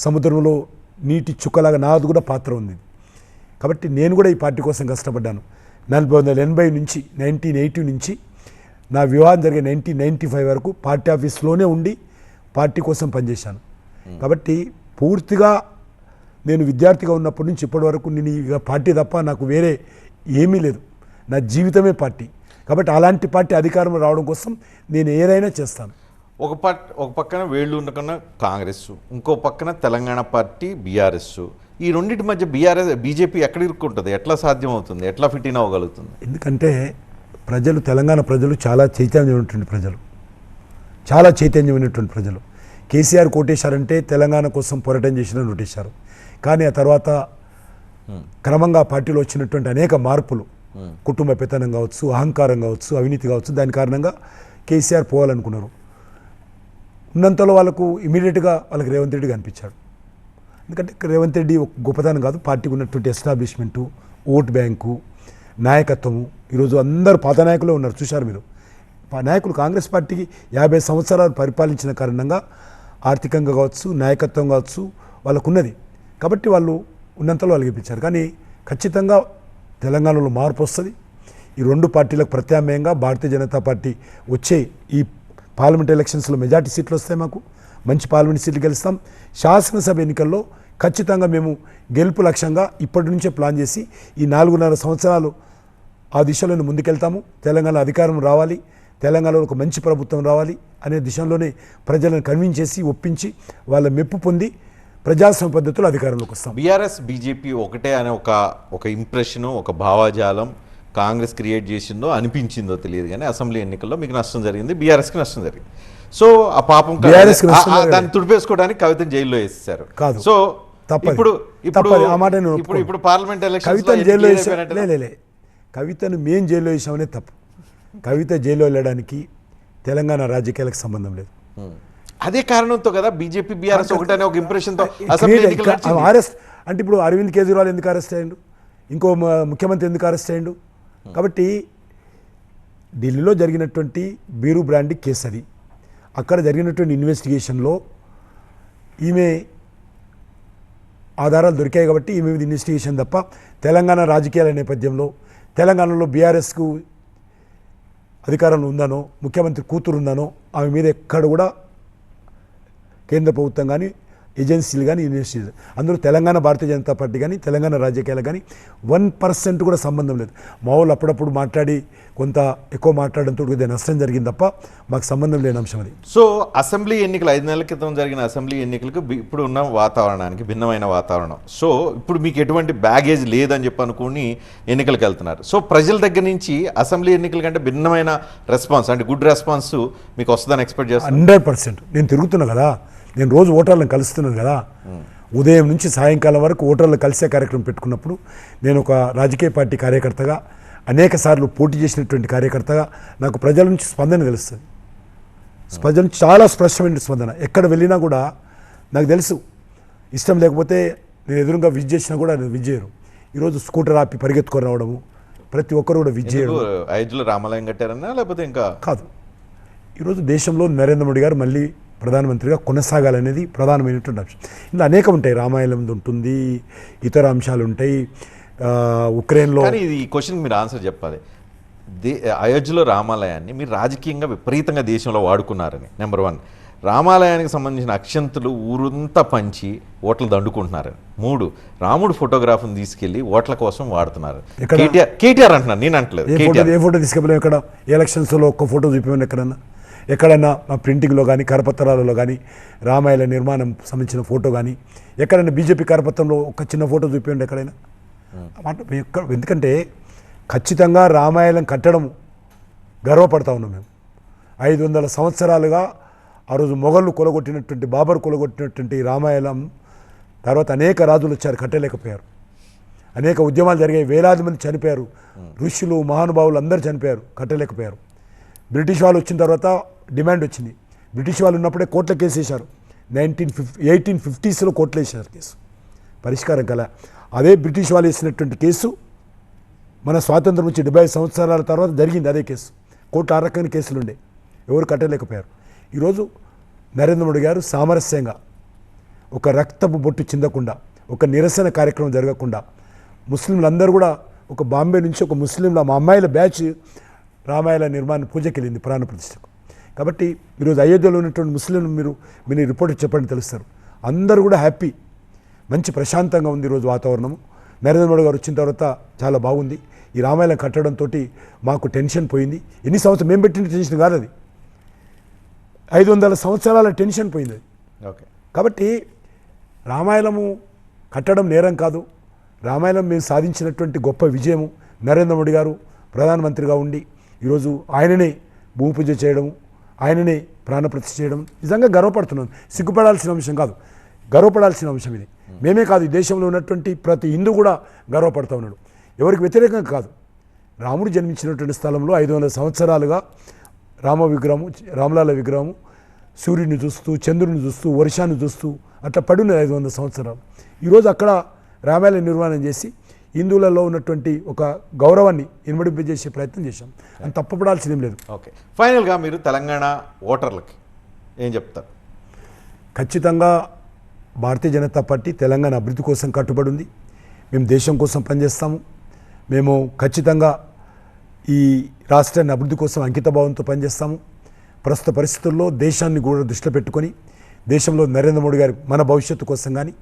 సముద్రంలో నీటి చుక్కలాగా నాది కూడా పాత్ర ఉంది. కాబట్టి నేను కూడా ఈ పార్టీ కోసం కష్టపడ్డాను. 1980 నుంచి నా వివాహం జరిగే 1995 వరకు పార్టీ ఆఫీస్లోనే ఉండి పార్టీ కోసం పనిచేశాను. కాబట్టి పూర్తిగా నేను విద్యార్థిగా ఉన్నప్పటి నుంచి ఇప్పటి వరకు నేను ఇక పార్టీ తప్ప నాకు వేరే ఏమీ లేదు, నా జీవితమే పార్టీ. కాబట్టి అలాంటి పార్టీ అధికారంలో రావడం కోసం నేను ఏదైనా చేస్తాను. ఒక పక్కన వేళ్ళు ఉన్న కాంగ్రెస్, ఇంకో పక్కన తెలంగాణ పార్టీ బీఆర్ఎస్. ఈ రెండింటి మధ్య బీజేపీ ఎక్కడ ఇరుక్కుంటుంది? ఎట్లా సాధ్యం అవుతుంది? ఎట్లా ఫిట్ ఇన్ అవ్వగలుగుతుంది? ఎందుకంటే తెలంగాణ ప్రజలు చాలా చైతన్యమైనటువంటి ప్రజలు, చాలా చైతన్యమైనటువంటి ప్రజలు. కేసీఆర్ కోటేశారంటే తెలంగాణ కోసం పోరాటం చేసిన నోటేశారు. కానీ ఆ తర్వాత క్రమంగా పార్టీలో వచ్చినటువంటి అనేక మార్పులు, కుటుంబ పెత్తనం కావచ్చు, అహంకారం కావచ్చు, అవినీతి కావచ్చు, దాని కారణంగా కేసీఆర్ పోవాలనుకున్నారు. ఉన్నంతలో వాళ్ళకు ఇమీడియట్గా వాళ్ళకి రేవంత్ రెడ్డి కనిపించాడు. ఎందుకంటే రేవంత్ రెడ్డి ఒక గొప్పతనం కాదు, పార్టీకి ఉన్నటువంటి ఎస్టాబ్లిష్మెంటు, ఓట్ బ్యాంకు, నాయకత్వము. ఈరోజు అందరూ పాత నాయకులే ఉన్నారు, చూశారు మీరు. నాయకులు కాంగ్రెస్ పార్టీకి 50 సంవత్సరాలు పరిపాలించిన కారణంగా ఆర్థికంగా కావచ్చు, నాయకత్వం కావచ్చు వాళ్ళకున్నది. కాబట్టి వాళ్ళు ఉన్నంతలో వాళ్ళు గెలిపించారు. కానీ ఖచ్చితంగా తెలంగాణలో మార్పు వస్తుంది. ఈ 2 పార్టీలకు ప్రత్యామ్నాయంగా భారతీయ జనతా పార్టీ వచ్చే ఈ పార్లమెంట్ ఎలక్షన్స్లో మెజార్టీ సీట్లు వస్తాయి, మాకు మంచి పార్లమెంట్ సీట్లు గెలుస్తాం. శాసనసభ ఎన్నికల్లో ఖచ్చితంగా మేము గెలుపు లక్ష్యంగా ఇప్పటి నుంచే ప్లాన్ చేసి ఈ 4.5 సంవత్సరాలు ఆ దిశలోనే ముందుకెళ్తాము. తెలంగాణ అధికారం రావాలి, తెలంగాణలో ఒక మంచి ప్రభుత్వం రావాలి అనే దిశలోనే ప్రజలను కన్విన్స్ చేసి ఒప్పించి వాళ్ళ మెప్పు పొంది ప్రజాస్వామ్య పద్ధతిలో అధికారంలోకి వస్తాం. బీఆర్ఎస్ బీజేపీ ఒకటే అనే ఒక ఇంప్రెషను, ఒక భావజాలం కాంగ్రెస్ క్రియేట్ చేసిందో అనిపించిందో తెలియదు, కానీ అసెంబ్లీ ఎన్నికల్లో మీకు నష్టం జరిగింది, బీఆర్ఎస్కి నష్టం జరిగింది. సో ఆ పాపం BRS కి నష్టం దాన్ని తుడిపేసుకోవడానికి కవితను జైల్లో వేసేసారు. కాదు. సో తప్పది. ఇప్పుడు ఆ మాట నేను ఇప్పుడు ఇప్పుడు పార్లమెంట్ కవితను జైల్లో ఎలక్షన్ లే కవితను మేము జైల్లో వేసామనే తప్పు. కవిత జైల్లో వెళ్ళడానికి తెలంగాణ రాజకీయాలకు సంబంధం లేదు. అదే కారణంతో కదా బీజేపీ బీఆర్ఎస్ ఒకటనే ఒక ఇంప్రెషన్తో అసెంబ్లీ ఎన్నికలు నడిచింది. అరెస్ట్ అంటే ఇప్పుడు అరవింద్ కేజ్రీవాల్ ఎందుకు అరెస్ట్ అయ్యిండు, ఇంకో ముఖ్యమంత్రి ఎందుకు అరెస్ట్ అయ్యిండు? కాబట్టి ఢిల్లీలో జరిగినటువంటి బీరు బ్రాండీ కేసు అది. అక్కడ జరిగినటువంటి ఇన్వెస్టిగేషన్లో ఈమె ఆధారాలు దొరికాయి కాబట్టి ఈమె మీద ఇన్వెస్టిగేషన్ తప్ప తెలంగాణ రాజకీయాల నేపథ్యంలో తెలంగాణలో బీఆర్ఎస్కు అధికారంలో ఉందనో, ముఖ్యమంత్రి కూతురు ఉందనో ఆమె మీద ఎక్కడ కూడా కేంద్ర ప్రభుత్వం కానీ ఏజెన్సీలు కానీ యూనివర్సిటీలు అందులో తెలంగాణ భారతీయ జనతా పార్టీ కానీ తెలంగాణ రాజకీయాలు కానీ 1% కూడా సంబంధం లేదు. మా వాళ్ళు అప్పుడప్పుడు మాట్లాడి కొంత ఎక్కువ మాట్లాడడంతో కొద్దిగా నష్టం జరిగింది తప్ప మాకు సంబంధం లేని అంశం అది. సో అసెంబ్లీ ఎన్నికలు 5 నెలల క్రితం జరిగిన అసెంబ్లీ ఎన్నికలకు ఇప్పుడు ఉన్న వాతావరణానికి భిన్నమైన వాతావరణం. సో ఇప్పుడు మీకు ఎటువంటి బ్యాగేజ్ లేదని చెప్పి అనుకుని ఎన్నికలకు వెళ్తున్నారు. సో ప్రజల దగ్గర నుంచి అసెంబ్లీ ఎన్నికల కంటే భిన్నమైన రెస్పాన్స్ అంటే గుడ్ రెస్పాన్స్ మీకు వస్తుందని ఎక్స్పెక్ట్ చేస్తాను. 100%. నేను తిరుగుతున్నా కదా, నేను రోజు ఓటర్లను కలుస్తున్నాను కదా, ఉదయం నుంచి సాయంకాలం వరకు ఓటర్లను కలిసే కార్యక్రమం పెట్టుకున్నప్పుడు నేను ఒక రాజకీయ పార్టీ కార్యకర్తగా అనేక సార్లు పోటీ చేసినటువంటి కార్యకర్తగా నాకు ప్రజల నుంచి స్పందన తెలుస్తుంది. ప్రజల నుంచి చాలా స్పష్టమైన స్పందన. ఎక్కడ వెళ్ళినా కూడా నాకు తెలుసు, ఇష్టం లేకపోతే నేను ఎదురుగా విజ్ చేసినా కూడా నేను విజ్ చేయరు. ఈరోజు స్కూటర్ ఆపి పరిగెత్తుకొని రావడము, ప్రతి ఒక్కరు కూడా విజ్ చేయడం. అయోధ్యలో రామాలయం కట్టారన్నా లేకపోతే ఇంకా కాదు. ఈరోజు దేశంలో నరేంద్ర మోడీ గారు మళ్ళీ ప్రధానమంత్రిగా కొనసాగాలనేది ప్రధానమైనటువంటి అంశం. ఇలా అనేకం ఉంటాయి, రామాయణం ఉంటుంది, ఇతర అంశాలు ఉంటాయి, ఉక్రెయిన్లో. కానీ ఇది ఈ క్వశ్చన్ మీరు ఆన్సర్ చెప్పాలి. అయోధ్యలో రామాలయాన్ని మీరు రాజకీయంగా విపరీతంగా దేశంలో వాడుకున్నారని నెంబర్ 1. రామాలయానికి సంబంధించిన అక్షంతులు ఊరంతా పంచి ఓట్లు దండుకుంటున్నారని. 3, రాముడు ఫోటోగ్రాఫ్ని తీసుకెళ్లి ఓట్ల కోసం వాడుతున్నారు. కేటీఆర్ అంటున్నారు, నేను అంటలేదు. ఏ ఫోటో తీసుకెళ్ళాం? ఎక్కడ ఎలక్షన్స్లో ఒక్క ఫోటో చూపించండి. ఎక్కడన్నా ప్రింటింగ్లో కానీ కరపత్రాలలో కానీ రామాయణ నిర్మాణం సంబంధించిన ఫోటో కానీ ఎక్కడైనా బీజేపీ కరపత్రంలో ఒక చిన్న ఫోటో చూపించండి ఎక్కడైనా. ఎందుకంటే ఖచ్చితంగా రామాయణం కట్టడం గర్వపడతా ఉన్నాం మేము. 500 సంవత్సరాలుగా ఆ రోజు మొఘళ్ళు కొలగొట్టినటువంటి, బాబర్ కొలగొట్టినటువంటి రామాయణం తర్వాత అనేక రాజులు వచ్చారు, కట్టలేకపోయారు. అనేక ఉద్యమాలు జరిగాయి, వేలాది మంది చనిపోయారు, ఋషులు మహానుభావులు అందరూ చనిపోయారు, కట్టలేకపోయారు. బ్రిటిష్ వాళ్ళు వచ్చిన తర్వాత డిమాండ్ వచ్చింది. బ్రిటిష్ వాళ్ళు ఉన్నప్పుడే కోర్టులో కేసు వేశారు. 1850s కోర్టులో వేశారు కేసు, పరిష్కారం కల. అదే బ్రిటిష్ వాళ్ళు వేసినటువంటి కేసు మన స్వాతంత్రం నుంచి 70 సంవత్సరాల తర్వాత జరిగింది అదే కేసు. కోర్టు ఆ రకమైన కేసులు ఉండే, ఎవరు కట్టలేకపోయారు. ఈరోజు నరేంద్ర మోడీ గారు సామరస్యంగా, ఒక రక్తపు బొట్టు చిందకుండా, ఒక నిరసన కార్యక్రమం జరగకుండా, ముస్లింలందరూ కూడా ఒక బాంబే నుంచి ఒక ముస్లింల మా అమ్మాయిల బ్యాచ్ రామాయణ నిర్మాణ పూజకి వెళ్ళింది, ప్రాణ ప్రతిష్టకు. కాబట్టి ఈరోజు అయోధ్యలో ఉన్నటువంటి ముస్లింలు మీరు రిపోర్ట్ చెప్పండి తెలుస్తారు. అందరూ కూడా హ్యాపీ, మంచి ప్రశాంతంగా ఉంది ఈరోజు వాతావరణము. నరేంద్ర మోడీ గారు వచ్చిన తర్వాత చాలా బాగుంది. ఈ రామాయణం కట్టడంతో మాకు టెన్షన్ పోయింది. ఎన్ని సంవత్సరం మేము పెట్టిన టెన్షన్ కాదు అది, 500 సంవత్సరాల టెన్షన్ పోయింది అది. ఓకే. కాబట్టి రామాయణము కట్టడం నేరం కాదు. రామాయణం మేము సాధించినటువంటి గొప్ప విజయము. నరేంద్ర మోడీ గారు ప్రధానమంత్రిగా ఉండి ఈరోజు ఆయననే భూమి పూజ చేయడం, ఆయననే ప్రాణప్రతిష్ఠ చేయడం నిజంగా గర్వపడుతున్నాం. సిగ్గుపడాల్సిన అంశం కాదు, గర్వపడాల్సిన అంశం ఇది. మేమే కాదు, ఈ దేశంలో ఉన్నటువంటి ప్రతి హిందూ కూడా గర్వపడుతూ ఉన్నాడు. ఎవరికి వ్యతిరేకంగా కాదు. రాముడు జన్మించినటువంటి స్థలంలో 500 సంవత్సరాలుగా రామలాల విగ్రహము సూర్యుడిని చూస్తూ, చంద్రుడిని చూస్తూ, వర్షాన్ని చూస్తూ అట్లా పడున్నది 500 సంవత్సరాలు. ఈరోజు అక్కడ రామాయణ నిర్మాణం చేసి హిందువులలో ఉన్నటువంటి ఒక గౌరవాన్ని ఇనుమడింపజేసే ప్రయత్నం చేశాం. అని తప్పపడాల్సిందేం లేదు. ఓకే. ఫైనల్గా మీరు తెలంగాణ ఓటర్లకి ఏం చెప్తారు? ఖచ్చితంగా భారతీయ జనతా పార్టీ తెలంగాణ అభివృద్ధి కోసం కట్టుబడి ఉంది. మేము దేశం కోసం పనిచేస్తాము. మేము ఖచ్చితంగా ఈ రాష్ట్రాన్ని అభివృద్ధి కోసం అంకితభావంతో పనిచేస్తాము. ప్రస్తుత పరిస్థితుల్లో దేశాన్ని కూడా దృష్టిలో పెట్టుకొని దేశంలో నరేంద్ర మోడీ గారు మన భవిష్యత్తు కోసం కానీ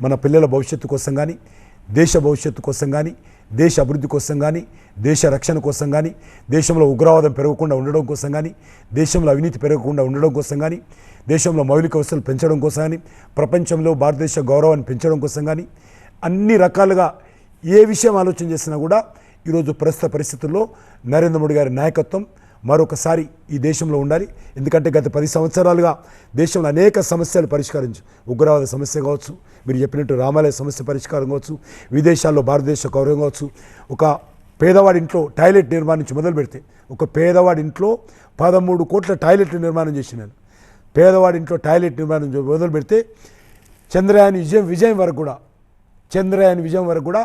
మన పిల్లల భవిష్యత్తు కోసం కానీ, దేశ భవిష్యత్తు కోసం కానీ, దేశ అభివృద్ధి కోసం కానీ, దేశ రక్షణ కోసం కానీ, దేశంలో ఉగ్రవాదం పెరగకుండా ఉండడం కోసం కానీ, దేశంలో అవినీతి పెరగకుండా ఉండడం కోసం కానీ, దేశంలో మౌలిక వసతులు పెంచడం కోసం కానీ, ప్రపంచంలో భారతదేశ గౌరవాన్ని పెంచడం కోసం కానీ, అన్ని రకాలుగా ఏ విషయం ఆలోచన చేసినా కూడా ఈరోజు ప్రస్తుత పరిస్థితుల్లో నరేంద్ర మోడీ గారి నాయకత్వం మరొకసారి ఈ దేశంలో ఉండాలి. ఎందుకంటే గత 10 సంవత్సరాలుగా దేశంలో అనేక సమస్యలు పరిష్కరించు, ఉగ్రవాద సమస్య కావచ్చు, మీరు చెప్పినట్టు రామాలయ సమస్య పరిష్కారం కావచ్చు, విదేశాల్లో భారతదేశ గౌరవం కావచ్చు, ఒక పేదవాడి ఇంట్లో టాయిలెట్ నిర్మాణం నుంచి మొదలు పెడితే, ఒక పేదవాడి ఇంట్లో 13 కోట్ల టాయిలెట్లు నిర్మాణం చేసినాను. పేదవాడి ఇంట్లో టాయిలెట్ నిర్మాణం మొదలు పెడితే చంద్రయాన్ విజయం వరకు కూడా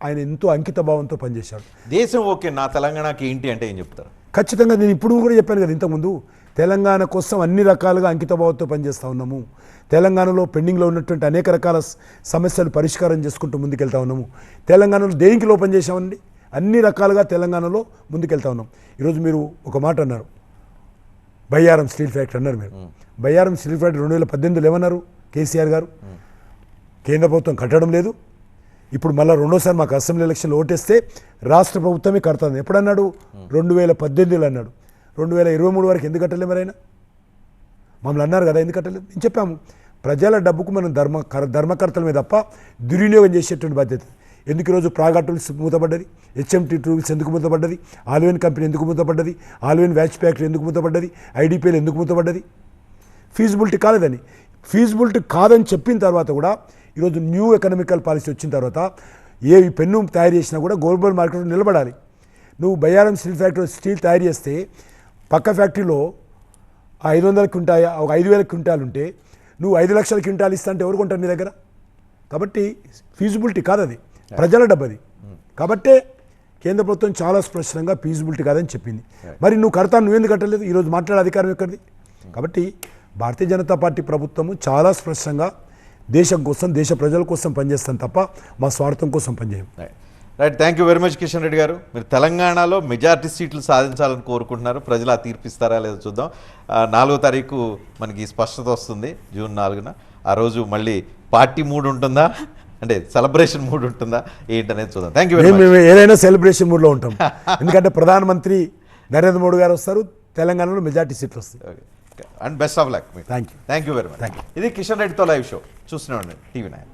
ఆయన ఎంతో అంకిత భావంతో పనిచేశాడు. దేశం ఓకే, నా తెలంగాణకి ఏంటి అంటే ఏం చెప్తారు? ఖచ్చితంగా నేను ఇప్పుడు కూడా చెప్పాను కదా ఇంతకుముందు, తెలంగాణ కోసం అన్ని రకాలుగా అంకితభావంతో పనిచేస్తూ ఉన్నాము. తెలంగాణలో పెండింగ్లో ఉన్నటువంటి అనేక రకాల సమస్యలు పరిష్కారం చేసుకుంటూ ముందుకెళ్తా ఉన్నాము. తెలంగాణలో దేనికి లోపం చేశామండి, అన్ని రకాలుగా తెలంగాణలో ముందుకెళ్తా ఉన్నాం. ఈరోజు మీరు ఒక మాట అన్నారు, బయ్యారం స్టీల్ ఫ్యాక్టరీ అన్నారు. మీరు బయ్యారం స్టీల్ ఫ్యాక్టరీ 2018లో ఏమన్నారు కేసీఆర్ గారు? కేంద్ర ప్రభుత్వం కట్టడం లేదు, ఇప్పుడు మళ్ళీ రెండోసారి మాకు అసెంబ్లీ ఎలక్షన్లో ఓటేస్తే రాష్ట్ర ప్రభుత్వమే కడతాను ఎప్పుడన్నాడు? 2018లో అన్నాడు. 2023 వరకు ఎందుకు కట్టలేదు? మరి ఆయన మమ్మల్ని అన్నారు కదా ఎందుకు కట్టలేదు? నేను చెప్పాము, ప్రజల డబ్బుకు మనం ధర్మకర్తలమే తప్ప దుర్వినియోగం చేసేటువంటి బాధ్యత. ఎందుకు ఈరోజు ప్రాగా టూల్స్ మూతపడ్డది? హెచ్ఎంటీ టూల్స్ ఎందుకు మూతపడ్డది? ఆల్వెన్ కంపెనీ ఎందుకు మూతపడ్డది? ఆల్వెన్ వ్యాచ్ ఫ్యాక్టరీ ఎందుకు మూతపడ్డది? ఐడిపిఎల్ ఎందుకు మూతపడ్డది? ఫీజిబిలిటీ కాలేదని. ఫీజిబిలిటీ కాదని చెప్పిన తర్వాత కూడా ఈరోజు న్యూ ఎకనామికల్ పాలసీ వచ్చిన తర్వాత ఏ పెన్ను తయారు చేసినా కూడా గ్లోబల్ మార్కెట్లో నిలబడాలి. నువ్వు బయ్యారం స్టీల్ ఫ్యాక్టరీ స్టీల్ తయారు చేస్తే పక్క ఫ్యాక్టరీలో 500 క్వింటాల్, ఒక 5,000 క్వింటాలు ఉంటే నువ్వు 5 లక్షల క్వింటాలు ఇస్తా అంటే ఎవరు కొంటారు నీ దగ్గర? కాబట్టి ఫీజిబిలిటీ కాదు, అది ప్రజల డబ్బు అది. కాబట్టే కేంద్ర ప్రభుత్వం చాలా స్పష్టంగా ఫీజిబిలిటీ కాదని చెప్పింది. మరి నువ్వు కడతాను, నువ్వెందుకు కట్టలేదు? ఈరోజు మాట్లాడే అధికారం ఎక్కడిది? కాబట్టి భారతీయ జనతా పార్టీ ప్రభుత్వము చాలా స్పష్టంగా దేశం కోసం, దేశ ప్రజల కోసం పనిచేస్తాం తప్ప మా స్వార్థం కోసం పనిచేయం. Right, thank you very much Kishan Reddy గారు. మీరు తెలంగాణలో మెజారిటీ సీట్లు సాధించాలని కోరుకుంటున్నారు. ప్రజలు ఆ తీర్పిస్తారా లేదో చూద్దాం. 4వ తారీఖు మనకి స్పష్టత వస్తుంది, జూన్ 4న. ఆ రోజు మళ్ళీ పార్టీ మూడ్ ఉంటుందా, అంటే సెలబ్రేషన్ మూడ్ ఉంటుందా ఏంటనేది చూద్దాం. Thank you very much. ఏదైనా సెలబ్రేషన్ మూడ్లో ఉంటాం, ఎందుకంటే ప్రధానమంత్రి నరేంద్ర మోడీ గారు వస్తారు, తెలంగాణలో మెజారిటీ సీట్లు వస్తాయి. And best of luck. Thank you very much. ఇది కిషన్ రెడ్డితో లైవ్ షో చూస్తున్నాం టీవీ 9.